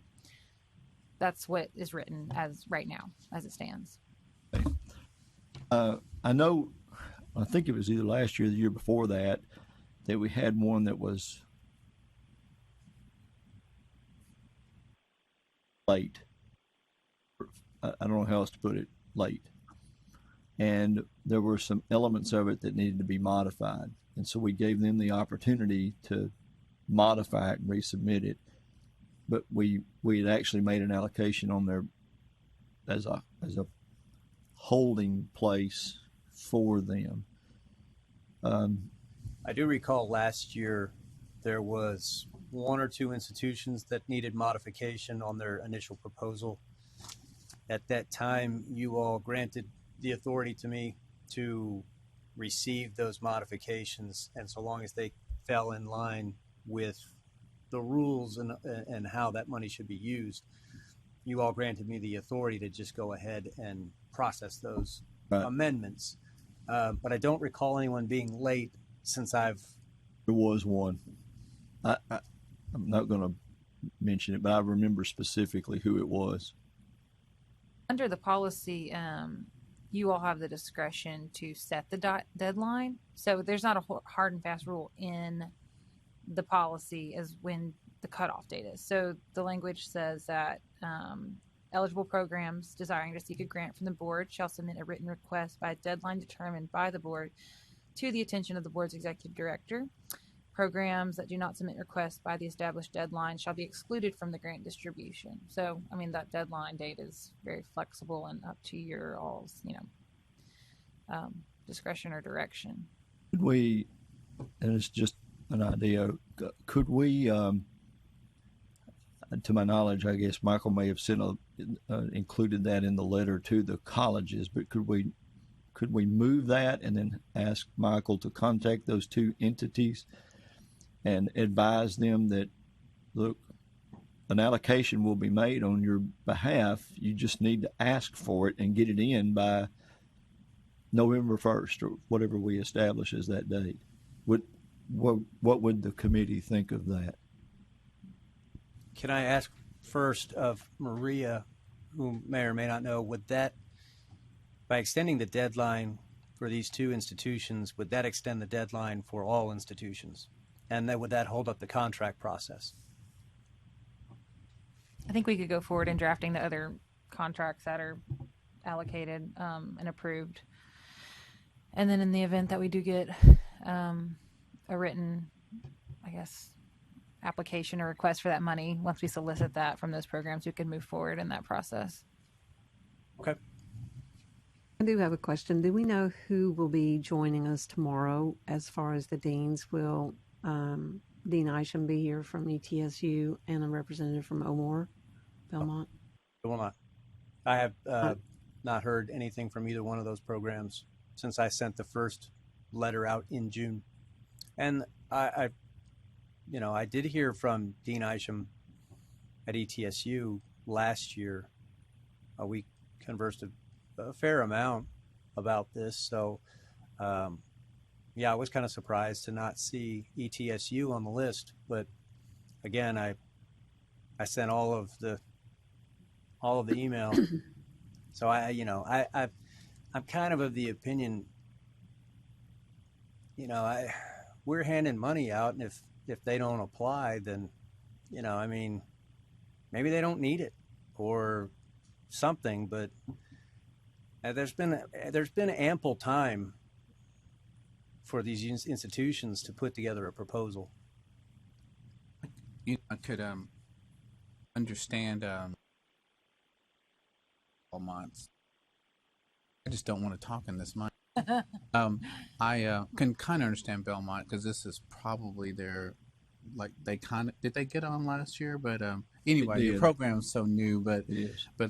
that's what is written as right now, as it stands. I know, I think it was either last year or the year before that we had one that was late. I don't know how else to put it, late. And there were some elements of it that needed to be modified. And so we gave them the opportunity to modify it and resubmit it. But we had actually made an allocation on there as a holding place for them. I do recall last year there was 1 or 2 institutions that needed modification on their initial proposal. At that time, you all granted the authority to me to receive those modifications, and so long as they fell in line with the rules and how that money should be used, you all granted me the authority to just go ahead and process those amendments. But I don't recall anyone being late since There was one. I'm not going to mention it, but I remember specifically who it was. Under the policy, you all have the discretion to set the deadline. So there's not a hard and fast rule in the policy as when the cutoff date is. So the language says that eligible programs desiring to seek a grant from the board shall submit a written request by a deadline determined by the board to the attention of the board's executive director. Programs that do not submit requests by the established deadline shall be excluded from the grant distribution. So, I mean, that deadline date is very flexible and up to your all's, discretion or direction. Could we, and it's just an idea, could we, to my knowledge, I guess Michael may have included that in the letter to the colleges, but could we move that and then ask Michael to contact those 2 entities and advise them that, look, an allocation will be made on your behalf. You just need to ask for it and get it in by November 1st or whatever we establish as that date. What would the committee think of that? Can I ask first of Maria, who may or may not know, would that, by extending the deadline for these 2 institutions, would that extend the deadline for all institutions? And then would that hold up the contract process? I think we could go forward in drafting the other contracts that are allocated and approved. And then in the event that we do get a written, application or request for that money, once we solicit that from those programs, we can move forward in that process. Okay. I do have a question. Do we know who will be joining us tomorrow as far as the deans? Will Dean Isham be here from ETSU and a representative from O'More, Belmont? It will not. I have not heard anything from either one of those programs since I sent the first letter out in June. And I did hear from Dean Isham at ETSU last year. We conversed a fair amount about this. So, I was kind of surprised to not see ETSU on the list. But again, I sent all of the email. So I'm kind of the opinion, we're handing money out, and if they don't apply, then, maybe they don't need it or something. But there's been ample time for these institutions to put together a proposal. I could understand Belmont's. I just don't want to talk in this mic. I can kind of understand Belmont because this is probably their, did they get on last year? But anyway, the program's so new. But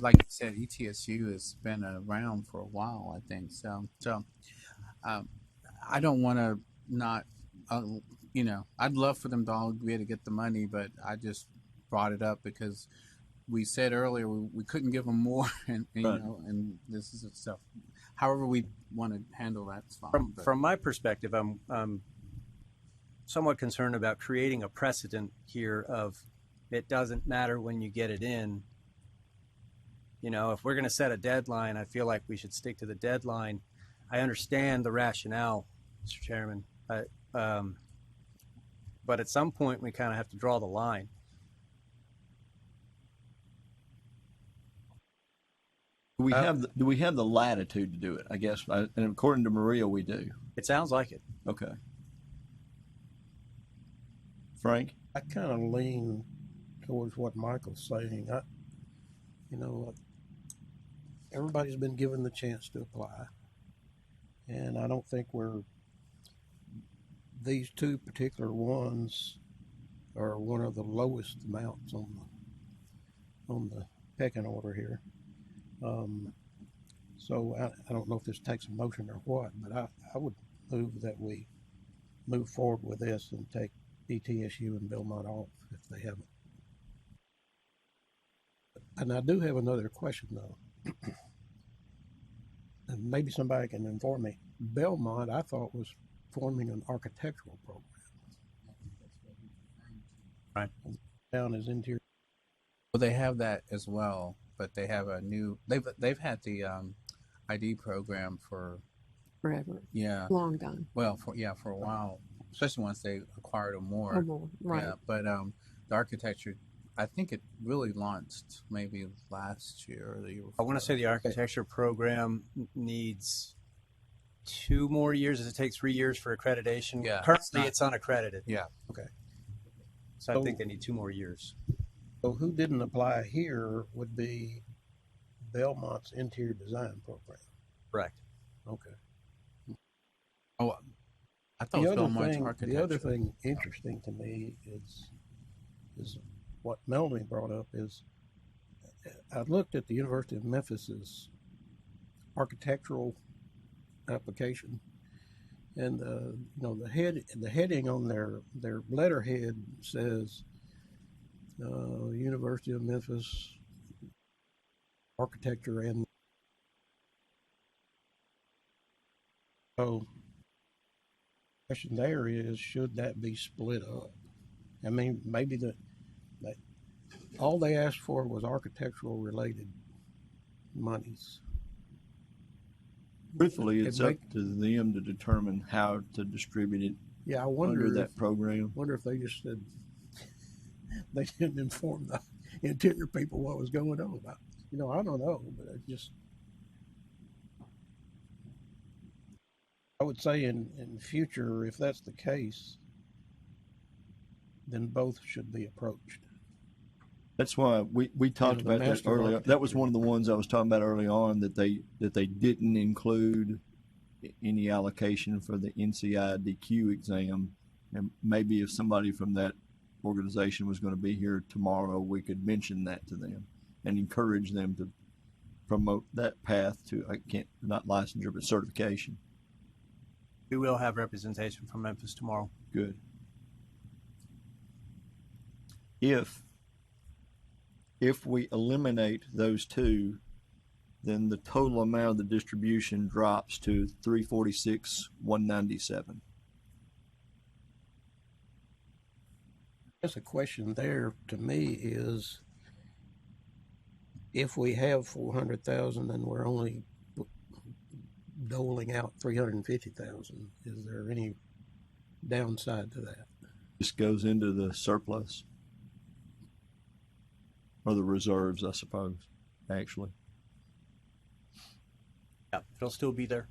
like you said, ETSU has been around for a while, I think. So I don't want to not, I'd love for them to all be able to get the money, but I just brought it up because we said earlier we couldn't give them more, and right. And this is stuff. However we want to handle that's fine. From my perspective, I'm somewhat concerned about creating a precedent here of it doesn't matter when you get it in. If we're going to set a deadline, I feel like we should stick to the deadline. I understand the rationale, Mr. Chairman, but at some point we kind of have to draw the line. Do we have the latitude to do it? I guess, and according to Maria, we do. It sounds like it. Okay. Frank? I kind of lean towards what Michael's saying. Everybody's been given the chance to apply, and I don't think these two particular ones are one of the lowest amounts on the pecking order here. So I don't know if this takes a motion or what, but I would move that we move forward with this and take ETSU and Belmont off if they haven't. And I do have another question though, and maybe somebody can inform me. Belmont, I thought, was forming an architectural program. Right. Down as interior. Well, they have that as well, but they have a new. They've had the ID program for forever. Yeah, long time. Well, for a while, especially once they acquired O'More. Right. Yeah, but the architecture, I think it really launched maybe last year or the year before. I want to say the architecture program needs 2 more years. Does it take 3 years for accreditation? Yeah. Currently, it's unaccredited. Yeah. Okay. So I think they need 2 more years. So who didn't apply here would be Belmont's interior design program. Correct. Okay. Oh, I thought it was Belmont's architecture. The other thing interesting to me is what Melanie brought up is I looked at the University of Memphis's architectural application, and the heading on their letterhead says University of Memphis architecture, and so the question there is, should that be split up? I mean, maybe all they asked for was architectural related monies. Truthfully, it's up to them to determine how to distribute it. Yeah, I wonder under that program. Wonder if they just said they didn't inform the interior people what was going on about. I don't know, but I would say in future, if that's the case, then both should be approached. That's why we talked the about that master earlier. That was architecture. one of the ones I was talking about early on, that they didn't include any allocation for the NCI DQ exam. And maybe if somebody from that organization was going to be here tomorrow, we could mention that to them and encourage them to promote that path to, not licensure, but certification. We will have representation from Memphis tomorrow. Good. If we eliminate those two, then the total amount of the distribution drops to $346,197. I guess a question there to me is, if we have 400,000 and we're only doling out 350,000, is there any downside to that? This goes into the surplus or the reserves, I suppose, actually. Yeah, it'll still be there.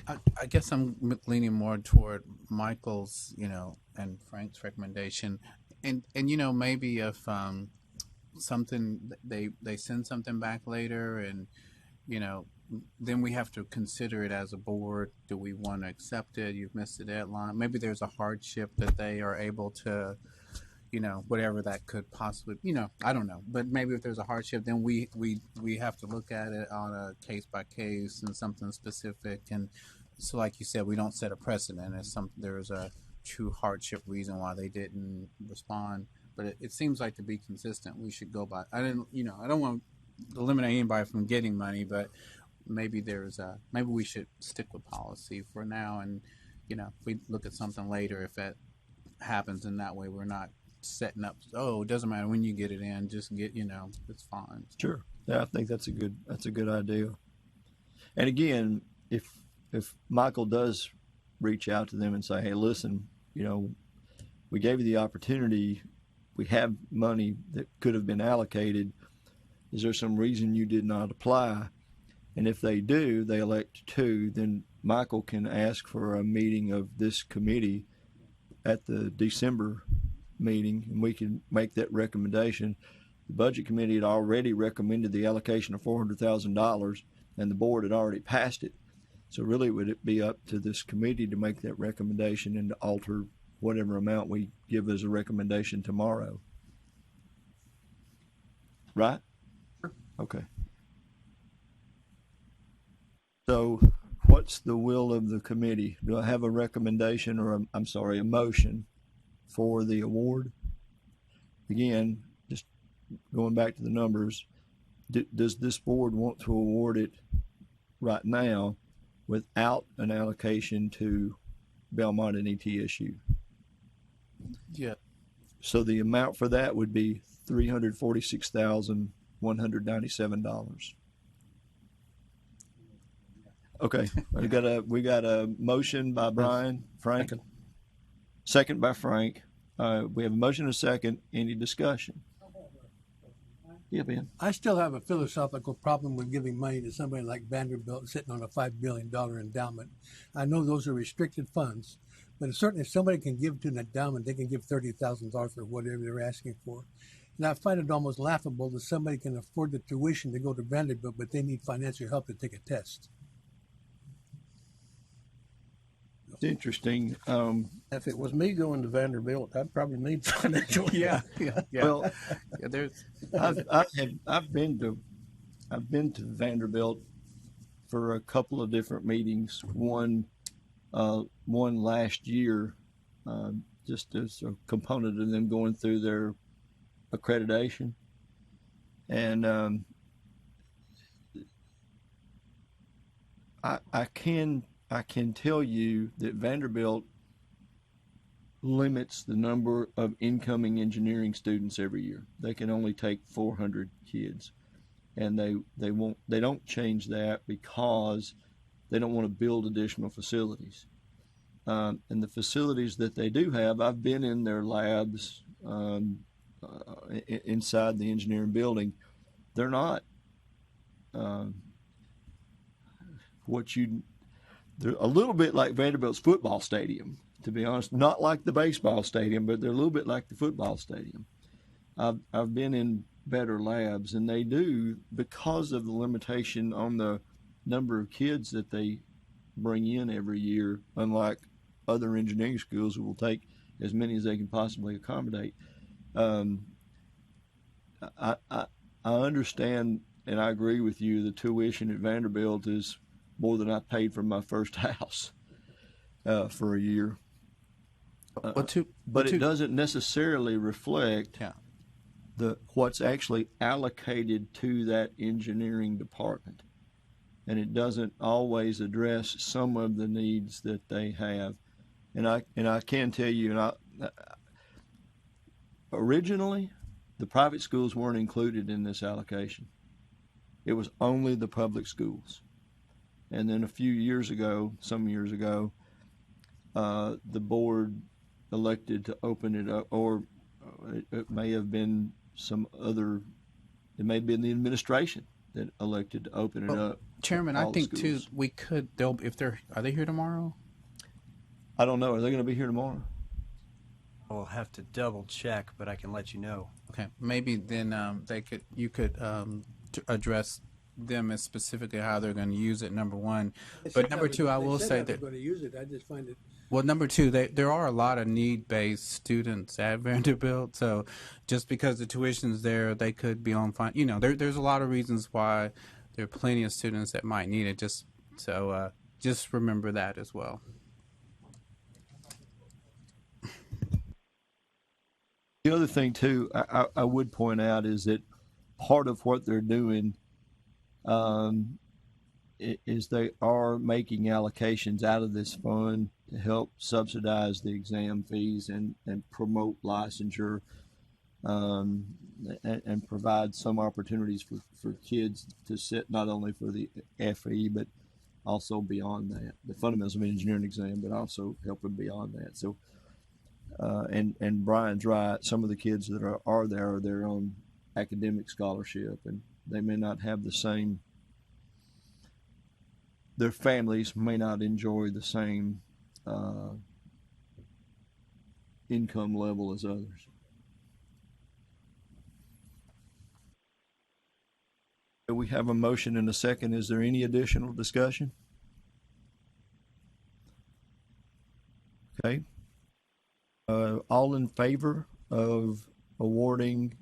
I guess I'm leaning more toward Michael's, and Frank's recommendation, and maybe if something they send something back later, and then we have to consider it as a board. Do we want to accept it? You've missed the deadline. Maybe there's a hardship that they are able to, whatever that could possibly, I don't know. But maybe if there's a hardship, then we have to look at it on a case by case and something specific. And so, like you said, we don't set a precedent. If there's a true hardship reason why they didn't respond. But it seems like, to be consistent, we should go by. I don't want to eliminate anybody from getting money, but maybe maybe we should stick with policy for now. And we look at something later if that happens, and that way we're not setting up. Oh, it doesn't matter when you get it in, just get, it's fine. Sure. Yeah, I think that's a good idea. And again, if Michael does reach out to them and say, hey, listen, we gave you the opportunity, we have money that could have been allocated, is there some reason you did not apply? And if they do, they elect to, then Michael can ask for a meeting of this committee at the December meeting, and we can make that recommendation. The budget committee had already recommended the allocation of $400,000, and the board had already passed it. So really, would it be up to this committee to make that recommendation and to alter whatever amount we give as a recommendation tomorrow? Right? Okay. So what's the will of the committee? Do I have a recommendation or a motion for the award? Again, just going back to the numbers, does this board want to award it right now without an allocation to Belmont and ETSU? Yeah. So the amount for that would be $346,197. Okay, we got a motion by Brian. Frank. Second by Frank. We have a motion and a second. Any discussion? Yeah, Ben. I still have a philosophical problem with giving money to somebody like Vanderbilt sitting on a $5 billion endowment. I know those are restricted funds, but certainly if somebody can give to an endowment, they can give $30,000 or whatever they're asking for. And I find it almost laughable that somebody can afford the tuition to go to Vanderbilt, but they need financial help to take a test. It's interesting. If it was me going to Vanderbilt, I'd probably need financial help. Yeah. Well, there's. I've been to Vanderbilt for a couple of different meetings. One last year, just as a component of them going through their accreditation, and I can tell you that Vanderbilt limits the number of incoming engineering students every year. They can only take 400 kids, and they don't change that because they don't want to build additional facilities. And the facilities that they do have, I've been in their labs inside the engineering building. They're not they're a little bit like Vanderbilt's football stadium. to be honest, not like the baseball stadium, but they're a little bit like the football stadium. I've been in better labs, and they do, because of the limitation on the number of kids that they bring in every year, unlike other engineering schools who will take as many as they can possibly accommodate. I understand, and I agree with you, the tuition at Vanderbilt is more than I paid for my first house for a year. But it doesn't necessarily reflect what's actually allocated to that engineering department. And it doesn't always address some of the needs that they have. And I can tell you, originally, the private schools weren't included in this allocation. It was only the public schools. And then some years ago, the board elected to open it up, or it may have been it may have been the administration that elected to open it up. Chairman, I think too, we could, are they here tomorrow? I don't know. Are they going to be here tomorrow? I'll have to double check, but I can let you know. Okay, maybe then you could address them as specifically how they're going to use it, number one. But number two, I will say that they're going to use it. I just find it. Well, number two, there are a lot of need-based students at Vanderbilt, so just because the tuition's there, they could be on fine. There's a lot of reasons why there are plenty of students that might need it. Just remember that as well. The other thing, too, I would point out is that part of what they're doing is they are making allocations out of this fund to help subsidize the exam fees and promote licensure and provide some opportunities for kids to sit not only for the FE, but also beyond that, the fundamentals of engineering exam, but also helping beyond that. So, and Brian's right, some of the kids that are there on academic scholarship, and they may not have the same, their families may not enjoy the same income level as others. We have a motion and a second. Is there any additional discussion? Okay. All in favor of awarding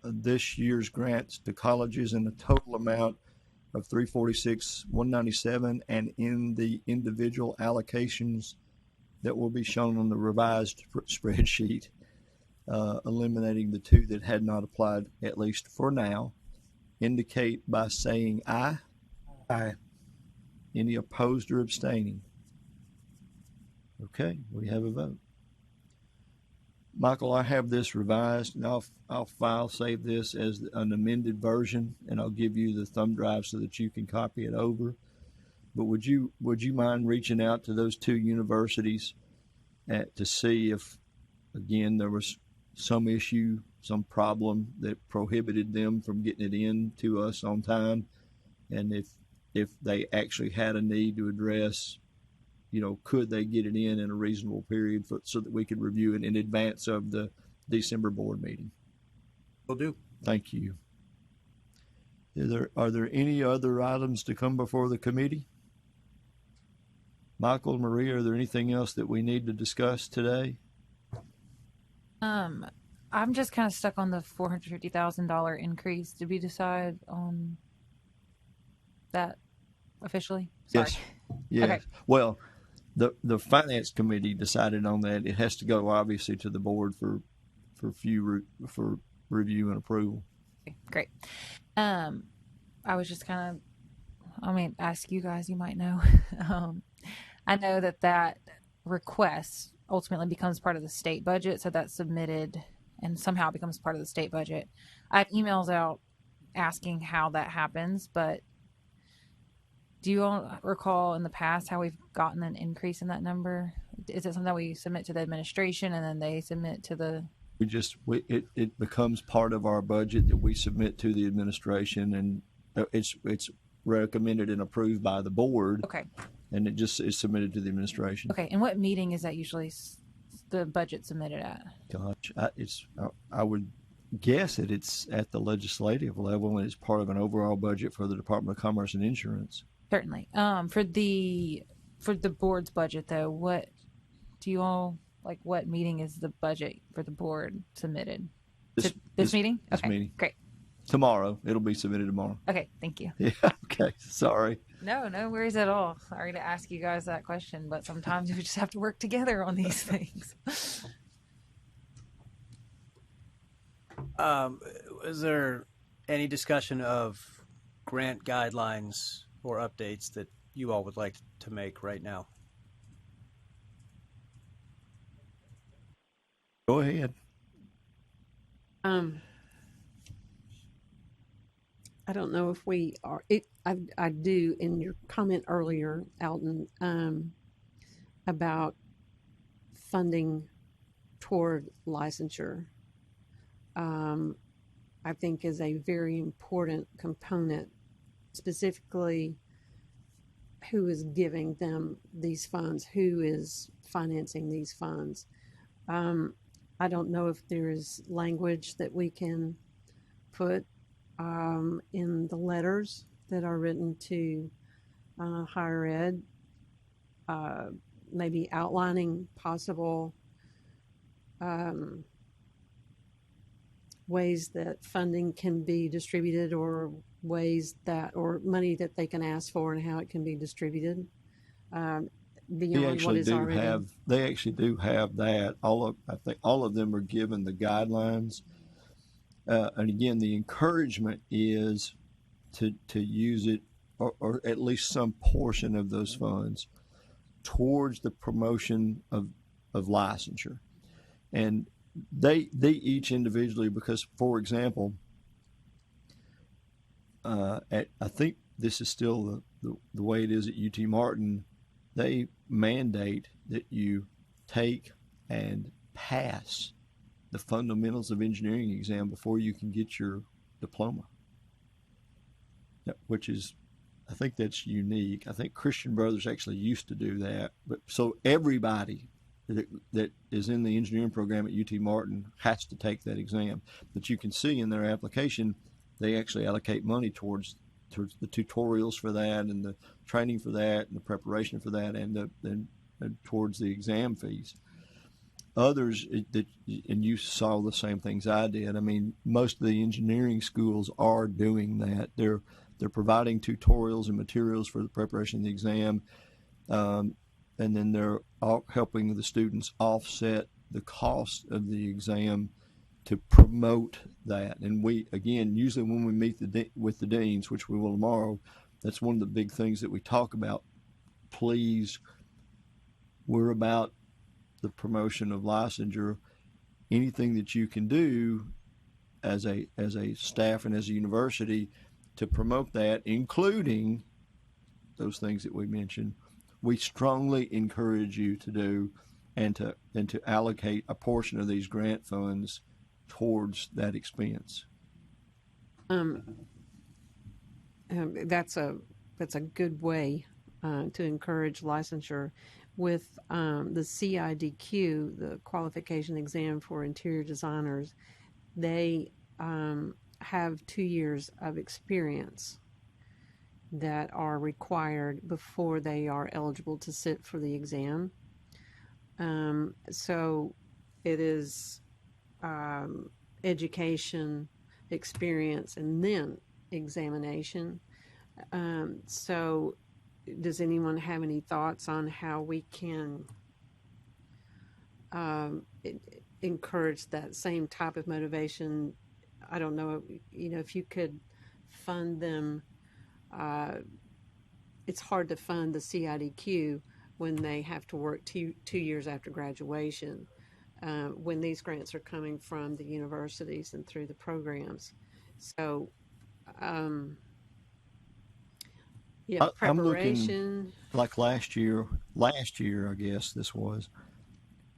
this year's grants to colleges in a total amount of $346,197 and in the individual allocations that will be shown on the revised spreadsheet, eliminating the two that had not applied, at least for now, indicate by saying aye. Aye. Any opposed or abstaining? Okay, we have a vote. Michael, I have this revised, and I'll save this as an amended version, and I'll give you the thumb drive so that you can copy it over. But would you mind reaching out to those two universities to see if, again, there was some issue, some problem that prohibited them from getting it in to us on time, and if they actually had a need to address, could they get it in a reasonable period so that we could review it in advance of the December board meeting? Will do. Thank you. Are there any other items to come before the committee? Michael, Maria, are there anything else that we need to discuss today? I'm just kind of stuck on the $450,000 increase. Did we decide on that officially? Sorry. Yes. Okay. Well, the finance committee decided on that. It has to go obviously to the board for review and approval. Okay, great. I was just kind of, ask you guys, you might know. I know that request ultimately becomes part of the state budget, so that's submitted and somehow becomes part of the state budget. I have emails out asking how that happens, but do you all recall in the past how we've gotten an increase in that number? Is it something that we submit to the administration and then they submit to the... It becomes part of our budget that we submit to the administration, and it's recommended and approved by the board. Okay. and it just is submitted to the administration. Okay, and what meeting is that usually the budget submitted at? Gosh, I would guess that it's at the legislative level, and it's part of an overall budget for the Department of Commerce and Insurance. Certainly. For the board's budget, though, what do you all like? What meeting is the budget for the board submitted? This meeting? This okay, meeting. Great. Tomorrow. It'll be submitted tomorrow. Okay, thank you. Yeah. Okay. Sorry. No worries at all. Sorry to ask you guys that question, but sometimes we just have to work together on these things. Is there any discussion of grant guidelines or updates that you all would like to make right now? Go ahead. I don't know if we are. I do in your comment earlier, Alton, about funding toward licensure. I think is a very important component, specifically who is giving them these funds, who is financing these funds. I don't know if there is language that we can put in the letters that are written to higher ed, maybe outlining possible ways that funding can be distributed, or ways that, or money that they can ask for and how it can be distributed beyond what is already. They actually do have that. I think all of them are given the guidelines. And again, the encouragement is to use it, or at least some portion of those funds, towards the promotion of licensure. And they each individually, because, for example, I think this is still the way it is at UT Martin, they mandate that you take and pass the fundamentals of engineering exam before you can get your diploma, which is, I think that's unique. I think Christian Brothers actually used to do that, but so everybody that is in the engineering program at UT Martin has to take that exam. But you can see in their application, they actually allocate money towards the tutorials for that, and the training for that, and the preparation for that, and towards the exam fees. Others, and you saw the same things I did. I mean, most of the engineering schools are doing that. They're providing tutorials and materials for the preparation of the exam, and then they're helping the students offset the cost of the exam to promote that. And we, again, usually when we meet with the deans, which we will tomorrow, that's one of the big things that we talk about. Please, we're about the promotion of licensure. Anything that you can do as a staff and as a university to promote that, including those things that we mentioned, we strongly encourage you to do, and to allocate a portion of these grant funds towards that expense. That's a good way to encourage licensure. With the CIDQ, the qualification exam for interior designers, they have 2 years of experience that are required before they are eligible to sit for the exam. So it is education, experience, and then examination. So does anyone have any thoughts on how we can encourage that same type of motivation? I don't know, if you could fund them. It's hard to fund the CIDQ when they have to work two years after graduation, when these grants are coming from the universities and through the programs. So, preparation. I'm looking like last year, I guess this was,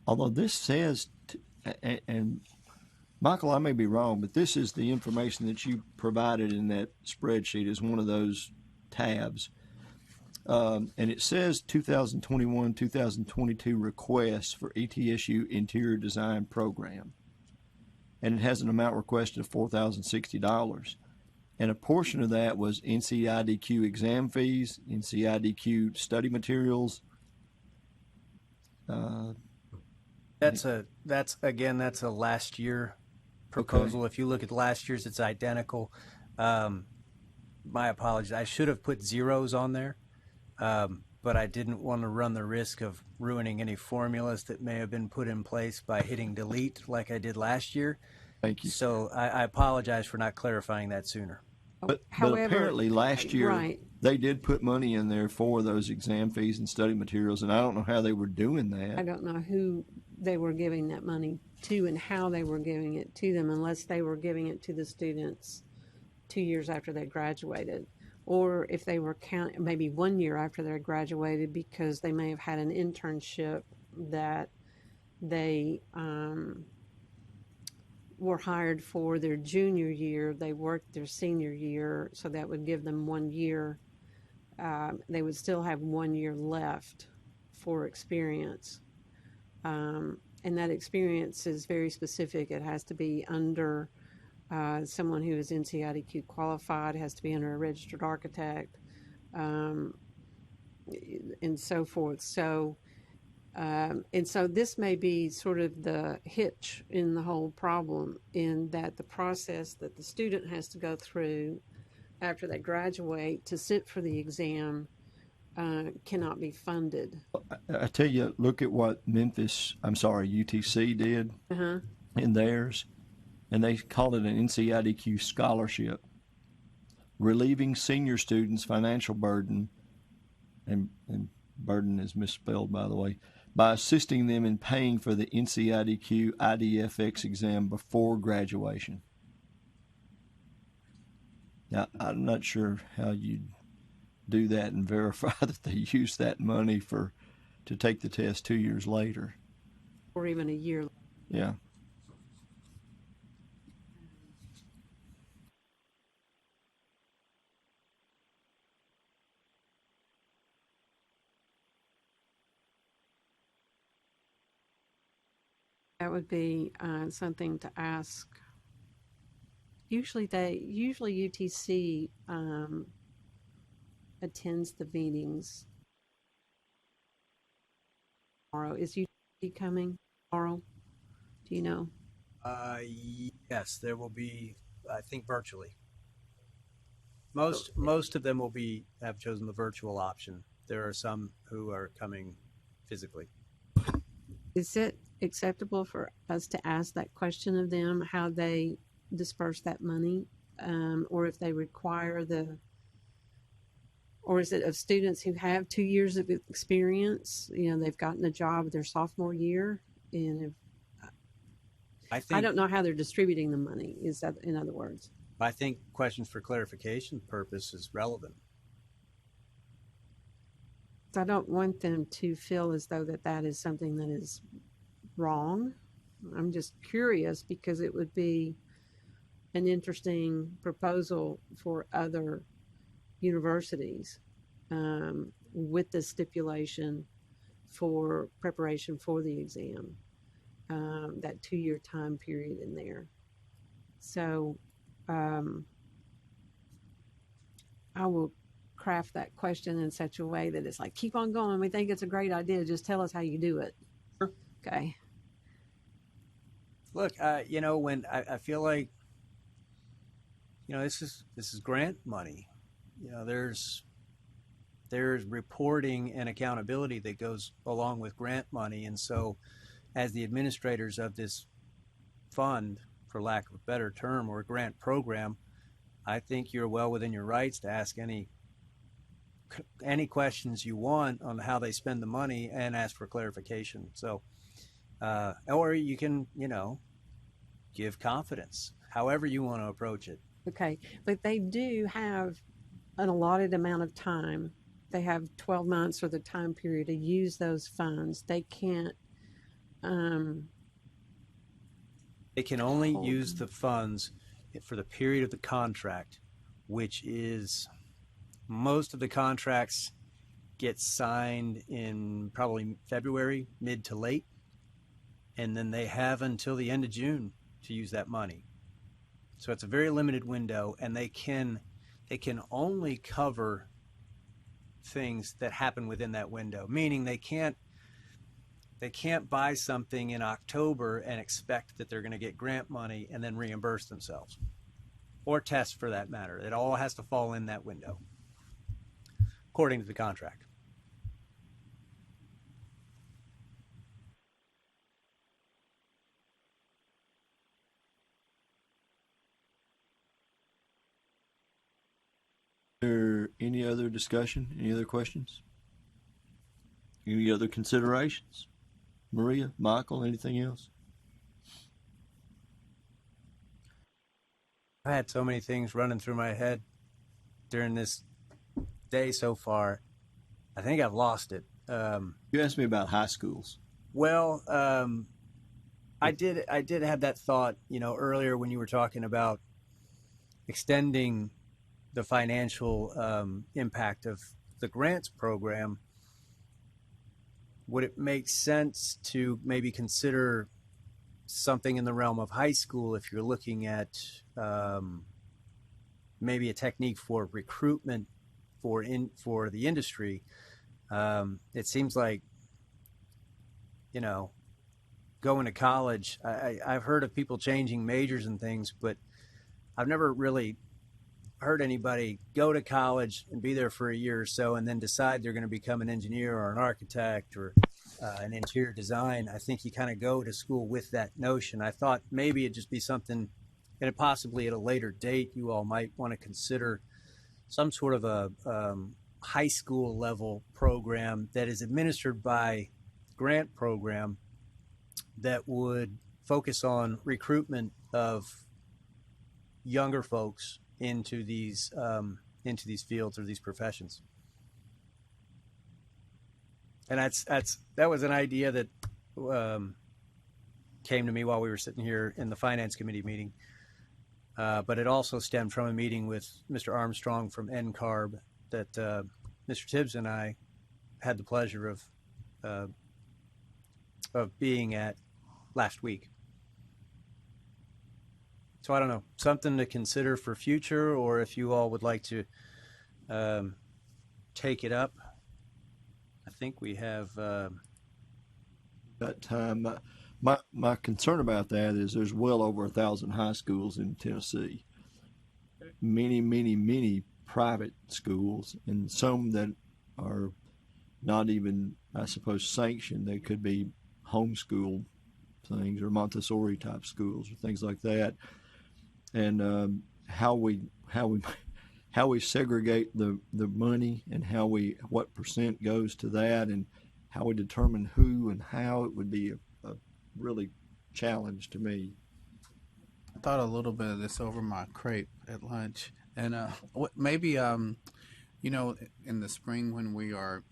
although this says, and Michael, I may be wrong, but this is the information that you provided in that spreadsheet as one of those tabs. And it says 2021, 2022 requests for ETSU Interior Design Program. And it has an amount requested of $4,060. And a portion of that was NCIDQ exam fees, NCIDQ study materials. That's a last year proposal. Okay. If you look at last year's, it's identical. My apologies. I should have put zeros on there, but I didn't want to run the risk of ruining any formulas that may have been put in place by hitting delete like I did last year. Thank you. So I apologize for not clarifying that sooner. But However, apparently last year right. they did put money in there for those exam fees and study materials, and I don't know how they were doing that. I don't know who they were giving that money to and how they were giving it to them, unless they were giving it to the students 2 years after they graduated, or if they were maybe 1 year after they graduated, because they may have had an internship that they were hired for their junior year. They worked their senior year, so that would give them 1 year. They would still have 1 year left for experience. And that experience is very specific. It has to be under someone who is NCIDQ qualified, has to be under a registered architect, and so forth. So, and so this may be sort of the hitch in the whole problem, in that the process that the student has to go through after they graduate to sit for the exam cannot be funded. I tell you, look at what UTC did in theirs, and they called it an NCIDQ scholarship, relieving senior students financial burden, and burden is misspelled, by the way, by assisting them in paying for the NCIDQ IDFX exam before graduation. Now, I'm not sure how you'd do that and verify that they use that money to take the test 2 years later. Or even a year. Yeah. That would be something to ask. Usually UTC attends the meetings. Tomorrow, is UTC coming tomorrow? Do you know? Yes, there will be, I think, virtually. Most of them have chosen the virtual option. There are some who are coming physically. Is it acceptable for us to ask that question of them, how they disperse that money, or if they require or is it of students who have 2 years of experience? They've gotten a job their sophomore year, and I don't know how they're distributing the money. Is that, in other words? I think questions for clarification purpose is relevant. I don't want them to feel as though that is something that is wrong. I'm just curious, because it would be an interesting proposal for other universities with the stipulation for preparation for the exam, that 2 year time period in there. So I will craft that question in such a way that it's like, keep on going. We think it's a great idea. Just tell us how you do it. Sure. Okay. Look, when I feel like, this is grant money. There's reporting and accountability that goes along with grant money. And so as the administrators of this fund, for lack of a better term, or grant program, I think you're well within your rights to ask any questions you want on how they spend the money and ask for clarification. So, or you can, give confidence, however you want to approach it. Okay. But they do have an allotted amount of time. They have 12 months or the time period to use those funds. They can't. They can only use the funds for the period of the contract, which is, most of the contracts gets signed in probably February, mid to late, and then they have until the end of June to use that money. So it's a very limited window, and they can only cover things that happen within that window, meaning they can't buy something in October and expect that they're going to get grant money and then reimburse themselves, or test for that matter. It all has to fall in that window, according to the contract. Is there any other discussion? Any other questions? Any other considerations? Maria, Michael, anything else? I had so many things running through my head during this day so far. I think I've lost it. You asked me about high schools. Well, I did have that thought, earlier when you were talking about extending the financial impact of the grants program. Would it make sense to maybe consider something in the realm of high school if you're looking at maybe a technique for recruitment for the industry? It seems like, going to college, I've heard of people changing majors and things, but I've never really heard anybody go to college and be there for a year or so and then decide they're going to become an engineer or an architect or an interior design. I think you kind of go to school with that notion. I thought maybe it'd just be something, and possibly at a later date, you all might want to consider some sort of a high school level program that is administered by grant program that would focus on recruitment of younger folks into these fields or these professions. And that was an idea that came to me while we were sitting here in the finance committee meeting. But it also stemmed from a meeting with Mr. Armstrong from NCARB that Mr. Tibbs and I had the pleasure of being at last week. So I don't know, something to consider for future, or if you all would like to take it up. I think we have that time. My concern about that is there's well over 1,000 high schools in Tennessee. Many private schools, and some that are not even, I suppose, sanctioned. They could be homeschool things or Montessori type schools or things like that. And how we segregate the money and what percent goes to that, and how we determine who and how, it would be a really challenge to me. I thought a little bit of this over my crepe at lunch, and maybe in the spring when we are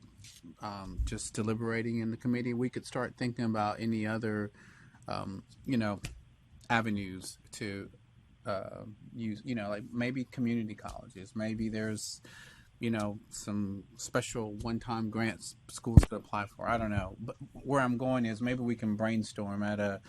just deliberating in the committee, we could start thinking about any other avenues to use, like maybe community colleges. Maybe there's, some special one-time grants schools could apply for. I don't know. But where I'm going is maybe we can brainstorm at a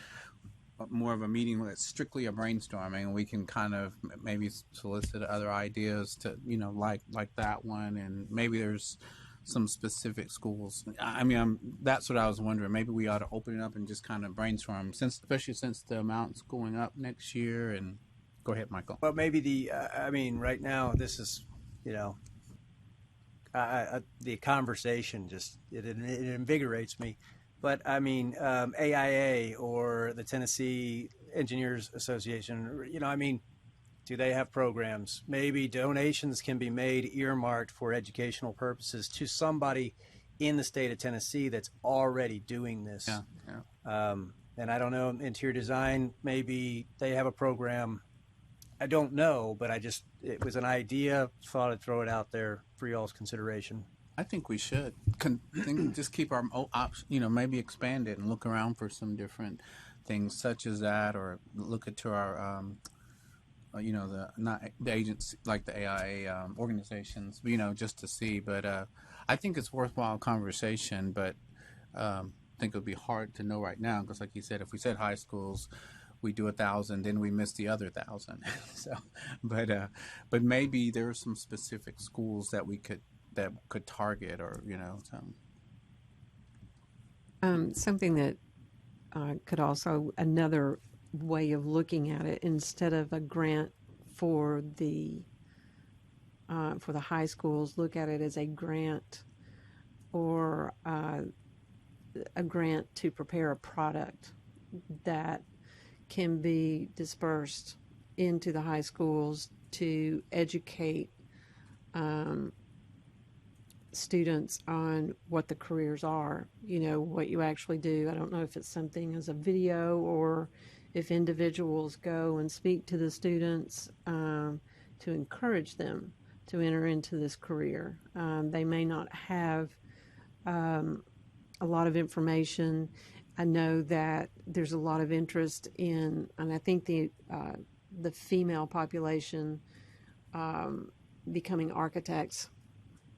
more of a meeting that's strictly a brainstorming, and we can kind of maybe solicit other ideas to, like that one. And maybe there's some specific schools. I mean, that's what I was wondering. Maybe we ought to open it up and just kind of brainstorm, especially since the amount's going up next year. And go ahead, Michael. Well, maybe right now this is, the conversation just, it invigorates me. But I mean, AIA or the Tennessee Engineers Association, do they have programs? Maybe donations can be made earmarked for educational purposes to somebody in the state of Tennessee that's already doing this. Yeah. And I don't know, interior design, maybe they have a program. I don't know, but it was an idea, thought I'd throw it out there for y'all's consideration. I think we should just keep our options, maybe expand it and look around for some different things such as that, or look into our the not the agents like the AIA organizations, just to see. But I think it's worthwhile conversation. But I think it would be hard to know right now because, like you said, if we said high schools, we do 1,000, then we miss the other 1,000. So, but maybe there are some specific schools that we could target, or something that could also, another way of looking at it, instead of a grant for the high schools, look at it as a grant or a grant to prepare a product that can be dispersed into the high schools to educate students on what the careers are, what you actually do. I don't know if it's something as a video or if individuals go and speak to the students to encourage them to enter into this career. They may not have a lot of information. I know that there's a lot of interest in, and I think the female population becoming architects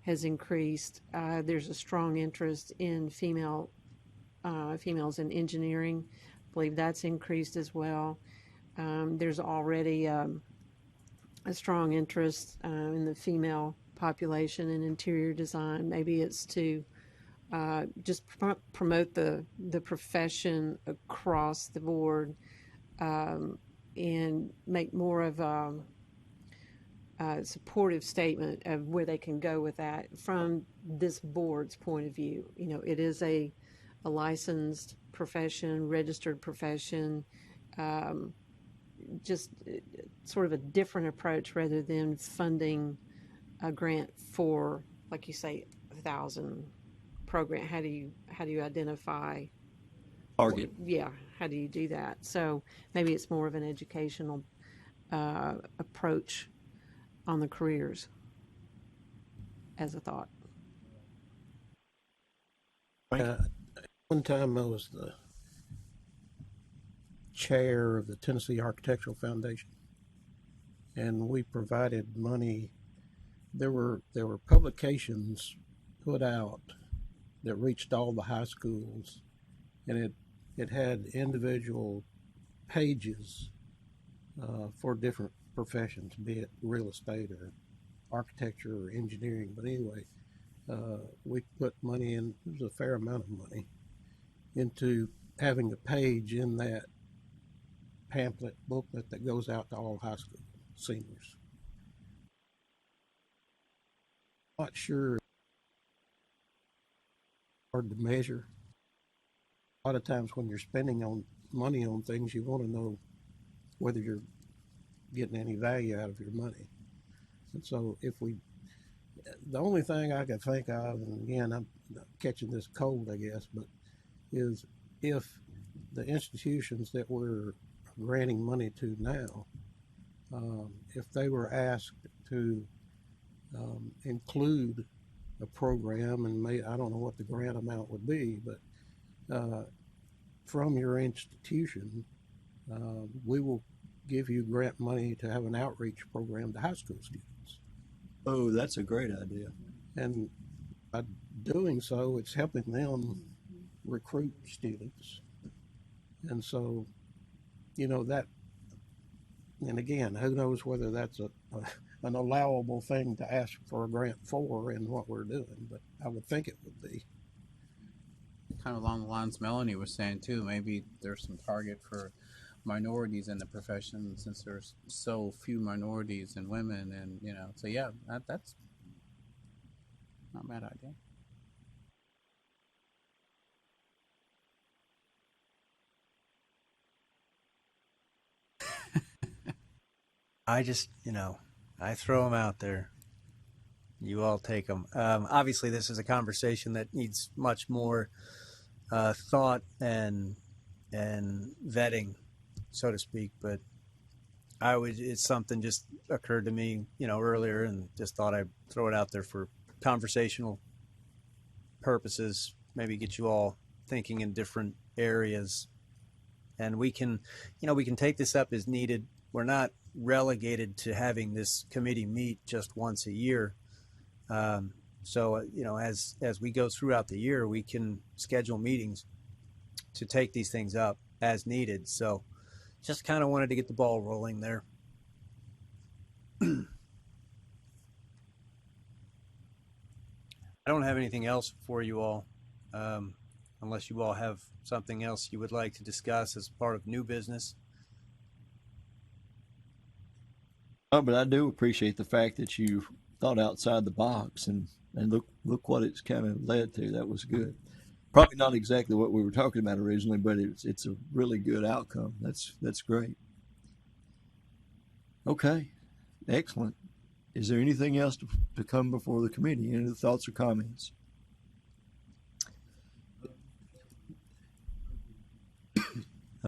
has increased. There's a strong interest in females in engineering. I believe that's increased as well. There's already a strong interest in the female population in interior design. Maybe it's to just promote the profession across the board and make more of a supportive statement of where they can go with that from this board's point of view. It is a licensed profession, registered profession, just sort of a different approach rather than funding a grant for, like you say, 1,000 program. How do you identify target? Yeah, how do you do that? So maybe it's more of an educational approach on the careers as a thought. One time I was the chair of the Tennessee Architectural Foundation, and we provided money. There were publications put out that reached all the high schools, and it had individual pages for different professions, be it real estate or architecture or engineering. But anyway, we put money in, it was a fair amount of money, into having a page in that pamphlet booklet that goes out to all high school seniors. Not sure, hard to measure. A lot of times when you're spending money on things, you want to know whether you're getting any value out of your money. And so the only thing I could think of, and again, I'm catching this cold, I guess, but is if the institutions that we're granting money to now, if they were asked to include a program, and I don't know what the grant amount would be, but from your institution, we will give you grant money to have an outreach program to high school students. Oh, that's a great idea. And by doing so, it's helping them recruit students. And so, that, and again, who knows whether that's an allowable thing to ask for a grant for in what we're doing, but I would think it would be. Kind of along the lines Melanie was saying too, maybe there's some target for minorities in the profession since there's so few minorities and women, and so yeah, that's not a bad idea. I just, I throw them out there. You all take them. Obviously, this is a conversation that needs much more thought and vetting, so to speak. But it's something just occurred to me, earlier, and just thought I'd throw it out there for conversational purposes. Maybe get you all thinking in different areas, and we can take this up as needed. We're not relegated to having this committee meet just once a year. So, as we go throughout the year, we can schedule meetings to take these things up as needed. So just kind of wanted to get the ball rolling there. I don't have anything else for you all, unless you all have something else you would like to discuss as part of new business. Oh, but I do appreciate the fact that you thought outside the box and look what it's kind of led to. That was good. Probably not exactly what we were talking about originally, but it's a really good outcome. That's great. Okay, excellent. Is there anything else to come before the committee? Any other thoughts or comments?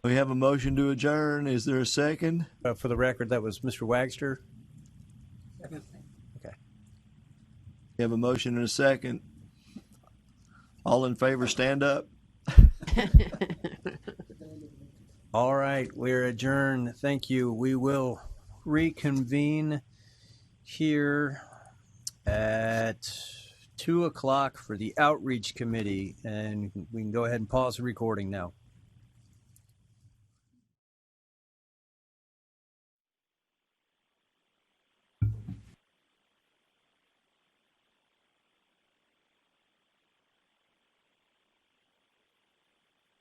We have a motion to adjourn. Is there a second? For the record, that was Mr. Wagster. Second. Okay. We have a motion and a second. All in favor, stand up. All right, we're adjourned. Thank you. We will reconvene here at 2 o'clock for the outreach committee, and we can go ahead and pause the recording now.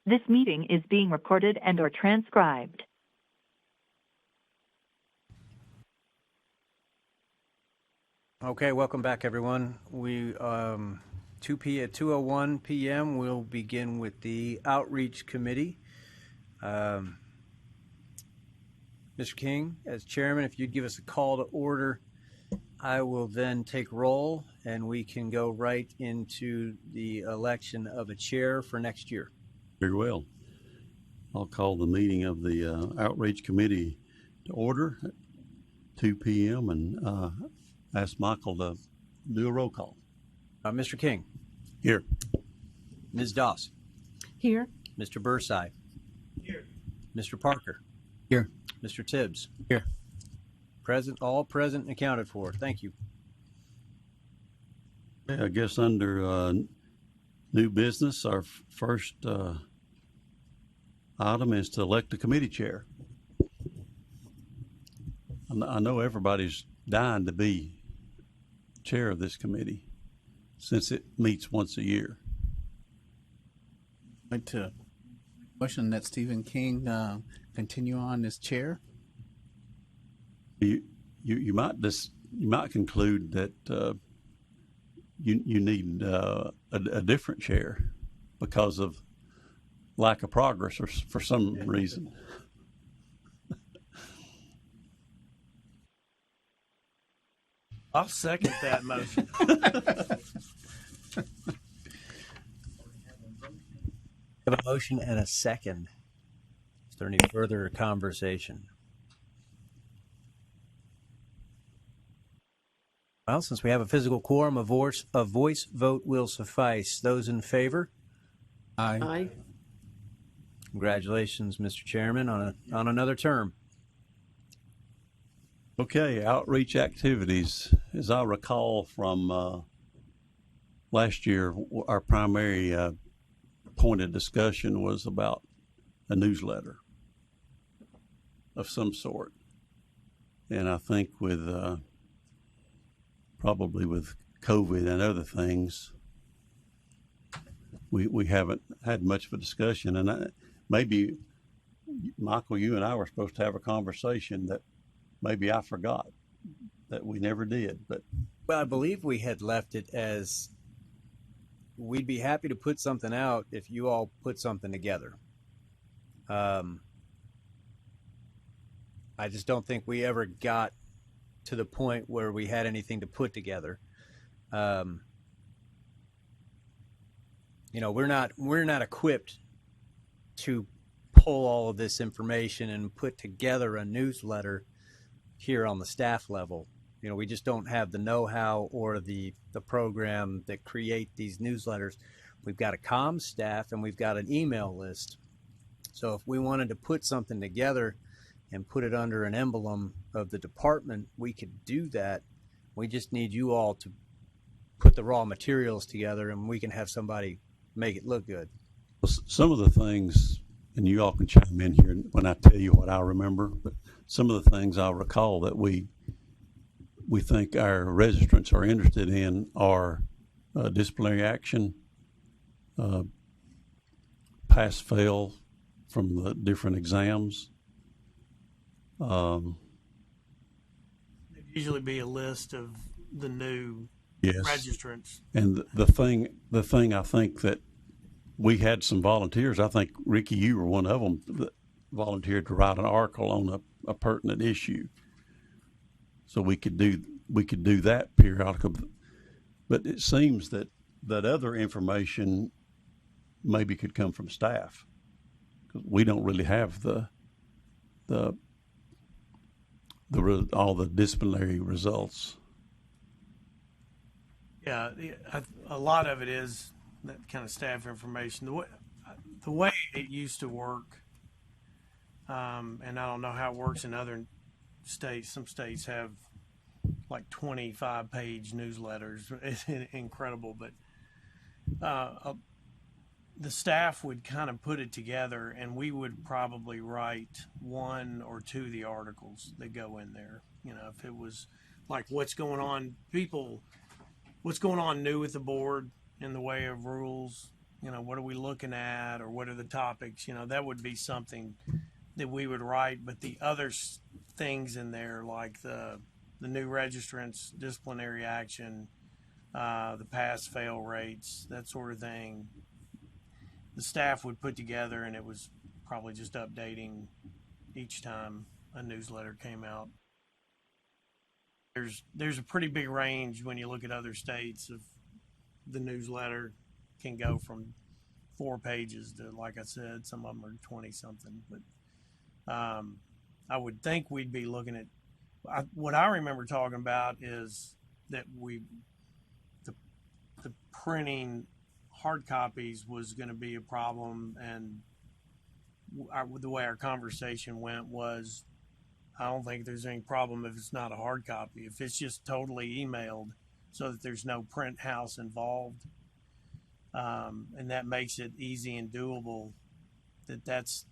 This meeting is being recorded and or transcribed. Okay, welcome back, everyone. We 2:01 p.m. We'll begin with the outreach committee. Mr. King, as chairman, if you'd give us a call to order, I will then take roll, and we can go right into the election of a chair for next year. Very well. I'll call the meeting of the Outreach Committee to order at 2 p.m. and ask Michael to do a roll call. Mr. King. Here. Ms. Doss. Here. Mr. Burside. Here. Mr. Parker. Here. Mr. Tibbs. Here. Present, all present and accounted for. Thank you. I guess under new business, our first item is to elect a committee chair. I know everybody's dying to be chair of this committee since it meets once a year. I'd like to motion that Stephen King continue on as chair. You might conclude that you need a different chair because of lack of progress or for some reason. I'll second that motion. We have a motion and a second. Is there any further conversation? Well, since we have a physical quorum, a voice vote will suffice. Those in favor? Aye. Aye. Congratulations, Mr. Chairman, on another term. Okay, outreach activities. As I recall from last year, our primary point of discussion was about a newsletter of some sort. And I think with probably with COVID and other things, we haven't had much of a discussion. And maybe, Michael, you and I were supposed to have a conversation that maybe I forgot that we never did. But well, I believe we had left it as we'd be happy to put something out if you all put something together. I just don't think we ever got to the point where we had anything to put together. We're not equipped to pull all of this information and put together a newsletter here on the staff level. We just don't have the know-how or the program that create these newsletters. We've got a comms staff and we've got an email list. So if we wanted to put something together and put it under an emblem of the department, we could do that. We just need you all to put the raw materials together, and we can have somebody make it look good. Some of the things, and you all can chime in here when I tell you what I remember, but some of the things I recall that we think our registrants are interested in are disciplinary action, pass-fail from the different exams. There'd usually be a list of the new registrants. And the thing I think that we had some volunteers. I think, Ricky, you were one of them that volunteered to write an article on a pertinent issue. So we could do that periodical. But it seems that other information maybe could come from staff. We don't really have all the disciplinary results. Yeah, a lot of it is that kind of staff information. The way it used to work, and I don't know how it works in other states. Some states have like 25-page newsletters. It's incredible, but the staff would kind of put it together, and we would probably write one or two of the articles that go in there. You know, if it was like what's going on new with the board in the way of rules, you know, what are we looking at, or what are the topics, you know, that would be something that we would write. But the other things in there, like the new registrants, disciplinary action, the pass-fail rates, that sort of thing, the staff would put together, and it was probably just updating each time a newsletter came out. There's a pretty big range when you look at other states of the newsletter. Can go from 4 pages to, like I said, some of them are 20 something. But I would think we'd be looking at what I remember talking about is that the printing hard copies was going to be a problem, and the way our conversation went was, I don't think there's any problem if it's not a hard copy. If it's just totally emailed so that there's no print house involved, and that makes it easy and doable, that's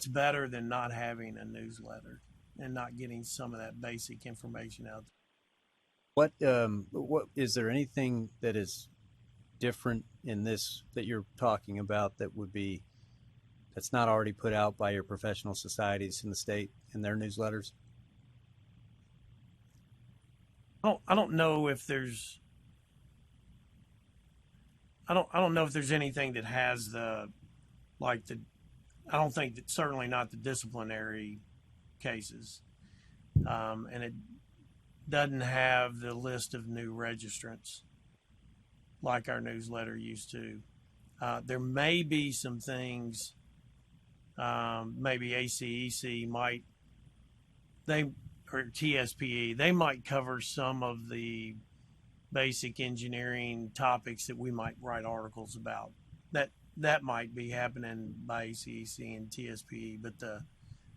better than not having a newsletter and not getting some of that basic information out there. What is there anything that is different in this that you're talking about that's not already put out by your professional societies in the state in their newsletters? I don't know if there's anything that has I don't think that, certainly not the disciplinary cases, and it doesn't have the list of new registrants like our newsletter used to. There may be some things, maybe ACEC or TSPE, they might cover some of the basic engineering topics that we might write articles about. That might be happening by ACEC and TSPE, but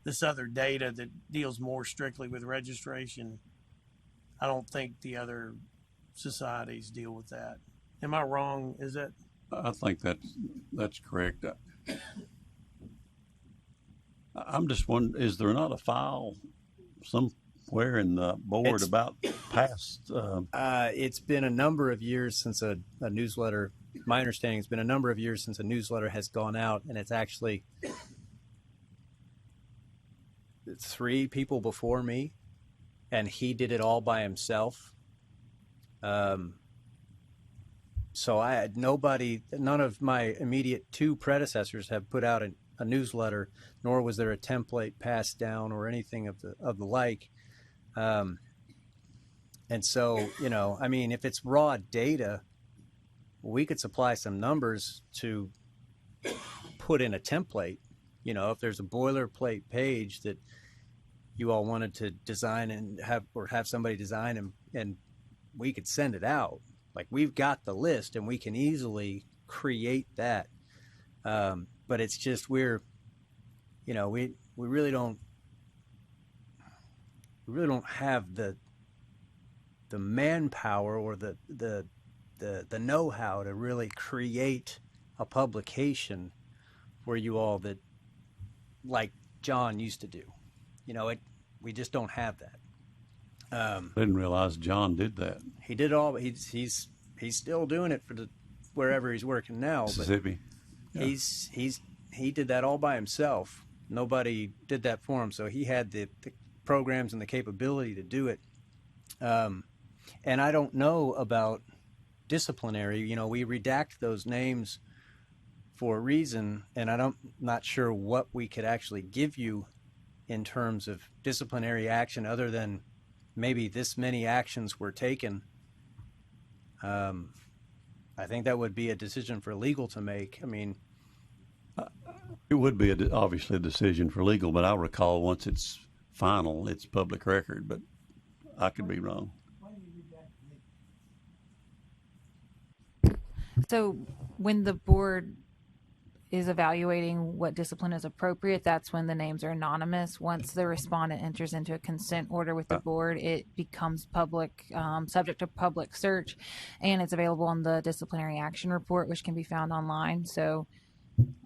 this other data that deals more strictly with registration, I don't think the other societies deal with that. Am I wrong? Is that? I think that's correct. I'm just wondering, is there not a file somewhere in the board about past? It's been a number of years since a newsletter. My understanding, it's been a number of years since a newsletter has gone out, and it's actually 3 people before me, and he did it all by himself. So I had none of my immediate 2 predecessors have put out a newsletter, nor was there a template passed down or anything of the like. And so, you know, I mean, if it's raw data, we could supply some numbers to put in a template. You know, if there's a boilerplate page that you all wanted to design and have somebody design, and we could send it out. Like, we've got the list and we can easily create that. But it's just, we really don't we really don't have the manpower or the know-how to really create a publication for you all that, like John used to do. We just don't have that. I didn't realize John did that. He did all. He's still doing it for wherever he's working now. Mississippi. But he did that all by himself. Nobody did that for him. So he had the programs and the capability to do it. And I don't know about disciplinary. We redact those names for a reason, and I'm not sure what we could actually give you in terms of disciplinary action other than maybe this many actions were taken. I think that would be a decision for legal to make. I mean, it would be obviously a decision for legal, but I recall once it's final, it's public record, but I could be wrong. So when the board is evaluating what discipline is appropriate, that's when the names are anonymous. Once the respondent enters into a consent order with the board, it becomes public, subject to public search, and it's available on the disciplinary action report, which can be found online. So,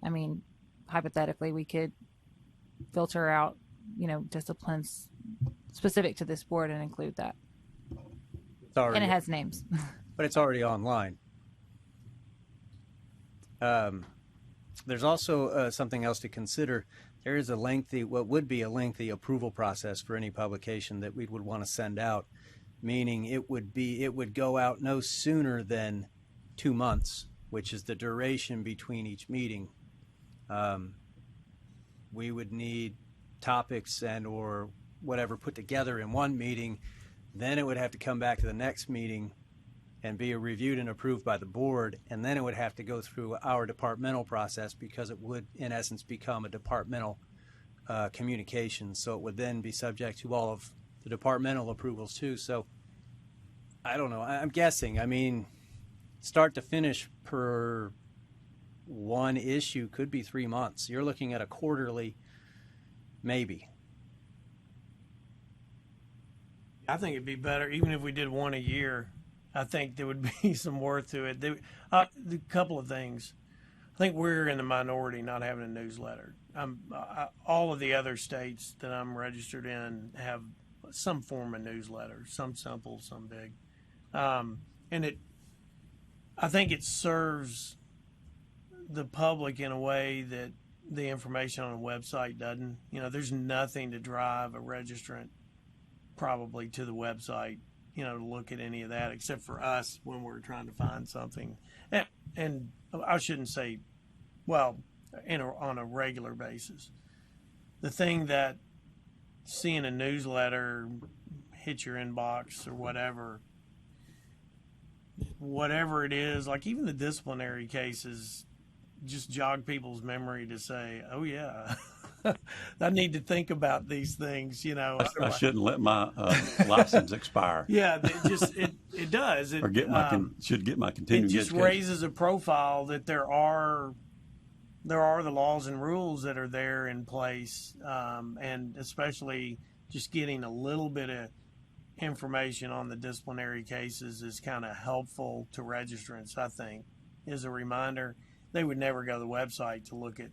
I mean, hypothetically, we could filter out, disciplines specific to this board and include that. And it has names. But it's already online. There's also something else to consider. There is what would be a lengthy approval process for any publication that we would want to send out, meaning it would go out no sooner than 2 months, which is the duration between each meeting. We would need topics and or whatever put together in one meeting. Then it would have to come back to the next meeting and be reviewed and approved by the board, and then it would have to go through our departmental process because it would, in essence, become a departmental communication. So it would then be subject to all of the departmental approvals too. So I don't know. I'm guessing. I mean, start to finish per one issue could be 3 months. You're looking at a quarterly, maybe. I think it'd be better, even if we did one a year. I think there would be some worth to it. A couple of things. I think we're in the minority not having a newsletter. All of the other states that I'm registered in have some form of newsletter, some simple, some big. And I think it serves the public in a way that the information on the website doesn't. There's nothing to drive a registrant probably to the website, to look at any of that, except for us when we're trying to find something. And I shouldn't say, on a regular basis. The thing that seeing a newsletter hit your inbox or whatever it is, like even the disciplinary cases, just jog people's memory to say, oh yeah, I need to think about these things, I shouldn't let my license expire. Yeah, it does. Or should get my continuing education. It just raises a profile that there are the laws and rules that are there in place, and especially just getting a little bit of information on the disciplinary cases is kind of helpful to registrants, I think, as a reminder. They would never go to the website to look at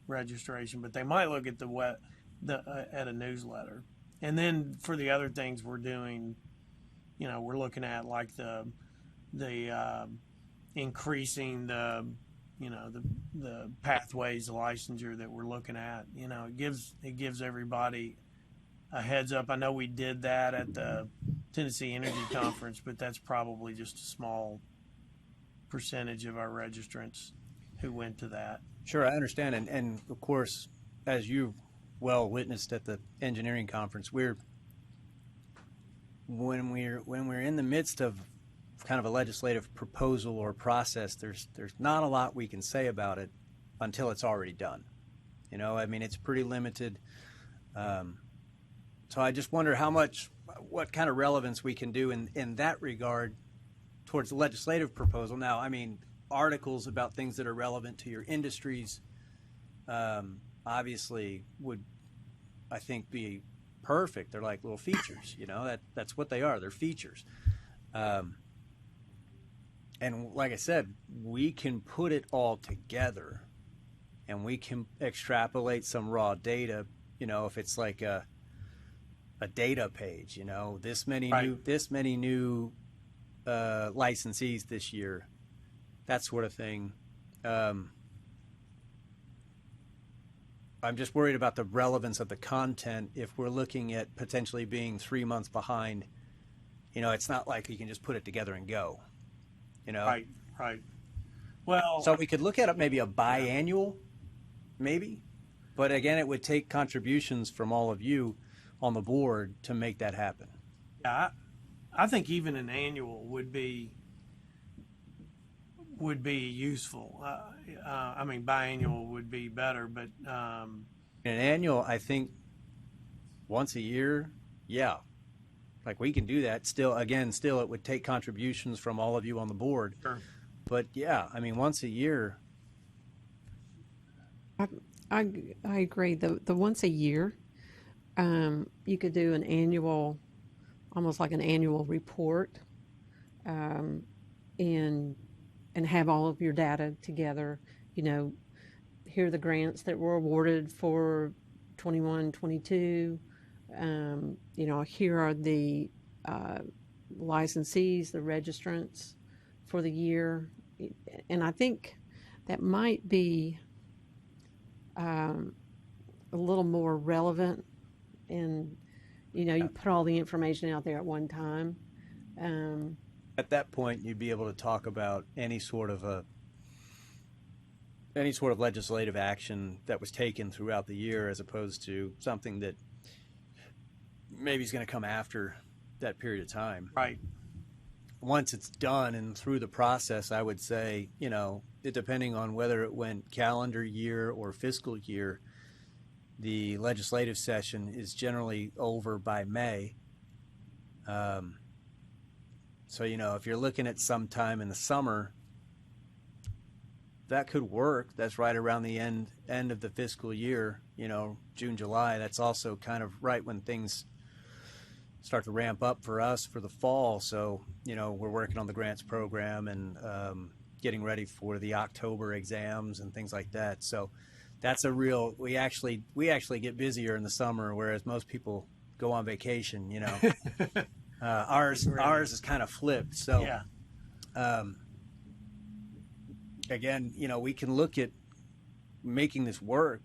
registration, but they might look at at a newsletter. And then for the other things we're doing, we're looking at like the increasing the pathways of licensure that we're looking at. It gives everybody a heads up. I know we did that at the Tennessee Energy Conference, but that's probably just a small percentage of our registrants who went to that. Sure, I understand, and of course, as you well witnessed at the engineering conference, when we're in the midst of kind of a legislative proposal or process, there's not a lot we can say about it until it's already done. It's pretty limited. So I just wonder what kind of relevance we can do in that regard towards the legislative proposal. Now, articles about things that are relevant to your industries obviously would, I think, be perfect. They're like little features, you know, that's what they are. They're features. And like I said, we can put it all together and we can extrapolate some raw data, you know, if it's like a data page, you know, this many new licensees this year, that sort of thing. I'm just worried about the relevance of the content if we're looking at potentially being 3 months behind. You know, it's not like you can just put it together and go, you know? Right. Well, so we could look at it maybe a biannual, maybe, but again, it would take contributions from all of you on the board to make that happen. Yeah, I think even an annual would be useful. I mean, biannual would be better, but an annual, I think, once a year, yeah, like we can do that. Still, it would take contributions from all of you on the board. Sure. But yeah, I mean, once a year. I agree. The once a year, you could do an annual, almost like an annual report, and have all of your data together. You know, here are the grants that were awarded for 21, 22. You know, here are the licensees, the registrants for the year. And I think that might be a little more relevant. And, you know, you put all the information out there at one time. At that point, you'd be able to talk about any sort of legislative action that was taken throughout the year, as opposed to something that maybe is going to come after that period of time. Right. Once it's done and through the process, I would say, you know, depending on whether it went calendar year or fiscal year, the legislative session is generally over by May. So, you know, if you're looking at some time in the summer, that could work. That's right around the end of the fiscal year, you know, June, July. That's also kind of right when things start to ramp up for us for the fall. So, you know, we're working on the grants program and getting ready for the October exams and things like that. So that's we actually get busier in the summer, whereas most people go on vacation, you know. Ours is kind of flipped. So, yeah. Again, you know, we can look at making this work.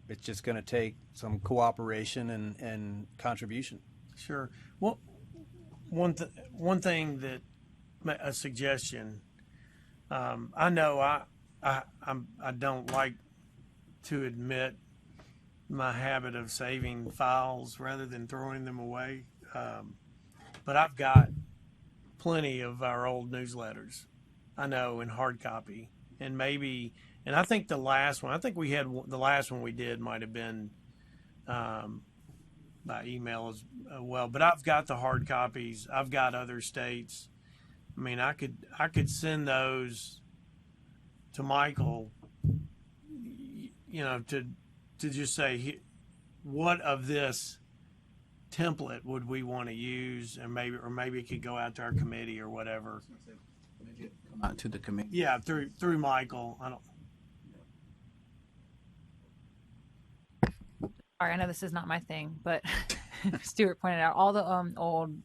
It's just going to take some cooperation and contribution. Sure. Well, one thing that a suggestion. I know I don't like to admit my habit of saving files rather than throwing them away. But I've got plenty of our old newsletters, I know, in hard copy, and I think the last one we did might have been by email as well. But I've got the hard copies. I've got other states. I mean, I could send those to Michael, you know, to just say, what of this template would we want to use, and maybe it could go out to our committee or whatever. Come out to the committee. Yeah, through Michael. Sorry, I know this is not my thing, but Stuart pointed out all the old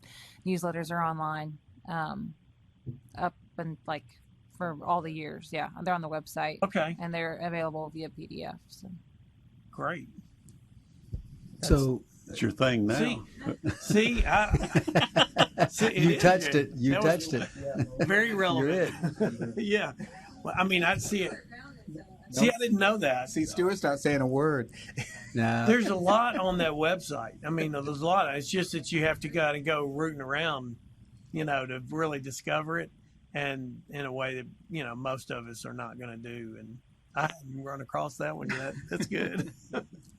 newsletters are online, up and like for all the years. Yeah, they're on the website. Okay, and they're available via PDF. So great. So it's your thing now. See, you touched it. You touched it. Very relevant. You're it. Yeah. Well, I mean, I'd see it. See, I didn't know that. See, Stuart's not saying a word. No. There's a lot on that website. I mean, there's a lot. It's just that you have to go rooting around, you know, to really discover it, and in a way that, you know, most of us are not going to do. And I haven't run across that one yet. That's good.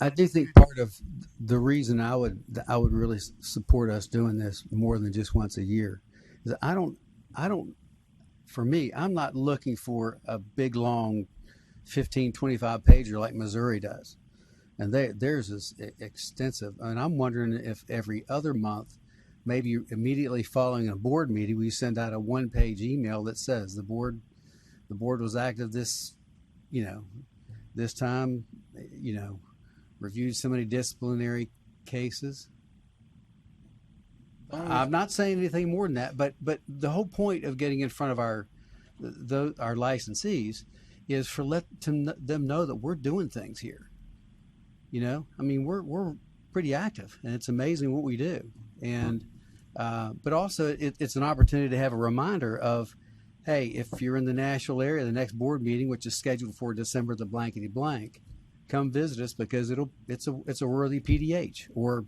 I do think part of the reason I would really support us doing this more than just once a year is I don't. For me, I'm not looking for a big long 15, 25 pager like Missouri does. and theirs is extensive. And I'm wondering if every other month, maybe immediately following a board meeting, we send out a one-page email that says the board was active this, this time, reviewed so many disciplinary cases. I'm not saying anything more than that, but the whole point of getting in front of our licensees is for them know that we're doing things here. We're pretty active, and it's amazing what we do. And but also it's an opportunity to have a reminder of, hey, if you're in the Nashville area, the next board meeting, which is scheduled for December the blankety blank, come visit us because it's a worthy PDH, or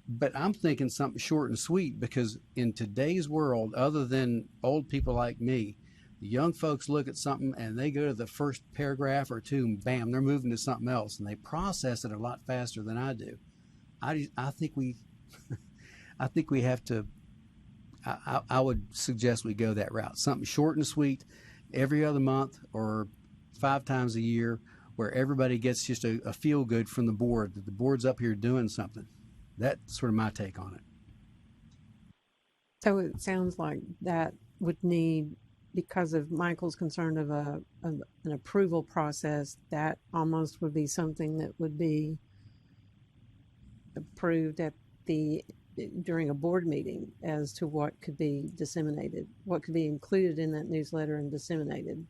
But I'm thinking something short and sweet, because in today's world, other than old people like me, the young folks look at something and they go to the first paragraph or two and bam, they're moving to something else, and they process it a lot faster than I do. I think we have to. I would suggest we go that route. Something short and sweet, every other month or 5 times a year, where everybody gets just a feel good from the board that the board's up here doing something. That's sort of my take on it. So it sounds like that would need, because of Michael's concern of an approval process, that almost would be something that would be approved during a board meeting as to what could be disseminated, what could be included in that newsletter and disseminated.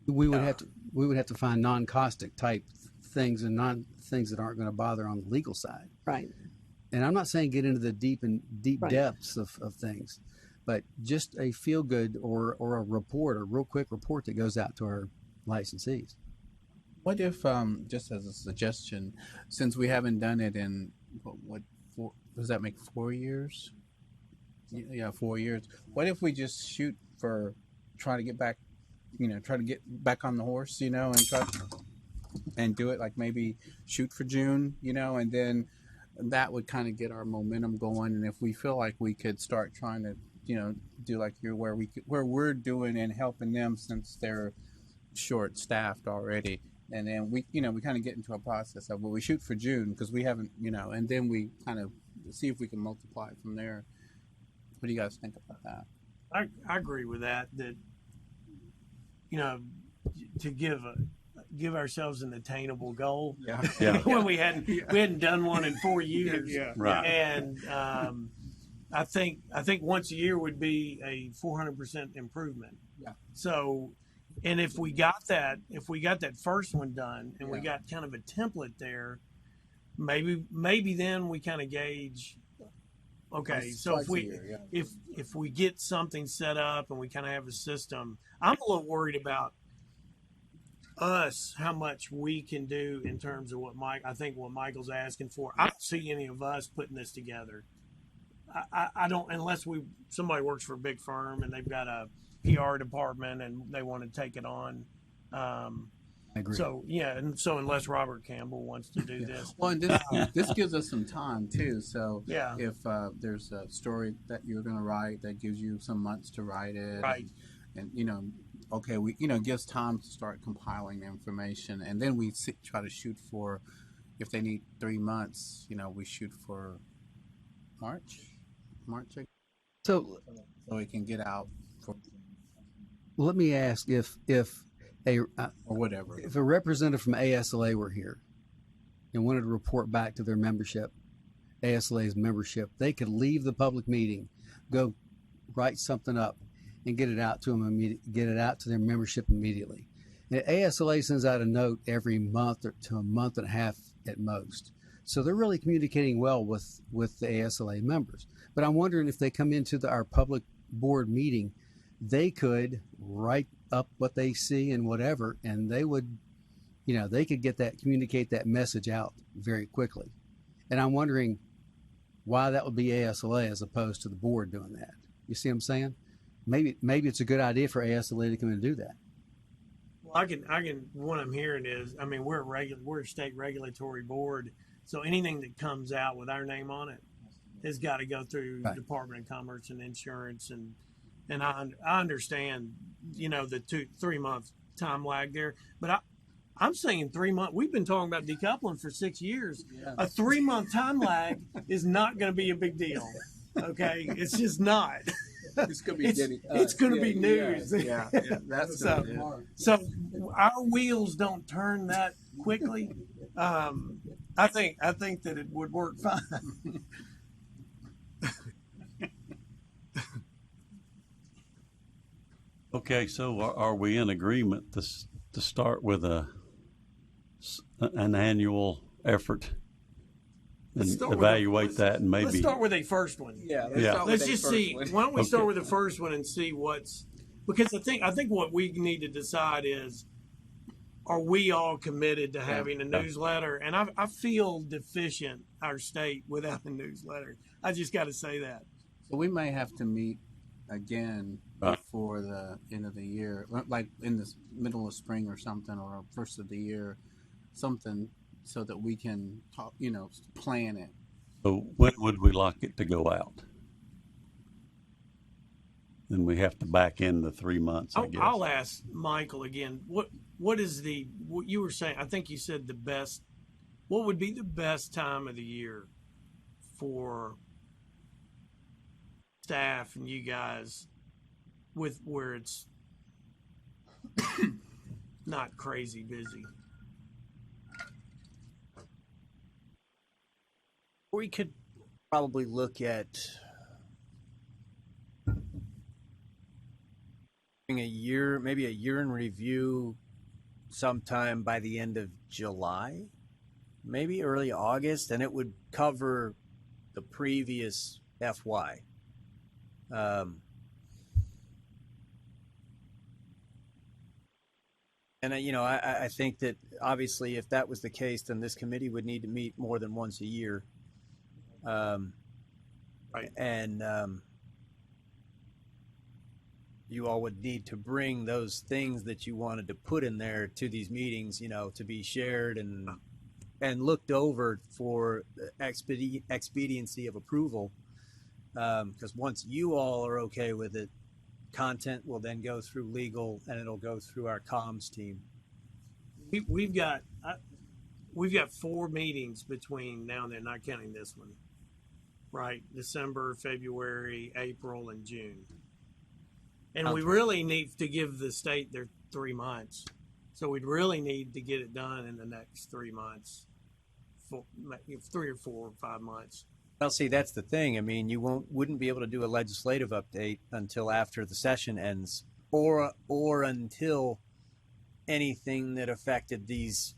We would have to find non-caustic type things, and things that aren't going to bother on the legal side. Right. And I'm not saying get into the deep right. depths of things, but just a feel good or a report, a real quick report that goes out to our licensees. What if, just as a suggestion, since we haven't done it in does that make 4 years? Yeah, 4 years. What if we just shoot for try to get back on the horse, and do it, like maybe shoot for June, and then that would kind of get our momentum going. And if we feel like we could start trying to, do like where we're doing and helping them, since they're short staffed already. And then we kind of get into a process of, we shoot for June because we haven't, and then we kind of see if we can multiply it from there. What do you guys think about that? I agree with that, to give ourselves an attainable goal. Yeah. When we hadn't done one in 4 years. Yeah. Right. And I think once a year would be a 400% improvement. Yeah. So, and if we got that first one done, and we got kind of a template there, maybe then we kind of gauge. Okay, so if we get something set up and we kind of have a system, I'm a little worried about us, how much we can do in terms of what Michael's asking for. I don't see any of us putting this together. I don't, unless somebody works for a big firm and they've got a PR department and they want to take it on. I agree. So unless Robert Campbell wants to do this, well, and this gives us some time too. So if there's a story that you're going to write that gives you some months to write it, right? And we gives time to start compiling the information, and then we try to shoot for, if they need 3 months, we shoot for March. So we can get out for. Let me ask if or whatever. If a representative from ASLA were here and wanted to report back to their membership, ASLA's membership, they could leave the public meeting, go write something up, and get it out to them, get it out to their membership immediately. And ASLA sends out a note every month or to a month and a half at most. So they're really communicating well with the ASLA members. But I'm wondering if they come into our public board meeting, they could write up what they see and whatever, and they would, they could communicate that message out very quickly. And I'm wondering why that would be ASLA as opposed to the board doing that. You see what I'm saying? Maybe it's a good idea for ASLA to come in and do that. Well, I can. What I'm hearing is, we're a state regulatory board, so anything that comes out with our name on it has got to go through Department of Commerce and Insurance, and I understand, the 2-3 month time lag there, but I'm saying 3 months. We've been talking about decoupling for 6 years. Yeah. A 3-month time lag is not going to be a big deal. Okay, it's just not. It's going to be it's going to be news. Yeah. That's so our wheels don't turn that quickly. I think that it would work fine. Okay, so are we in agreement to start with an annual effort and evaluate that, and maybe let's start with a first one. Yeah, let's just see. Why don't we start with the first one and see because I think what we need to decide is, are we all committed to having a newsletter? And I feel deficient, our state, without a newsletter. I just got to say that. So we may have to meet again before the end of the year, like in the middle of spring or something, or first of the year, something, so that we can talk, plan it. So when would we like it to go out? Then we have to back in the 3 months, I guess. I'll ask Michael again. What is what you were saying? I think you said the best. What would be the best time of the year for staff and you guys, where it's not crazy busy? We could probably look at maybe a year in review sometime by the end of July, maybe early August, and it would cover the previous FY. And I think that obviously if that was the case, then this committee would need to meet more than once a year. Right. And you all would need to bring those things that you wanted to put in there to these meetings, to be shared and looked over for expediency of approval. Because once you all are okay with it, content will then go through legal and it'll go through our comms team. We've got 4 meetings between now and then, not counting this one. Right, December, February, April, and June. And we really need to give the state their 3 months. So we'd really need to get it done in the next 3 months, 3 or 4 or 5 months. Well, see, that's the thing. I mean, you wouldn't be able to do a legislative update until after the session ends, or until anything that affected these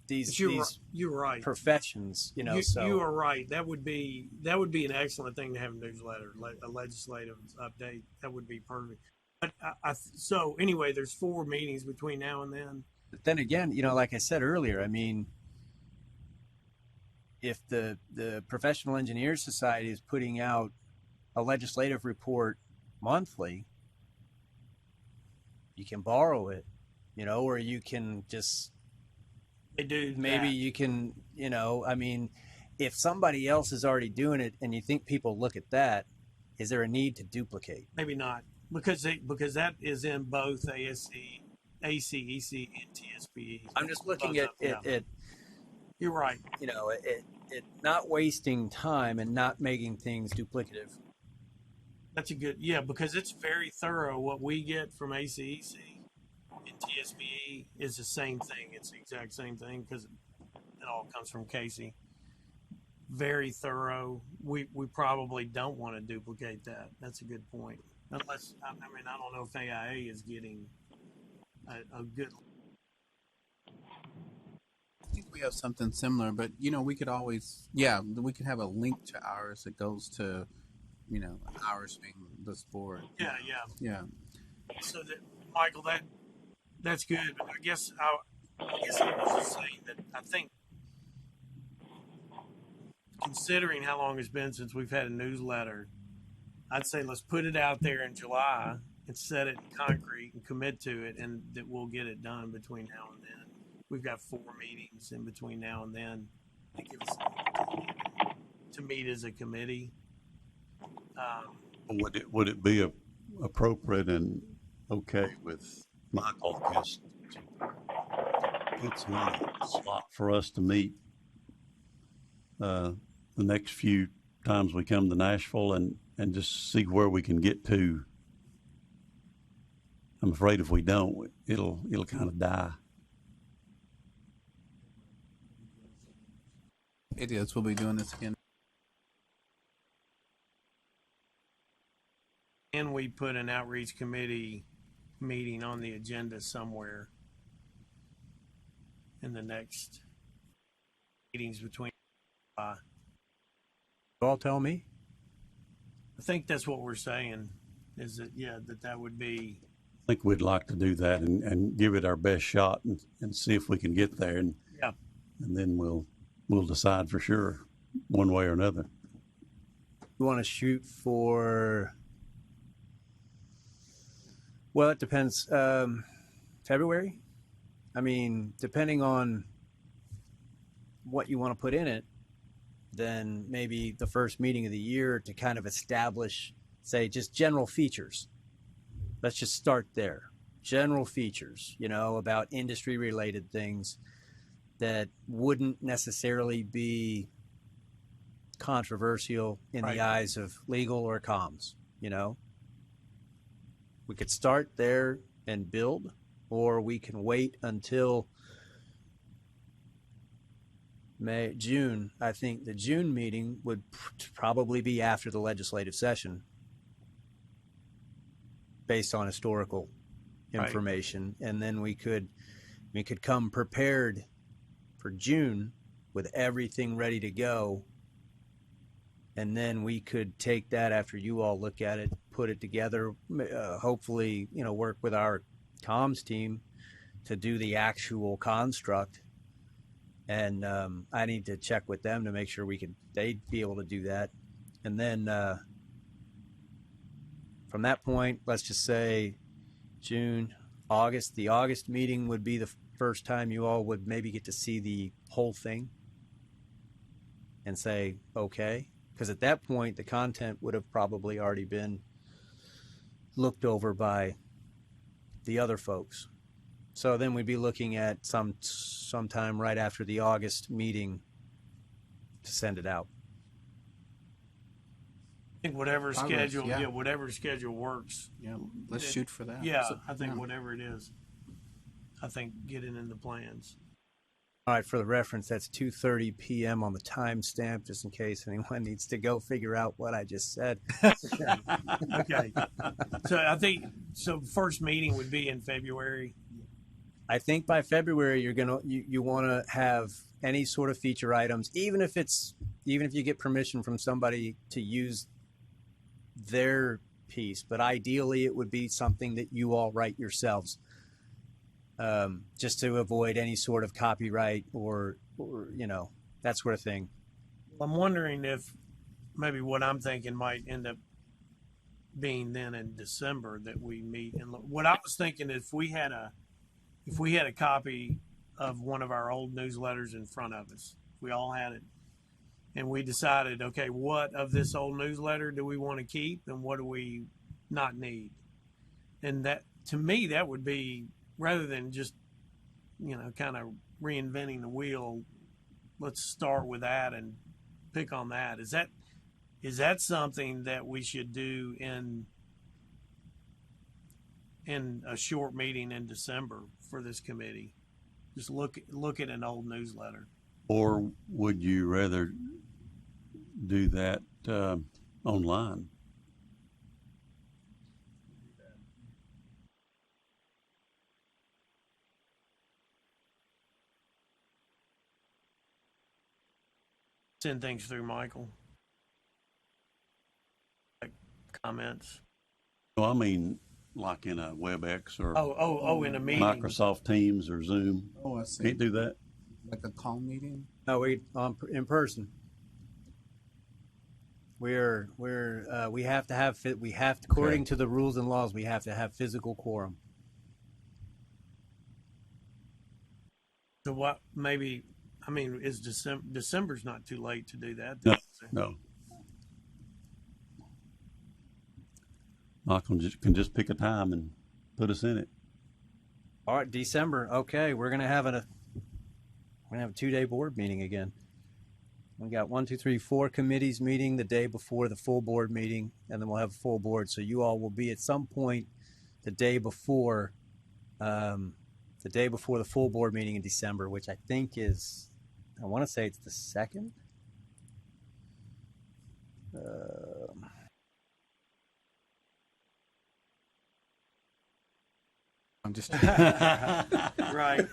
you're right. professions. You are right. That would be an excellent thing to have a newsletter, a legislative update. That would be perfect. But so anyway, there's 4 meetings between now and then. But then again, like I said earlier, I mean, if the Professional Engineers Society is putting out a legislative report monthly, you can borrow it, or you can just you can, I mean, if somebody else is already doing it and you think people look at that, is there a need to duplicate? Maybe not, because that is in both ACEC and TSPE. I'm just looking at it. You're right. It not wasting time and not making things duplicative. That's because it's very thorough. What we get from ACEC and TSPE is the same thing. It's the exact same thing because it all comes from Casey. Very thorough. We probably don't want to duplicate that. That's a good point. Unless, I don't know if AIA is getting a good. I think we have something similar, but we could always, we could have a link to ours that goes to, ours being this board. Yeah. So Michael, that's good. But I guess I was just saying that I think, considering how long it's been since we've had a newsletter, I'd say let's put it out there in July and set it in concrete and commit to it, and that we'll get it done between now and then. We've got 4 meetings in between now and then to give us to meet as a committee. Would it be appropriate and okay with Michael just to pencil in a slot for us to meet the next few times we come to Nashville and just see where we can get to. I'm afraid if we don't, it'll kind of die. It is. We'll be doing this again. And we put an outreach committee meeting on the agenda somewhere in the next meetings between. You all tell me. I think that's what we're saying. Is that that would be. I think we'd like to do that and give it our best shot and see if we can get there, and then we'll decide for sure one way or another. You want to shoot for? Well, it depends. February? I mean, depending on what you want to put in it, then maybe the first meeting of the year to kind of establish, say, just general features. Let's just start there. General features, about industry-related things that wouldn't necessarily be controversial in the eyes of legal or comms, We could start there and build, or we can wait until June. I think the June meeting would probably be after the legislative session based on historical information. And then we could come prepared for June with everything ready to go. And then we could take that after you all look at it, put it together, hopefully, work with our comms team to do the actual construct. And I need to check with them to make sure they'd be able to do that. And then from that point, let's just say June, August. The August meeting would be the first time you all would maybe get to see the whole thing and say, okay. Because at that point, the content would have probably already been looked over by the other folks. So then we'd be looking at sometime right after the August meeting to send it out. I think whatever schedule works. Yeah, let's shoot for that. Yeah, I think whatever it is. I think get it in the plans. All right, for the reference, that's 2:30 p.m. on the timestamp, just in case anyone needs to go figure out what I just said. Okay. So I think first meeting would be in February. I think by February you want to have any sort of feature items, even if you get permission from somebody to use their piece, but ideally it would be something that you all write yourselves. Just to avoid any sort of copyright or that sort of thing. I'm wondering if maybe what I'm thinking might end up being then in December that we meet. And what I was thinking, if we had a copy of one of our old newsletters in front of us, if we all had it, and we decided, okay, what of this old newsletter do we want to keep and what do we not need? And that, to me, that would be, rather than just, kind of reinventing the wheel, let's start with that and pick on that. Is that something that we should do in a short meeting in December for this committee? Just look at an old newsletter. Or would you rather do that online? Send things through Michael. Like comments. Well, I mean, like in a WebEx or in a meeting. Microsoft Teams or Zoom. Oh, I see. Can't do that. Like a call meeting? No, we in person. We have to have according to the rules and laws, we have to have physical quorum. So what? Maybe. I mean, is December's not too late to do that? No. Michael can just pick a time and put us in it. All right, December. Okay, we're gonna have We're going to have a 2-day board meeting again. We got 4 committees meeting the day before the full board meeting, and then we'll have a full board. So you all will be at some point the day before the full board meeting in December, which I think is, I want to say it's the 2nd. I'm just Right.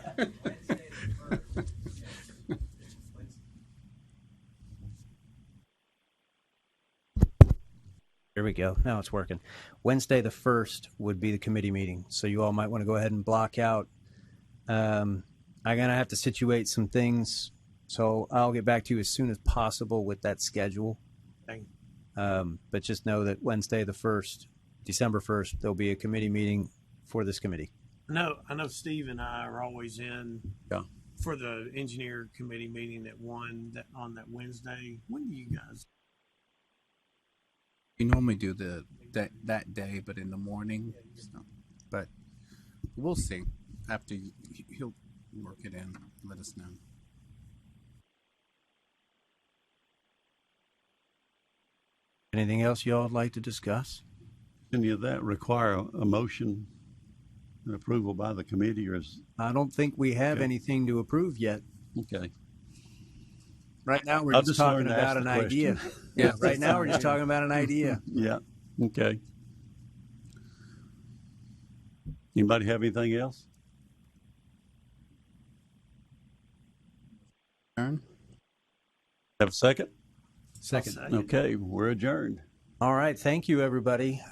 Here we go. Now it's working. Wednesday the 1st would be the committee meeting. So you all might want to go ahead and block out. I'm going to have to situate some things. So I'll get back to you as soon as possible with that schedule. But just know that Wednesday the 1st, December 1st, there'll be a committee meeting for this committee. I know Steve and I are always in for the engineer committee meeting on that Wednesday. When do you guys? We normally do that day, but in the morning. So, but we'll see. After he'll work it in, let us know. Anything else y'all would like to discuss? Any of that require a motion and approval by the committee, or is? I don't think we have anything to approve yet. Okay. Right now, we're just talking about an idea. Yeah, right now we're just talking about an idea. Yeah. Okay. Anybody have anything else? Adjourn. Have a second? Second. Okay, we're adjourned. All right. Thank you, everybody.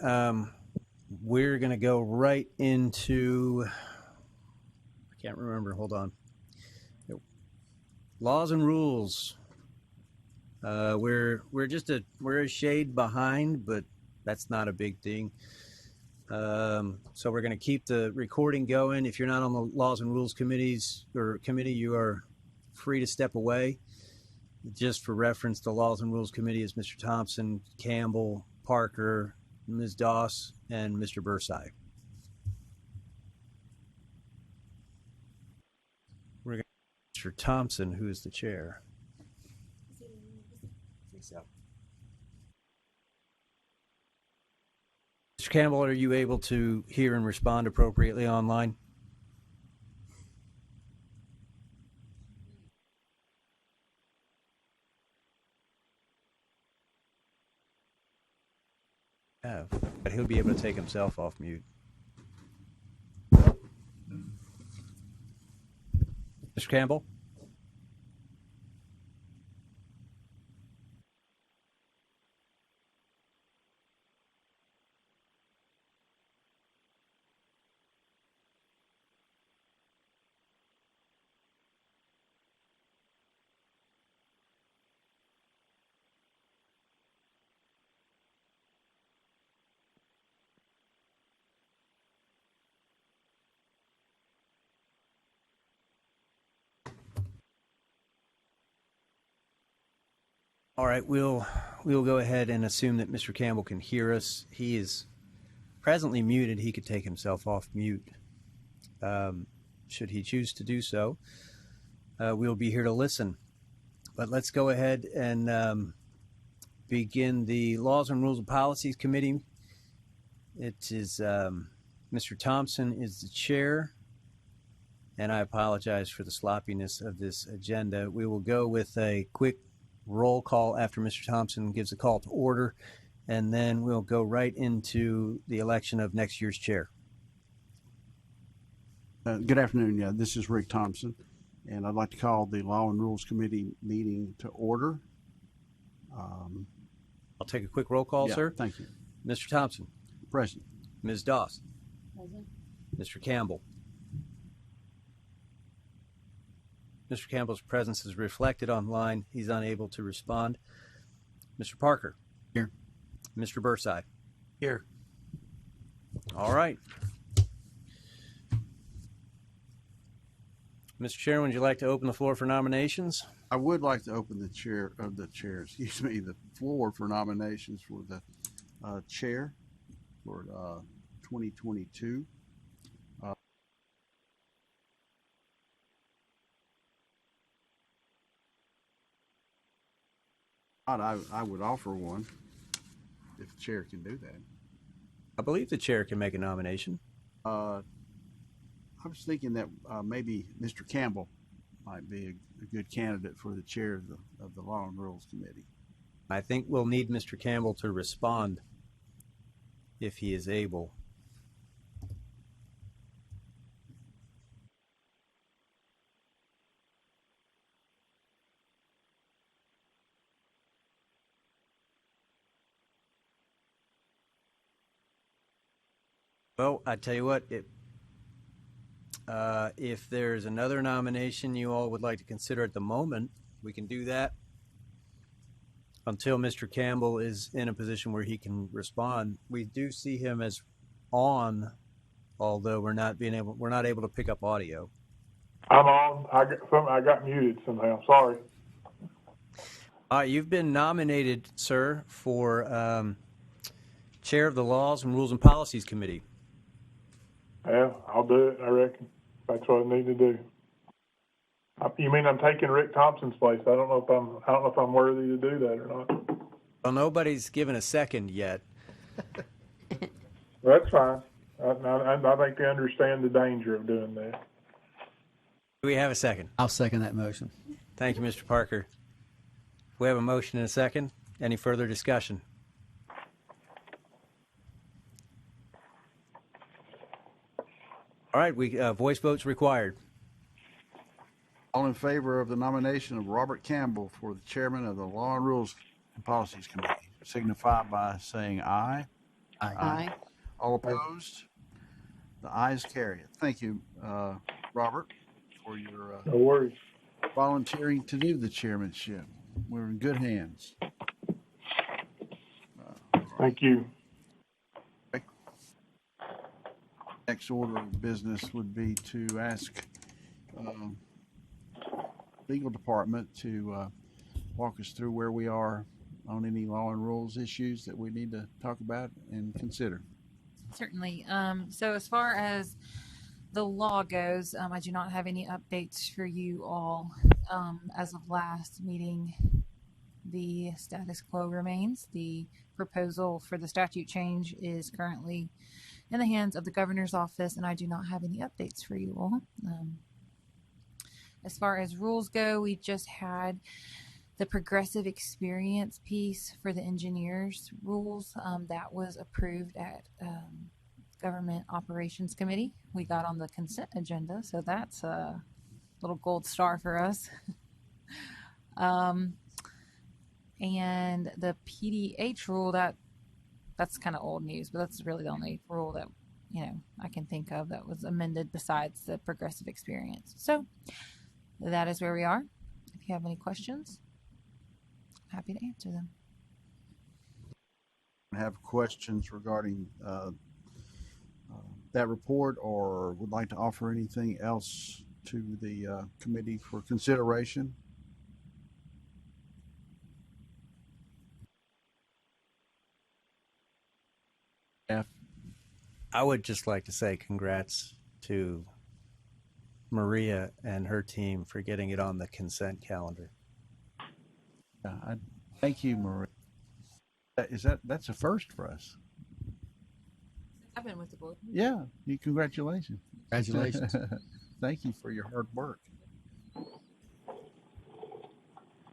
We're going to go right into, I can't remember. Hold on. Laws and rules. We're a shade behind, but that's not a big thing. So we're going to keep the recording going. If you're not on the Laws and Rules committee, you are free to step away. Just for reference, the Laws and Rules Committee is Mr. Thompson, Campbell, Parker, Ms. Doss, and Mr. Bursai. We're going to Mr. Thompson, who is the chair. I think so. Mr. Campbell, are you able to hear and respond appropriately online? Yeah, but he'll be able to take himself off mute. Mr. Campbell? All right, we'll go ahead and assume that Mr. Campbell can hear us. He is presently muted. He could take himself off mute should he choose to do so. We'll be here to listen. But let's go ahead and begin the Laws and Rules and Policies Committee. It is Mr. Thompson is the chair, and I apologize for the sloppiness of this agenda. We will go with a quick roll call after Mr. Thompson gives a call to order, and then we'll go right into the election of next year's chair. Good afternoon. Yeah, this is Rick Thompson, and I'd like to call the Law and Rules Committee meeting to order. I'll take a quick roll call, sir. Thank you. Mr. Thompson. Present. Ms. Doss. Present. Mr. Campbell. Mr. Campbell's presence is reflected online. He's unable to respond. Mr. Parker. Here. Mr. Bursai. Here. All right. Mr. Chairman, would you like to open the floor for nominations? I would like to open the floor for nominations for the chair for 2022. I would offer one if the chair can do that. I believe the chair can make a nomination. I was thinking that maybe Mr. Campbell might be a good candidate for the chair of the Law and Rules Committee. I think we'll need Mr. Campbell to respond if he is able. Well, I tell you what, if there's another nomination you all would like to consider at the moment, we can do that until Mr. Campbell is in a position where he can respond. We do see him as on, although we're not able to pick up audio. I'm on. I got muted somehow. Sorry. You've been nominated, sir, for chair of the Laws and Rules and Policies Committee. Yeah, I'll do it, I reckon. That's what I need to do. You mean I'm taking Rick Thompson's place? I don't know if I'm worthy to do that or not. Well, nobody's given a second yet. Well, that's fine. I think they understand the danger of doing that. Do we have a second? I'll second that motion. Thank you, Mr. Parker. We have a motion and a second. Any further discussion? All right, voice votes required. All in favor of the nomination of Robert Campbell for the chairman of the Law and Rules and Policies Committee, signify by saying aye. Aye. Aye. All opposed? The ayes carry it. Thank you, Robert, for your No worries. volunteering to do the chairmanship. We're in good hands. Thank you. Next order of business would be to ask legal department to walk us through where we are on any law and rules issues that we need to talk about and consider. Certainly. So as far as the law goes, I do not have any updates for you all. As of last meeting, the status quo remains. The proposal for the statute change is currently in the hands of the governor's office, and I do not have any updates for you all. As far as rules go, we just had the progressive experience piece for the engineers rules that was approved at Government Operations Committee. We got on the consent agenda, so that's a little gold star for us. And the PDH rule, that's kind of old news, but that's really the only rule that I can think of that was amended besides the progressive experience. So that is where we are. If you have any questions, happy to answer them. Have questions regarding that report, or would like to offer anything else to the committee for consideration? I would just like to say congrats to Maria and her team for getting it on the consent calendar. Thank you, Maria. That's a first for us. I've been with the board. Yeah, congratulations. Congratulations. Thank you for your hard work.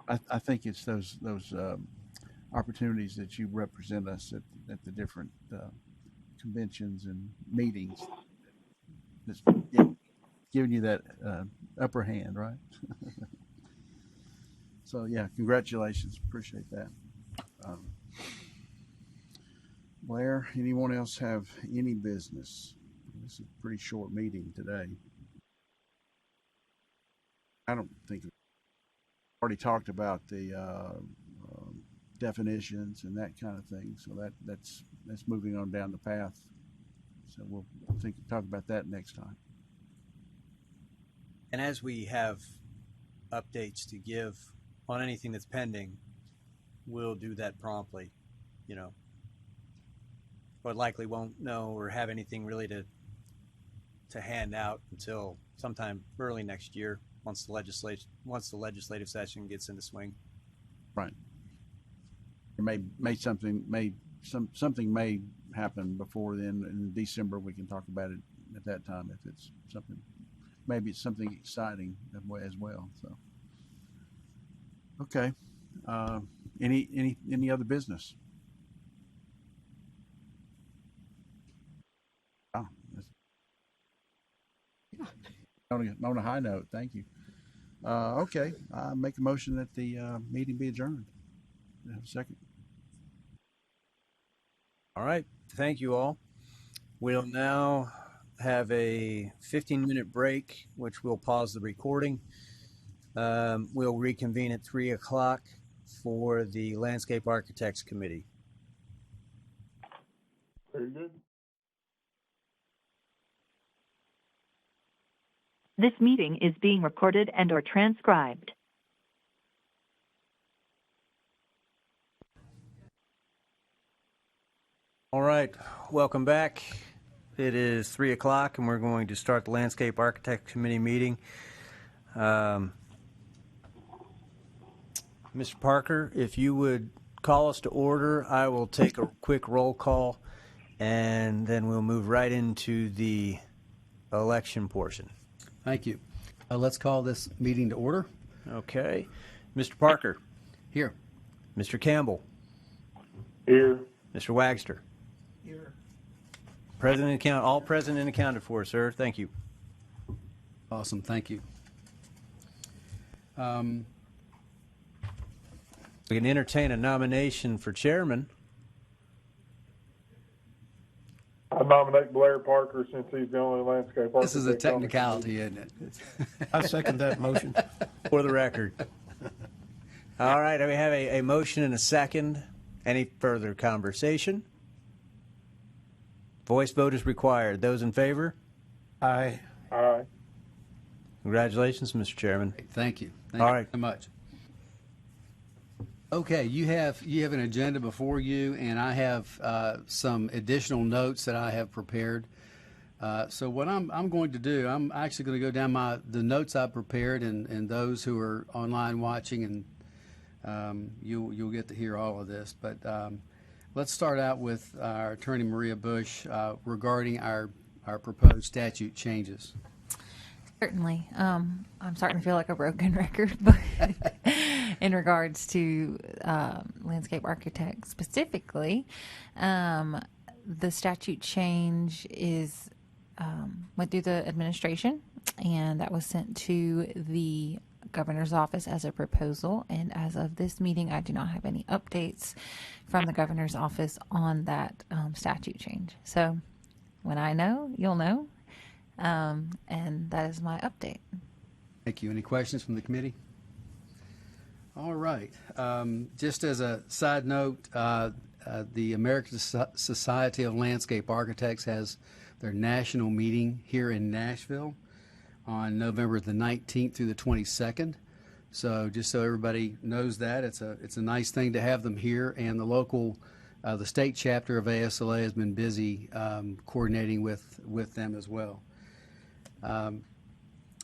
I think it's those opportunities that you represent us at the different conventions and meetings that's giving you that upper hand, right? So yeah, congratulations. Appreciate that. Blair, anyone else have any business? This is a pretty short meeting today. I don't think we've already talked about the definitions and that kind of thing. So that's moving on down the path. So we'll talk about that next time. And as we have updates to give on anything that's pending, we'll do that promptly, but likely won't know or have anything really to hand out until sometime early next year once the legislative session gets into swing. Right. something may happen before then. In December, we can talk about it at that time if it's something. Maybe it's something exciting as well. So, okay. Any other business? Oh, on a high note. Thank you. Okay. I make a motion that the meeting be adjourned. Have a second. All right. Thank you all. We'll now have a 15-minute break, which we'll pause the recording. We'll reconvene at 3 o'clock for the Landscape Architects Committee. Very good. This meeting is being recorded and or transcribed. All right, welcome back. It is 3 o'clock and we're going to start the Landscape Architects Committee meeting. Mr. Parker, if you would call us to order, I will take a quick roll call and then we'll move right into the election portion. Thank you. Let's call this meeting to order. Okay. Mr. Parker. Here. Mr. Campbell. Here. Mr. Wagster. Here. All present and accounted for, sir. Thank you. Awesome. Thank you. We can entertain a nomination for chairman. I nominate Blair Parker since he's the only landscape architect. This is a technicality, isn't it? I second that motion. For the record. All right, we have a motion and a second. Any further conversation? Voice vote is required. Those in favor? Aye. Aye. Congratulations, Mr. Chairman. Thank you. Thank All you right. very much. Okay, you have an agenda before you, and I have some additional notes that I have prepared. So what I'm going to do, I'm actually going to go down the notes I prepared, and those who are online watching, and you'll get to hear all of this. But let's start out with our Attorney Maria Bush regarding our proposed statute changes. Certainly. I'm starting to feel like a broken record, but in regards to landscape architects specifically, the statute change went through the administration, and that was sent to the governor's office as a proposal. And as of this meeting, I do not have any updates from the governor's office on that statute change. So when I know, you'll know. And that is my update. Thank you. Any questions from the committee? All right. Just as a side note, the American Society of Landscape Architects has their national meeting here in Nashville on November the 19th through the 22nd. So just so everybody knows that, it's a nice thing to have them here, and the state chapter of ASLA has been busy coordinating with them as well.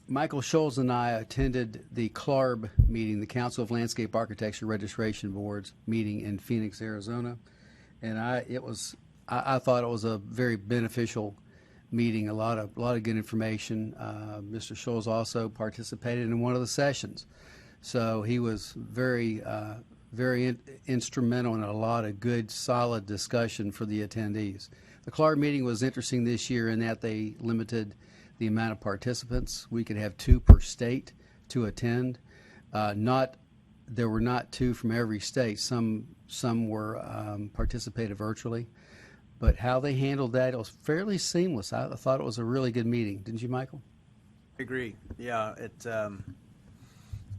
Michael Scholes and I attended the CLARB meeting, the Council of Landscape Architecture Registration Boards meeting in Phoenix, Arizona, and I thought it was a very beneficial meeting. A lot of good information. Mr. Scholes also participated in one of the sessions, so he was very instrumental in a lot of good, solid discussion for the attendees. The CLARB meeting was interesting this year in that they limited the amount of participants. We could have 2 per state to attend. There were not 2 from every state. Some were participated virtually, but how they handled that, it was fairly seamless. I thought it was a really good meeting. Didn't you, Michael? I agree. Yeah,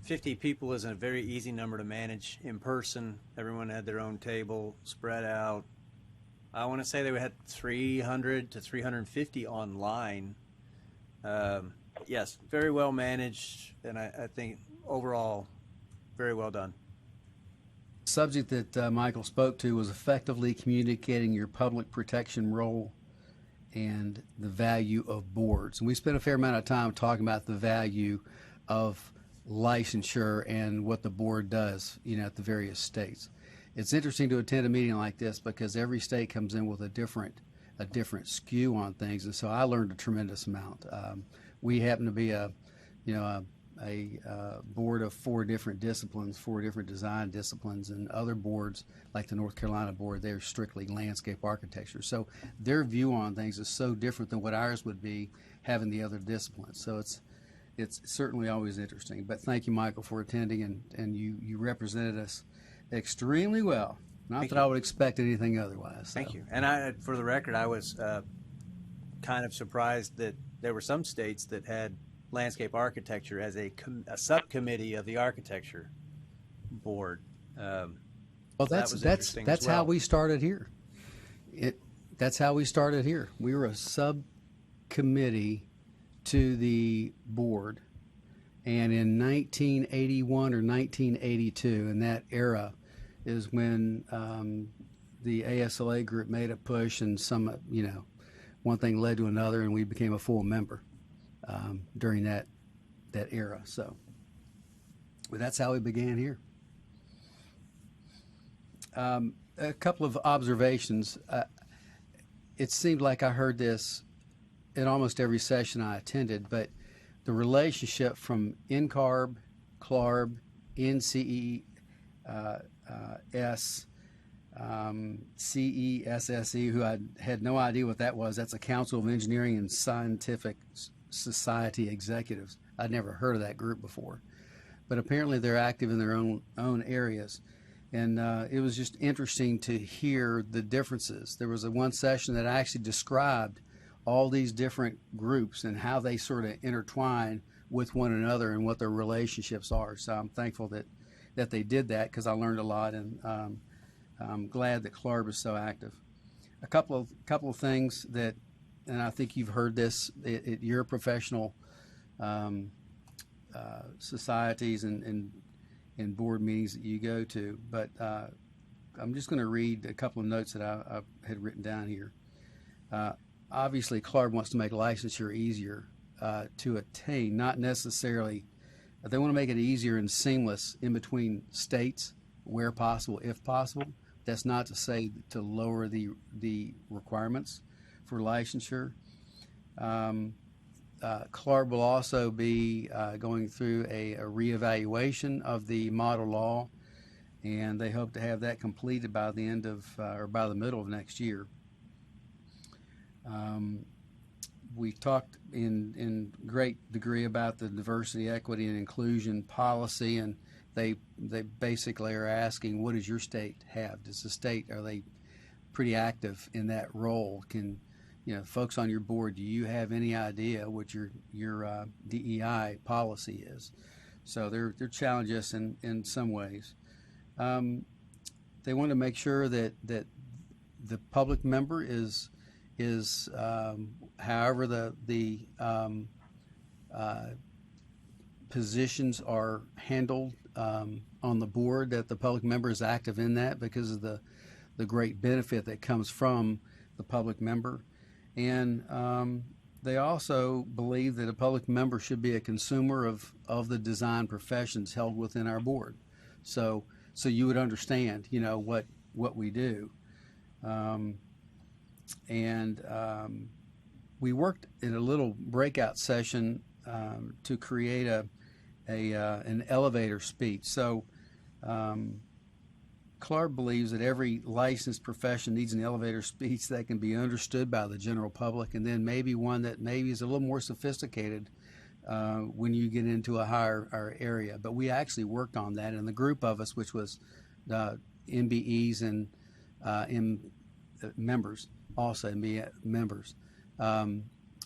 50 people isn't a very easy number to manage in person. Everyone had their own table spread out. I want to say they had 300 to 350 online. Yes, very well managed, and I think overall very well done. The subject that Michael spoke to was effectively communicating your public protection role and the value of boards. And we spent a fair amount of time talking about the value of licensure and what the board does, at the various states. it's interesting to attend a meeting like this because every state comes in with a different skew on things, and so I learned a tremendous amount. We happen to be a board of 4 different disciplines, 4 different design disciplines, and other boards like the North Carolina board, they're strictly landscape architecture. So their view on things is so different than what ours would be having the other disciplines. So it's certainly always interesting. But thank you, Michael, for attending, and you represented us extremely well. Not that I would expect anything otherwise. Thank you. And for the record, I was kind of surprised that there were some states that had landscape architecture as a subcommittee of the architecture board. Well, that's how we started here. That's how we started here. We were a subcommittee to the board, and in 1981 or 1982, in that era, is when the ASLA group made a push, and one thing led to another, and we became a full member during that era. So, but that's how we began here. A couple of observations. It seemed like I heard this in almost every session I attended, but the relationship from NCARB, CLARB, NCES, CESSE, who I had no idea what that was. That's a Council of Engineering and Scientific Society Executives. I'd never heard of that group before, but apparently they're active in their own areas. And it was just interesting to hear the differences. There was one session that actually described all these different groups and how they sort of intertwine with one another and what their relationships are. So I'm thankful that they did that, because I learned a lot, and I'm glad that CLARB is so active. A couple of things that, and I think you've heard this at your professional societies and board meetings that you go to, but I'm just going to read a couple of notes that I had written down here. Obviously, CLARB wants to make licensure easier to attain, not necessarily. They want to make it easier and seamless in between states where possible, if possible. That's not to say to lower the requirements for licensure. CLARB will also be going through a reevaluation of the model law, and they hope to have that completed by the end of or by the middle of next year. We talked in great degree about the diversity, equity, and inclusion policy, and they basically are asking, what does your state have? Are they pretty active in that role? Can folks on your board, do you have any idea what your DEI policy is? So they're challenging us in some ways. They want to make sure that the public member is however the positions are handled on the board, that the public member is active in that because of the great benefit that comes from the public member. And they also believe that a public member should be a consumer of the design professions held within our board. So you would understand, what we do. We worked in a little breakout session to create an elevator speech. So CLARB believes that every licensed profession needs an elevator speech that can be understood by the general public, and then maybe one that maybe is a little more sophisticated when you get into a higher area. But we actually worked on that, and the group of us, which was MBEs and members, also MBE members,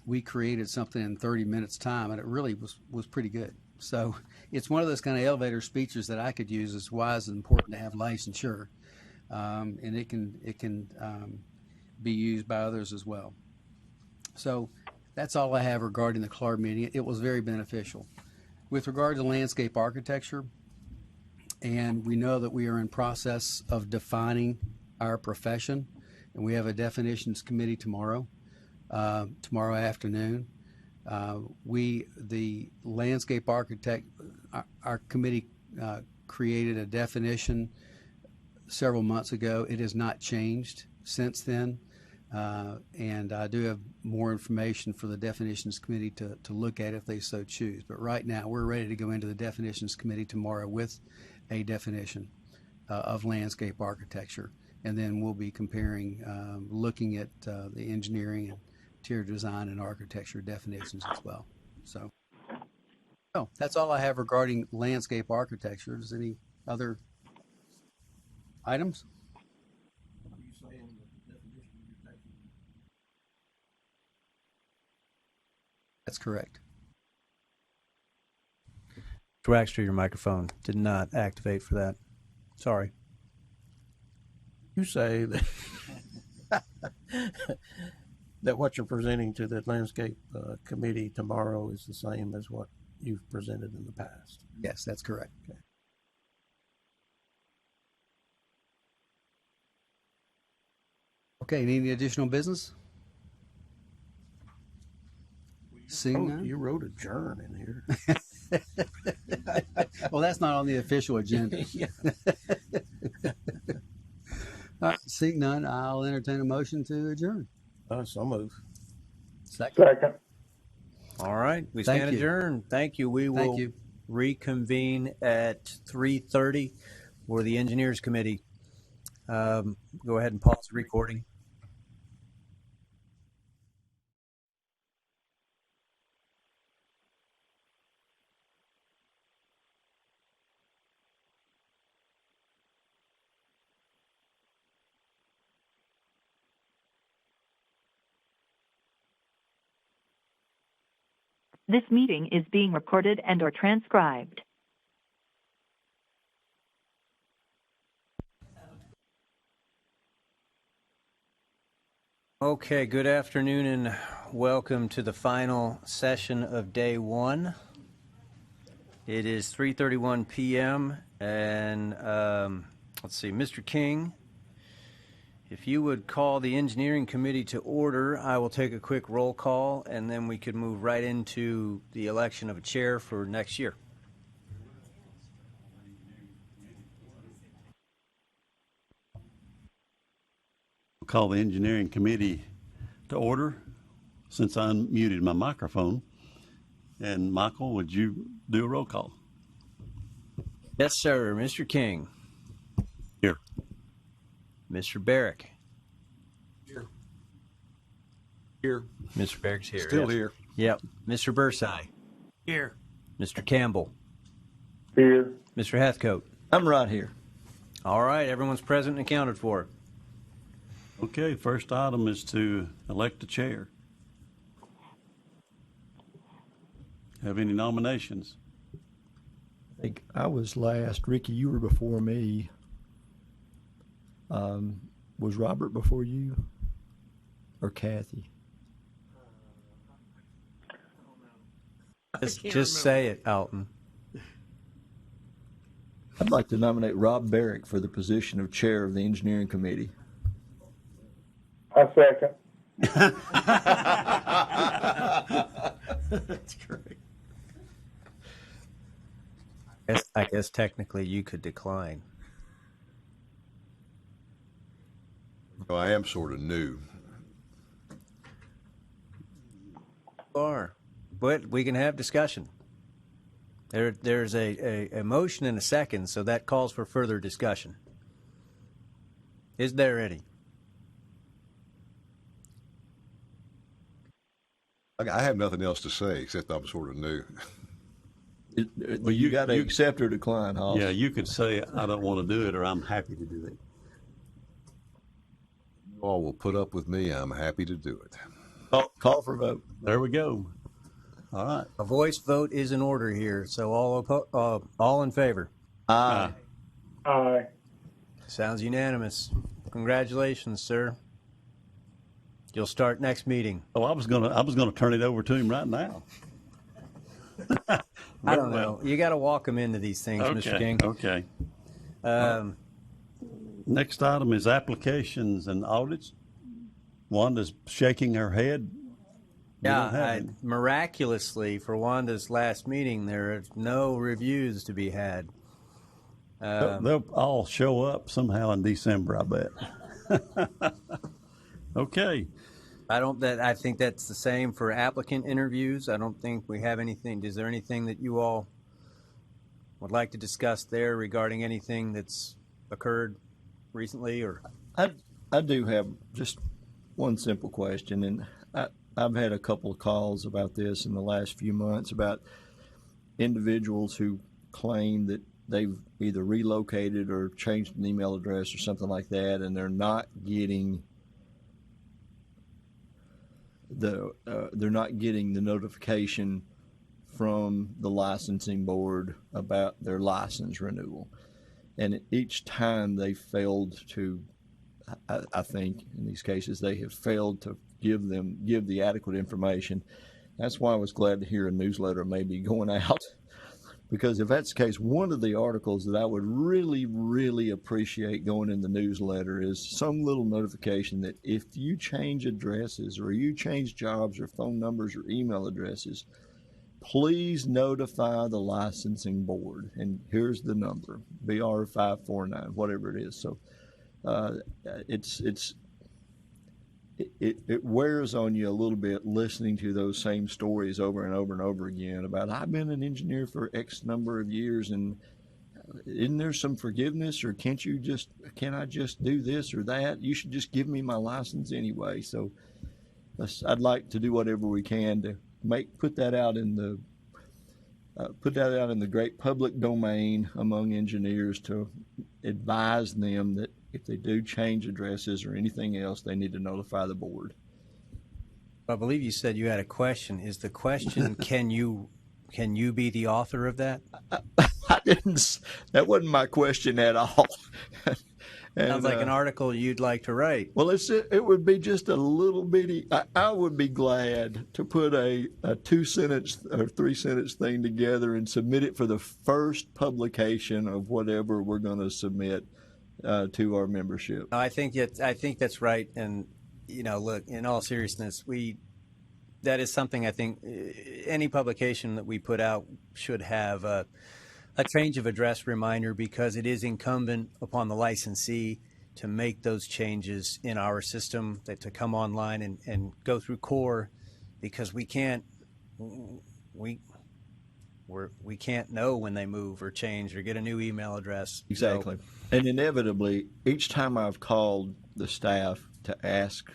we created something in 30 minutes time, and it really was pretty good. So it's one of those kind of elevator speeches that I could use. It's why it's important to have licensure, and it can be used by others as well. So that's all I have regarding the CLARB meeting. It was very beneficial. With regard to landscape architecture, and we know that we are in process of defining our profession, and we have a definitions committee tomorrow afternoon. The landscape architect, our committee created a definition several months ago. It has not changed since then. And I do have more information for the Definitions Committee to look at if they so choose. But right now, we're ready to go into the Definitions Committee tomorrow with a definition of landscape architecture. And then we'll be comparing, looking at the engineering and interior design and architecture definitions as well. So that's all I have regarding landscape architecture. Is any other items? That's correct. Mr. Waxter, your microphone did not activate for that. Sorry. You say that, that what you're presenting to the landscape committee tomorrow is the same as what you've presented in the past. Yes, that's correct. Okay. Okay, any additional business? Seeing none? You wrote adjourn in here. Well, that's not on the official agenda. All right, seeing none, I'll entertain a motion to adjourn. So move. Second. All right, we Thank stand you. adjourned. Thank you. We will reconvene at 3:30 for the Engineers Committee. Go ahead and pause the recording. This meeting is being recorded and or transcribed. Okay, good afternoon and welcome to the final session of day one. It is 3:31 p.m. and let's see, Mr. King, if you would call the engineering committee to order, I will take a quick roll call and then we could move right into the election of a chair for next year. I'll call the engineering committee to order since I unmuted my microphone. And Michael, would you do a roll call? Yes, sir. Mr. King. Here. Mr. Barrick. Here. Here. Mr. Barrick's here. Still yes. here. Yep. Mr. Bursai. Here. Mr. Campbell. Here. Mr. Hathcote. I'm right here. All right. Everyone's present and accounted for. Okay, first item is to elect a chair. Have any nominations? I think I was last. Ricky, you were before me. Was Robert before you? Or Kathy? Just say it, Alton. I'd like to nominate Rob Barrick for the position of chair of the engineering committee. I second. That's great. I guess technically you could decline. Well, I am sort of new. You are, but we can have discussion. There's a motion and a second, so that calls for further discussion. Is there any? I have nothing else to say except I'm sort of new. Well, you got to accept or decline, Hoss. Yeah, you could say, I don't want to do it, or I'm happy to do it. You all will put up with me. I'm happy to do it. Call for vote. There we go. All right. A voice vote is in order here, so all in favor? Aye. Aye. Sounds unanimous. Congratulations, sir. You'll start next meeting. Oh, I was gonna turn it over to him right now. I don't know. You got to walk them into these things, Okay. Mr. King. Okay. Next item is applications and audits. Wanda's shaking her head. Miraculously, for Wanda's last meeting, there are no reviews to be had. They'll all show up somehow in December, I bet. Okay. I think that's the same for applicant interviews. I don't think we have anything. Is there anything that you all would like to discuss there regarding anything that's occurred recently? Or I do have just one simple question, and I've had a couple of calls about this in the last few months about individuals who claim that they've either relocated or changed an email address or something like that, and they're not getting the notification from the licensing board about their license renewal. And each time they failed to, I think in these cases, they have failed to give the adequate information. That's why I was glad to hear a newsletter may be going out. Because if that's the case, one of the articles that I would really, really appreciate going in the newsletter is some little notification that if you change addresses or you change jobs or phone numbers or email addresses, please notify the licensing board. And here's the number, BR549, whatever it is. So it wears on you a little bit listening to those same stories over and over and over again about I've been an engineer for X number of years, and isn't there some forgiveness, or can I just do this or that? You should just give me my license anyway. So I'd like to do whatever we can to put that out in the great public domain among engineers, to advise them that if they do change addresses or anything else, they need to notify the board. I believe you said you had a question. Is the question, can you be the author of that? I didn't. That wasn't my question at all. Sounds like an article you'd like to write. Well, it would be just a little bitty. I would be glad to put a 2-sentence or 3-sentence thing together and submit it for the first publication of whatever we're going to submit to our membership. I think that's right. And look, in all seriousness, that is something I think any publication that we put out should have a change of address reminder, because it is incumbent upon the licensee to make those changes in our system, to come online and go through core, because we can't know when they move or change or get a new email address. Exactly. And inevitably, each time I've called the staff to ask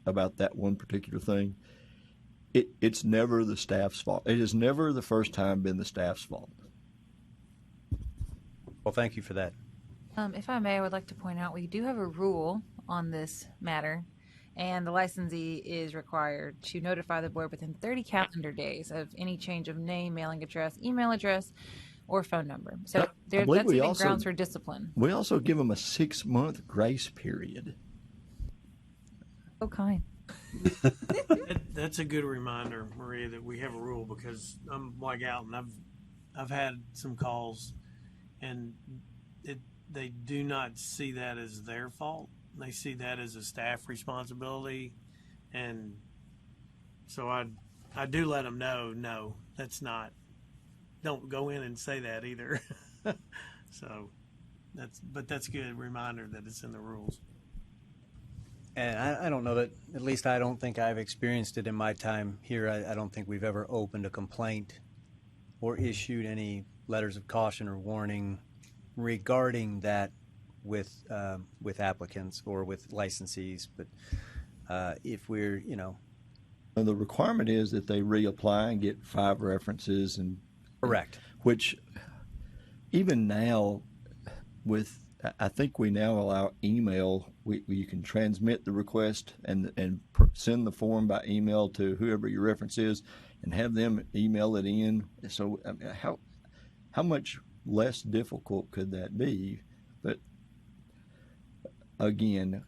about that one particular thing, it's never the staff's fault. It has never the first time been the staff's fault. Well, thank you for that. If I may, I would like to point out we do have a rule on this matter, and the licensee is required to notify the board within 30 calendar days of any change of name, mailing address, email address, or phone number. So that's even grounds for discipline. We also give them a 6-month grace period. So kind. That's a good reminder, Maria, that we have a rule, because I'm like Alton. I've had some calls, and they do not see that as their fault. They see that as a staff responsibility, and so I do let them know, no, that's not. Don't go in and say that either. So that's a good reminder that it's in the rules. And I don't know that, at least I don't think I've experienced it in my time here. I don't think we've ever opened a complaint or issued any letters of caution or warning regarding that with applicants or with licensees. But if we're, the requirement is that they reapply and get 5 references, and correct. Which even now, I think we now allow email. You can transmit the request and send the form by email to whoever your reference is, and have them email it in. So how much less difficult could that be? But again,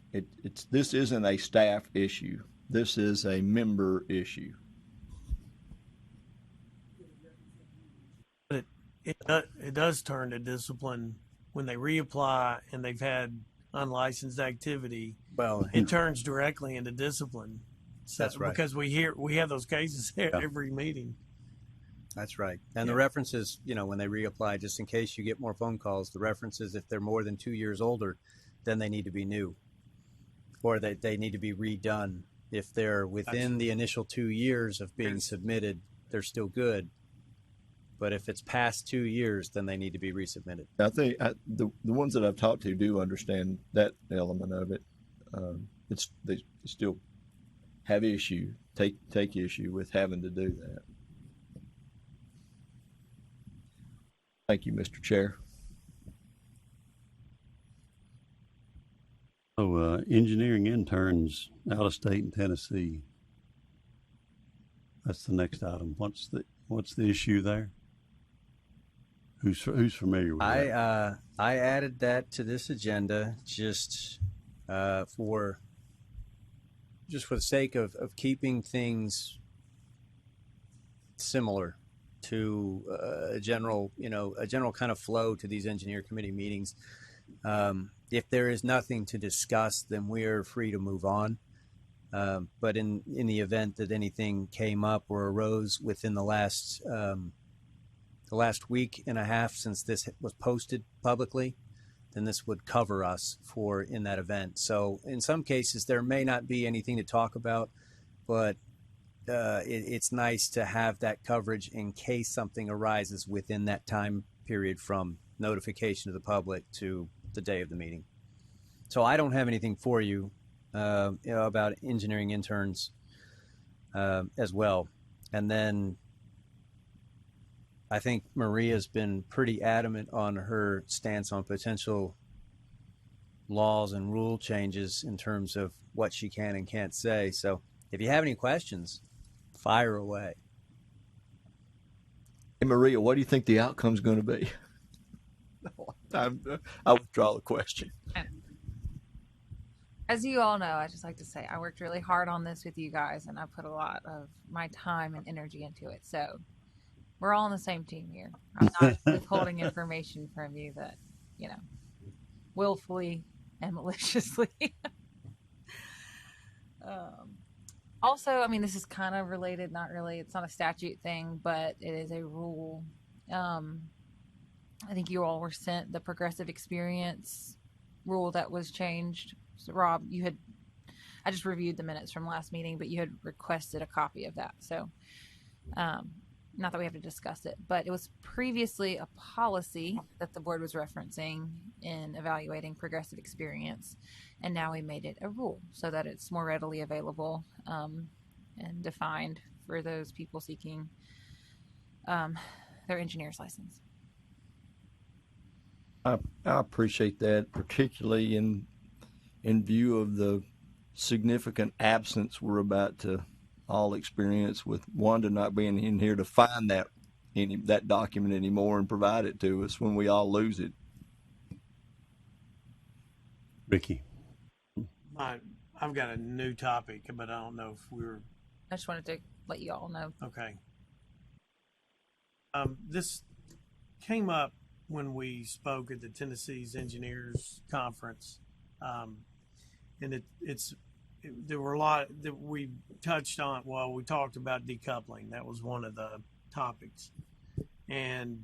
this isn't a staff issue. This is a member issue. It does turn to discipline when they reapply and they've had unlicensed activity. Well, it turns directly into discipline. So, that's right. Because we have those cases every meeting. That's right. And Yeah. the references, when they reapply, just in case you get more phone calls, the references, if they're more than 2 years older, then they need to be new, or they need to be redone. If they're within the initial 2 years of being submitted, they're still good. But if it's past 2 years, then they need to be resubmitted. I think the ones that I've talked to do understand that element of it. They still have take issue with having to do that. Thank you, Mr. Chair. So, engineering interns out of state in Tennessee. That's the next item. What's the issue there? Who's familiar with that? I added that to this agenda just for the sake of keeping things similar to a general kind of flow to these engineer committee meetings. If there is nothing to discuss, then we are free to move on. But in the event that anything came up or arose within the last week and a half since this was posted publicly, then this would cover us in that event. So in some cases, there may not be anything to talk about, but it's nice to have that coverage in case something arises within that time period from notification to the public to the day of the meeting. So I don't have anything for you, about engineering interns as well. And then I think Maria's been pretty adamant on her stance on potential laws and rule changes in terms of what she can and can't say. So if you have any questions, fire away. Hey, Maria, what do you think the outcome's going to be? I withdraw the question. As you all know, I just like to say I worked really hard on this with you guys, and I put a lot of my time and energy into it. So we're all on the same team here. I'm not withholding information from you that, willfully and maliciously. Also, I mean, this is kind of related, not really. It's not a statute thing, but it is a rule. I think you all were sent the progressive experience rule that was changed. So Rob, I just reviewed the minutes from last meeting, but you had requested a copy of that. So, not that we have to discuss it, but it was previously a policy that the board was referencing in evaluating progressive experience. And now we made it a rule so that it's more readily available, and defined for those people seeking, their engineer's license. I appreciate that, particularly in view of the significant absence we're about to all experience with Wanda not being in here to find that document anymore and provide it to us when we all lose it. Ricky. I've got a new topic, but I don't know if I just wanted to let you all know. Okay. This came up when we spoke at the Tennessee's Engineers Conference, and there were a lot that we touched on. Well, we talked about decoupling. That was one of the topics, and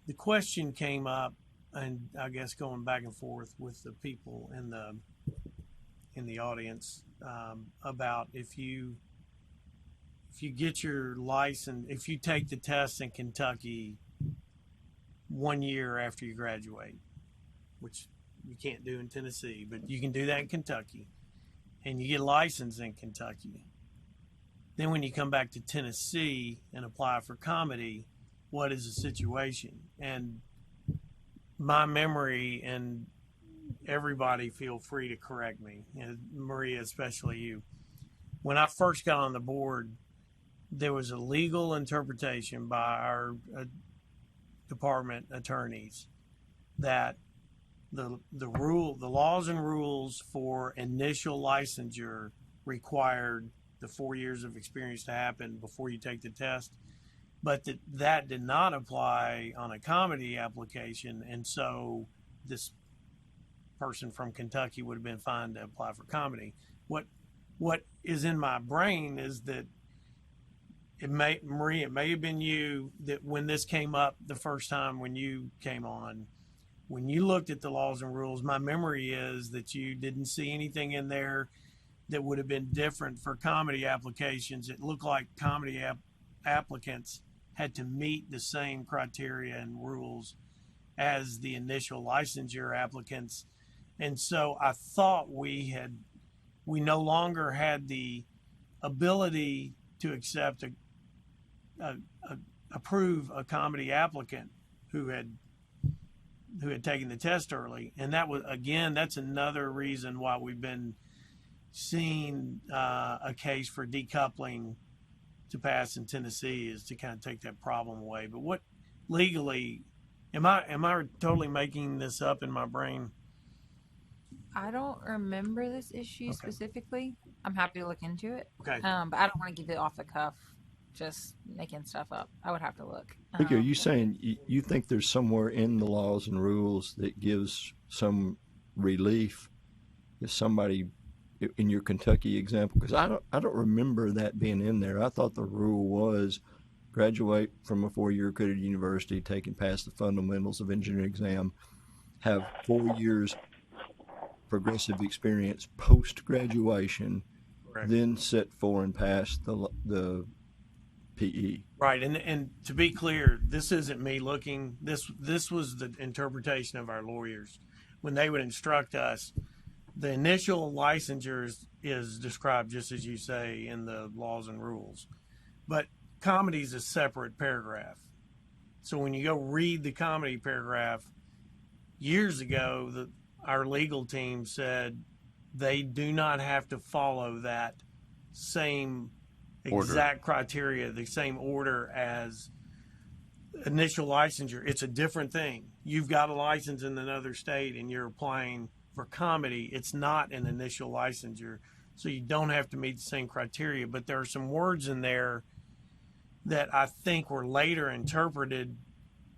the question came up, and I guess going back and forth with the people in the audience, about if you get your license, if you take the test in Kentucky 1 year after you graduate, which you can't do in Tennessee, but you can do that in Kentucky, and you get licensed in Kentucky. Then when you come back to Tennessee and apply for comedy, what is the situation? And my memory, and everybody feel free to correct me, and Maria, especially you. When I first got on the board, there was a legal interpretation by our department attorneys that the laws and rules for initial licensure required the 4 years of experience to happen before you take the test, but that did not apply on a comedy application, and so this person from Kentucky would have been fine to apply for comedy. What is in my brain is that it may have been you that when this came up the first time when you came on, when you looked at the laws and rules, my memory is that you didn't see anything in there that would have been different for comedy applications. It looked like comedy applicants had to meet the same criteria and rules as the initial licensure applicants. And so I thought we no longer had the ability to accept approve a comedy applicant who had taken the test early. And that was, again, that's another reason why we've been seeing a case for decoupling to pass in Tennessee, is to kind of take that problem away. But what legally, am I totally making this up in my brain? I don't remember this issue specifically. I'm happy to look into it. Okay. But I don't want to give it off the cuff, just making stuff up. I would have to look. Ricky, are you saying you think there's somewhere in the laws and rules that gives some relief if somebody, in your Kentucky example, because I don't remember that being in there. I thought the rule was graduate from a 4-year accredited university, pass the fundamentals of engineering exam, have 4 years progressive experience post graduation, then sit for and pass the PE. Right, and to be clear, this isn't me looking. This was the interpretation of our lawyers when they would instruct us. The initial licensure is described just as you say in the laws and rules, but comedy is a separate paragraph. So when you go read the comedy paragraph, years ago, our legal team said they do not have to follow that same exact criteria, the same order as initial licensure. It's a different thing. You've got a license in another state and you're applying for comedy. It's not an initial licensure, so you don't have to meet the same criteria. But there are some words in there that I think were later interpreted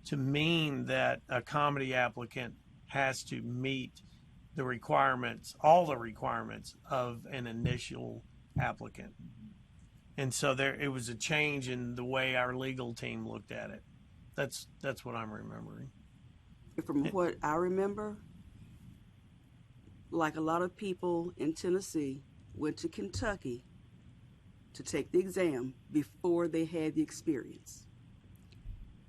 to mean that a comedy applicant has to meet the requirements, all the requirements of an initial applicant. And so it was a change in the way our legal team looked at it. That's what I'm remembering. From what I remember, like a lot of people in Tennessee went to Kentucky to take the exam before they had the experience.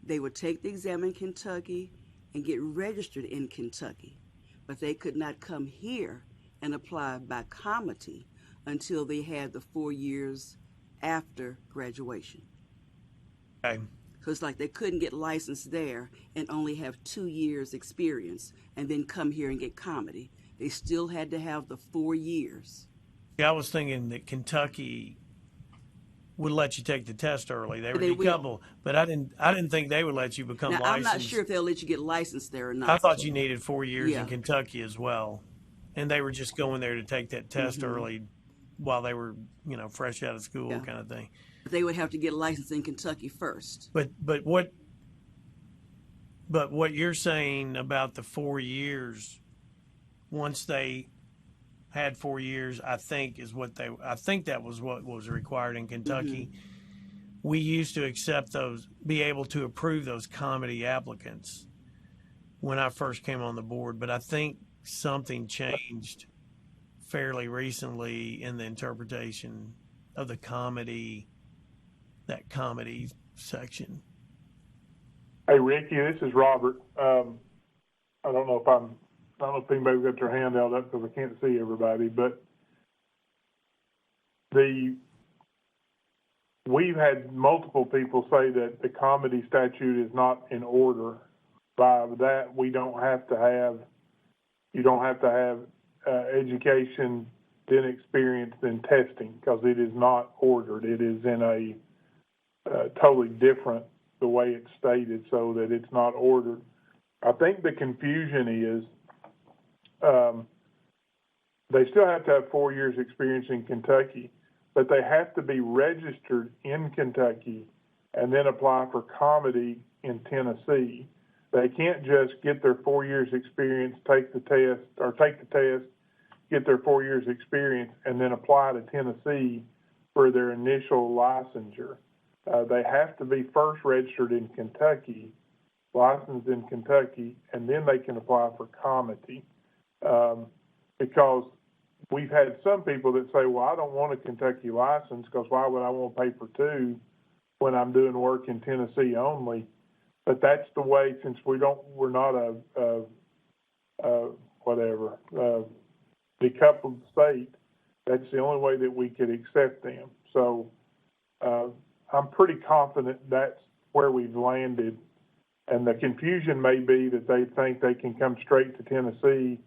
They would take the exam in Kentucky and get registered in Kentucky, but they could not come here and apply by comedy until they had the 4 years after graduation. Okay. So it's like they couldn't get licensed there and only have 2 years experience and then come here and get comedy. They still had to have the 4 years. Yeah, I was thinking that Kentucky would let you take the test early. They were decoupled, but I didn't think they would let you become licensed. I'm not sure if they'll let you get licensed there or not. I thought you needed 4 years in Kentucky as well, and they were just going there to take that test early while they were, fresh out of school kind of thing. They would have to get licensed in Kentucky first. But what you're saying about the 4 years, once they had 4 years, I think that was what was required in Kentucky. We used to accept those, be able to approve those comedy applicants when I first came on the board, but I think something changed fairly recently in the interpretation of the comedy section. Hey, Ricky, this is Robert. I don't know if anybody's got their hand held up because I can't see everybody, but we've had multiple people say that the comedy statute is not in order. By that, you don't have to have education, then experience, then testing, because it is not ordered. It is in a totally different the way it's stated, so that it's not ordered. I think the confusion is they still have to have 4 years experience in Kentucky, but they have to be registered in Kentucky and then apply for comedy in Tennessee. They can't just get their 4 years experience, take the test, get their 4 years experience, and then apply to Tennessee for their initial licensure. they have to be first registered in Kentucky, licensed in Kentucky, and then they can apply for comity. Because we've had some people that say, well, I don't want a Kentucky license because why would I want to pay for two when I'm doing work in Tennessee only? But that's the way, since we're not a decoupled state, that's the only way that we could accept them. So I'm pretty confident that's where we've landed. And the confusion may be that they think they can come straight to Tennessee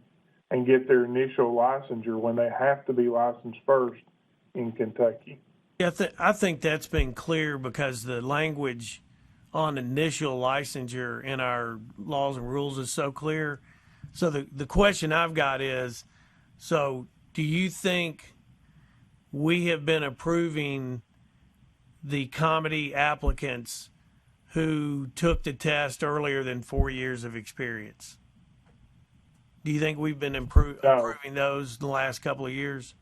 and get their initial licensure when they have to be licensed first in Kentucky. Yeah, I think that's been clear because the language on initial licensure in our laws and rules is so clear. So the question I've got is, so do you think we have been approving the comity applicants who took the test earlier than 4 years of experience? Do you think we've been approving those in the last couple of years?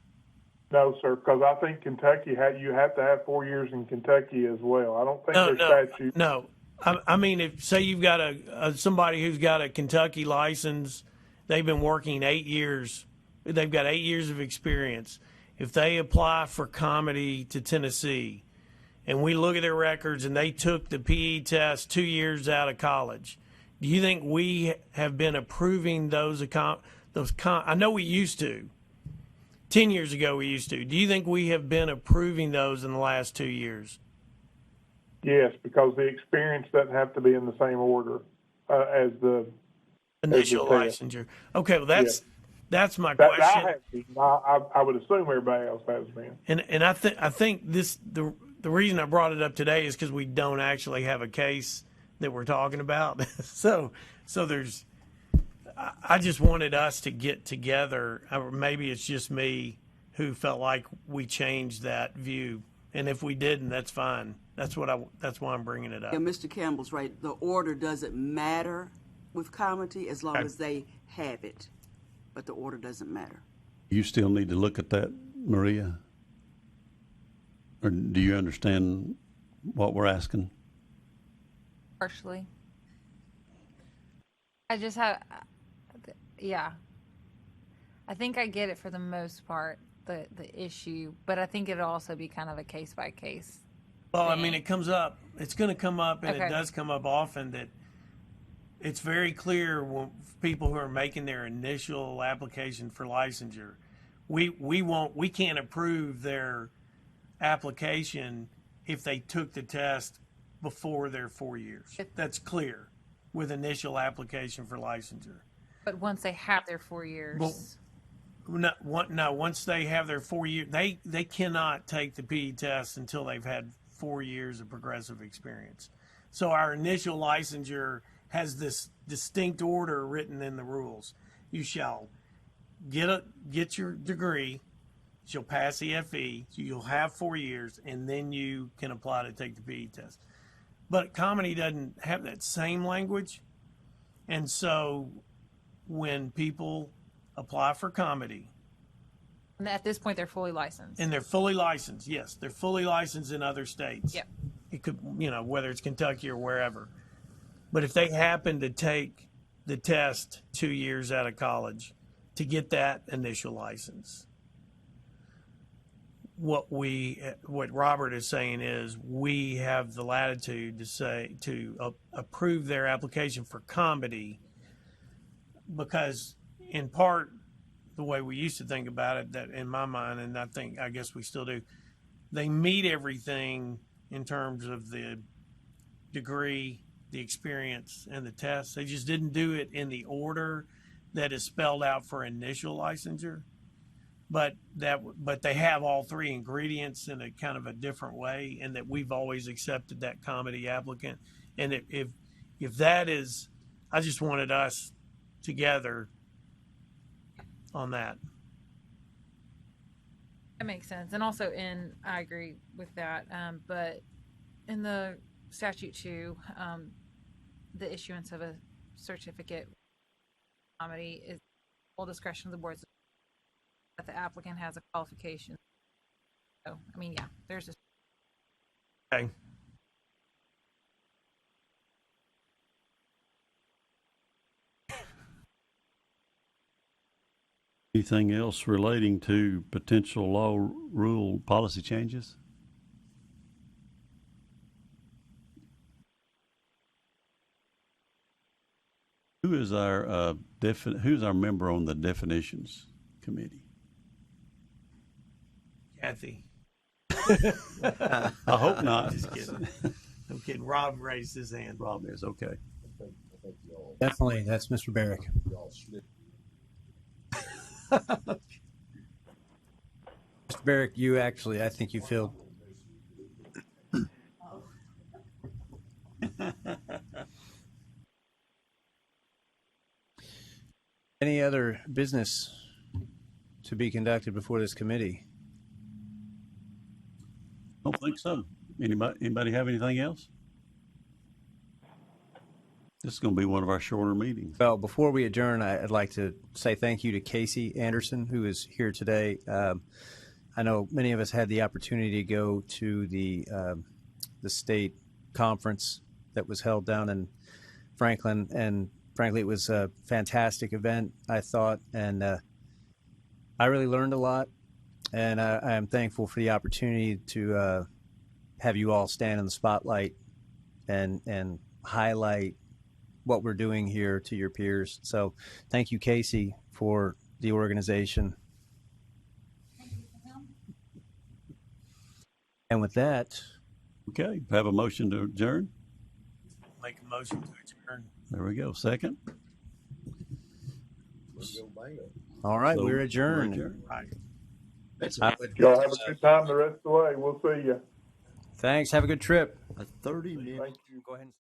No, sir, because I think Kentucky, you have to have 4 years in Kentucky as well. I don't think there's statute. No. I mean, if say you've got somebody who's got a Kentucky license, they've been working 8 years, they've got 8 years of experience. If they apply for comity to Tennessee, and we look at their records and they took the PE test 2 years out of college, do you think we have been approving those? I know we used to. 10 years ago we used to. Do you think we have been approving those in the last 2 years? Yes, because the experience doesn't have to be in the same order as the initial licensure. Okay, well that's my question. I would assume everybody else has been. And I think this the reason I brought it up today is because we don't actually have a case that we're talking about. so there's. I just wanted us to get together. Or maybe it's just me who felt like we changed that view, and if we didn't, that's fine. That's why I'm bringing it up. Yeah, Mr. Campbell's right. The order doesn't matter with comity as long as they have it, but the order doesn't matter. You still need to look at that, Maria? Or do you understand what we're asking? Partially. I just have, yeah. I think I get it for the most part, the issue, but I think it'll also be kind of a case by case. Well, I mean, it comes up. It's going to come up, and it does come up often that it's very clear when people who are making their initial application for licensure, we can't approve their application if they took the test before their 4 years. That's clear with initial application for licensure. But once they have their 4 years. Well, once they have their 4 years, they cannot take the PE test until they've had 4 years of progressive experience. So our initial licensure has this distinct order written in the rules. You shall get your degree, you'll pass EFE, so you'll have 4 years, and then you can apply to take the PE test. But comity doesn't have that same language, and so when people apply for comity, and at this point, they're fully licensed. And they're fully licensed, yes. They're fully licensed in other states. Yep. It could, whether it's Kentucky or wherever. But if they happen to take the test 2 years out of college to get that initial license, what Robert is saying is we have the latitude to approve their application for comity because, in part, the way we used to think about it, that in my mind, and I guess we still do, they meet everything in terms of the degree, the experience, and the test. They just didn't do it in the order that is spelled out for initial licensure. But they have all three ingredients in a kind of a different way, and that we've always accepted that comity applicant. And if that is, I just wanted us together on that. That makes sense. And also I agree with that. But in the statute too, the issuance of a certificate comity is full discretion of the boards that the applicant has a qualification. So, I mean, yeah, there's a. Okay. Anything else relating to potential law, rule, policy changes? Who is our who's our member on the definitions committee? Kathy. I hope not. Just kidding. I'm kidding. Rob raised his hand. Rob is okay. Definitely, that's Mr. Barrick. Mr. Barrick, you actually, I think you feel. Any other business to be conducted before this committee? I don't think so. Anybody have anything else? This is going to be one of our shorter meetings. Well, before we adjourn, I'd like to say thank you to Casey Anderson, who is here today. I know many of us had the opportunity to go to the state conference that was held down in Franklin, and frankly, it was a fantastic event, I thought, and I really learned a lot, and I am thankful for the opportunity to have you all stand in the spotlight and highlight what we're doing here to your peers. So thank you, Casey, for the organization. And with that, okay, have a motion to adjourn. Make a motion to adjourn. There we go. Second. All right, So, we're adjourned. Right. Y'all have a good time the rest of the way. We'll see you. Thanks. Have a good trip. A 30-minute. Thank you. Go ahead and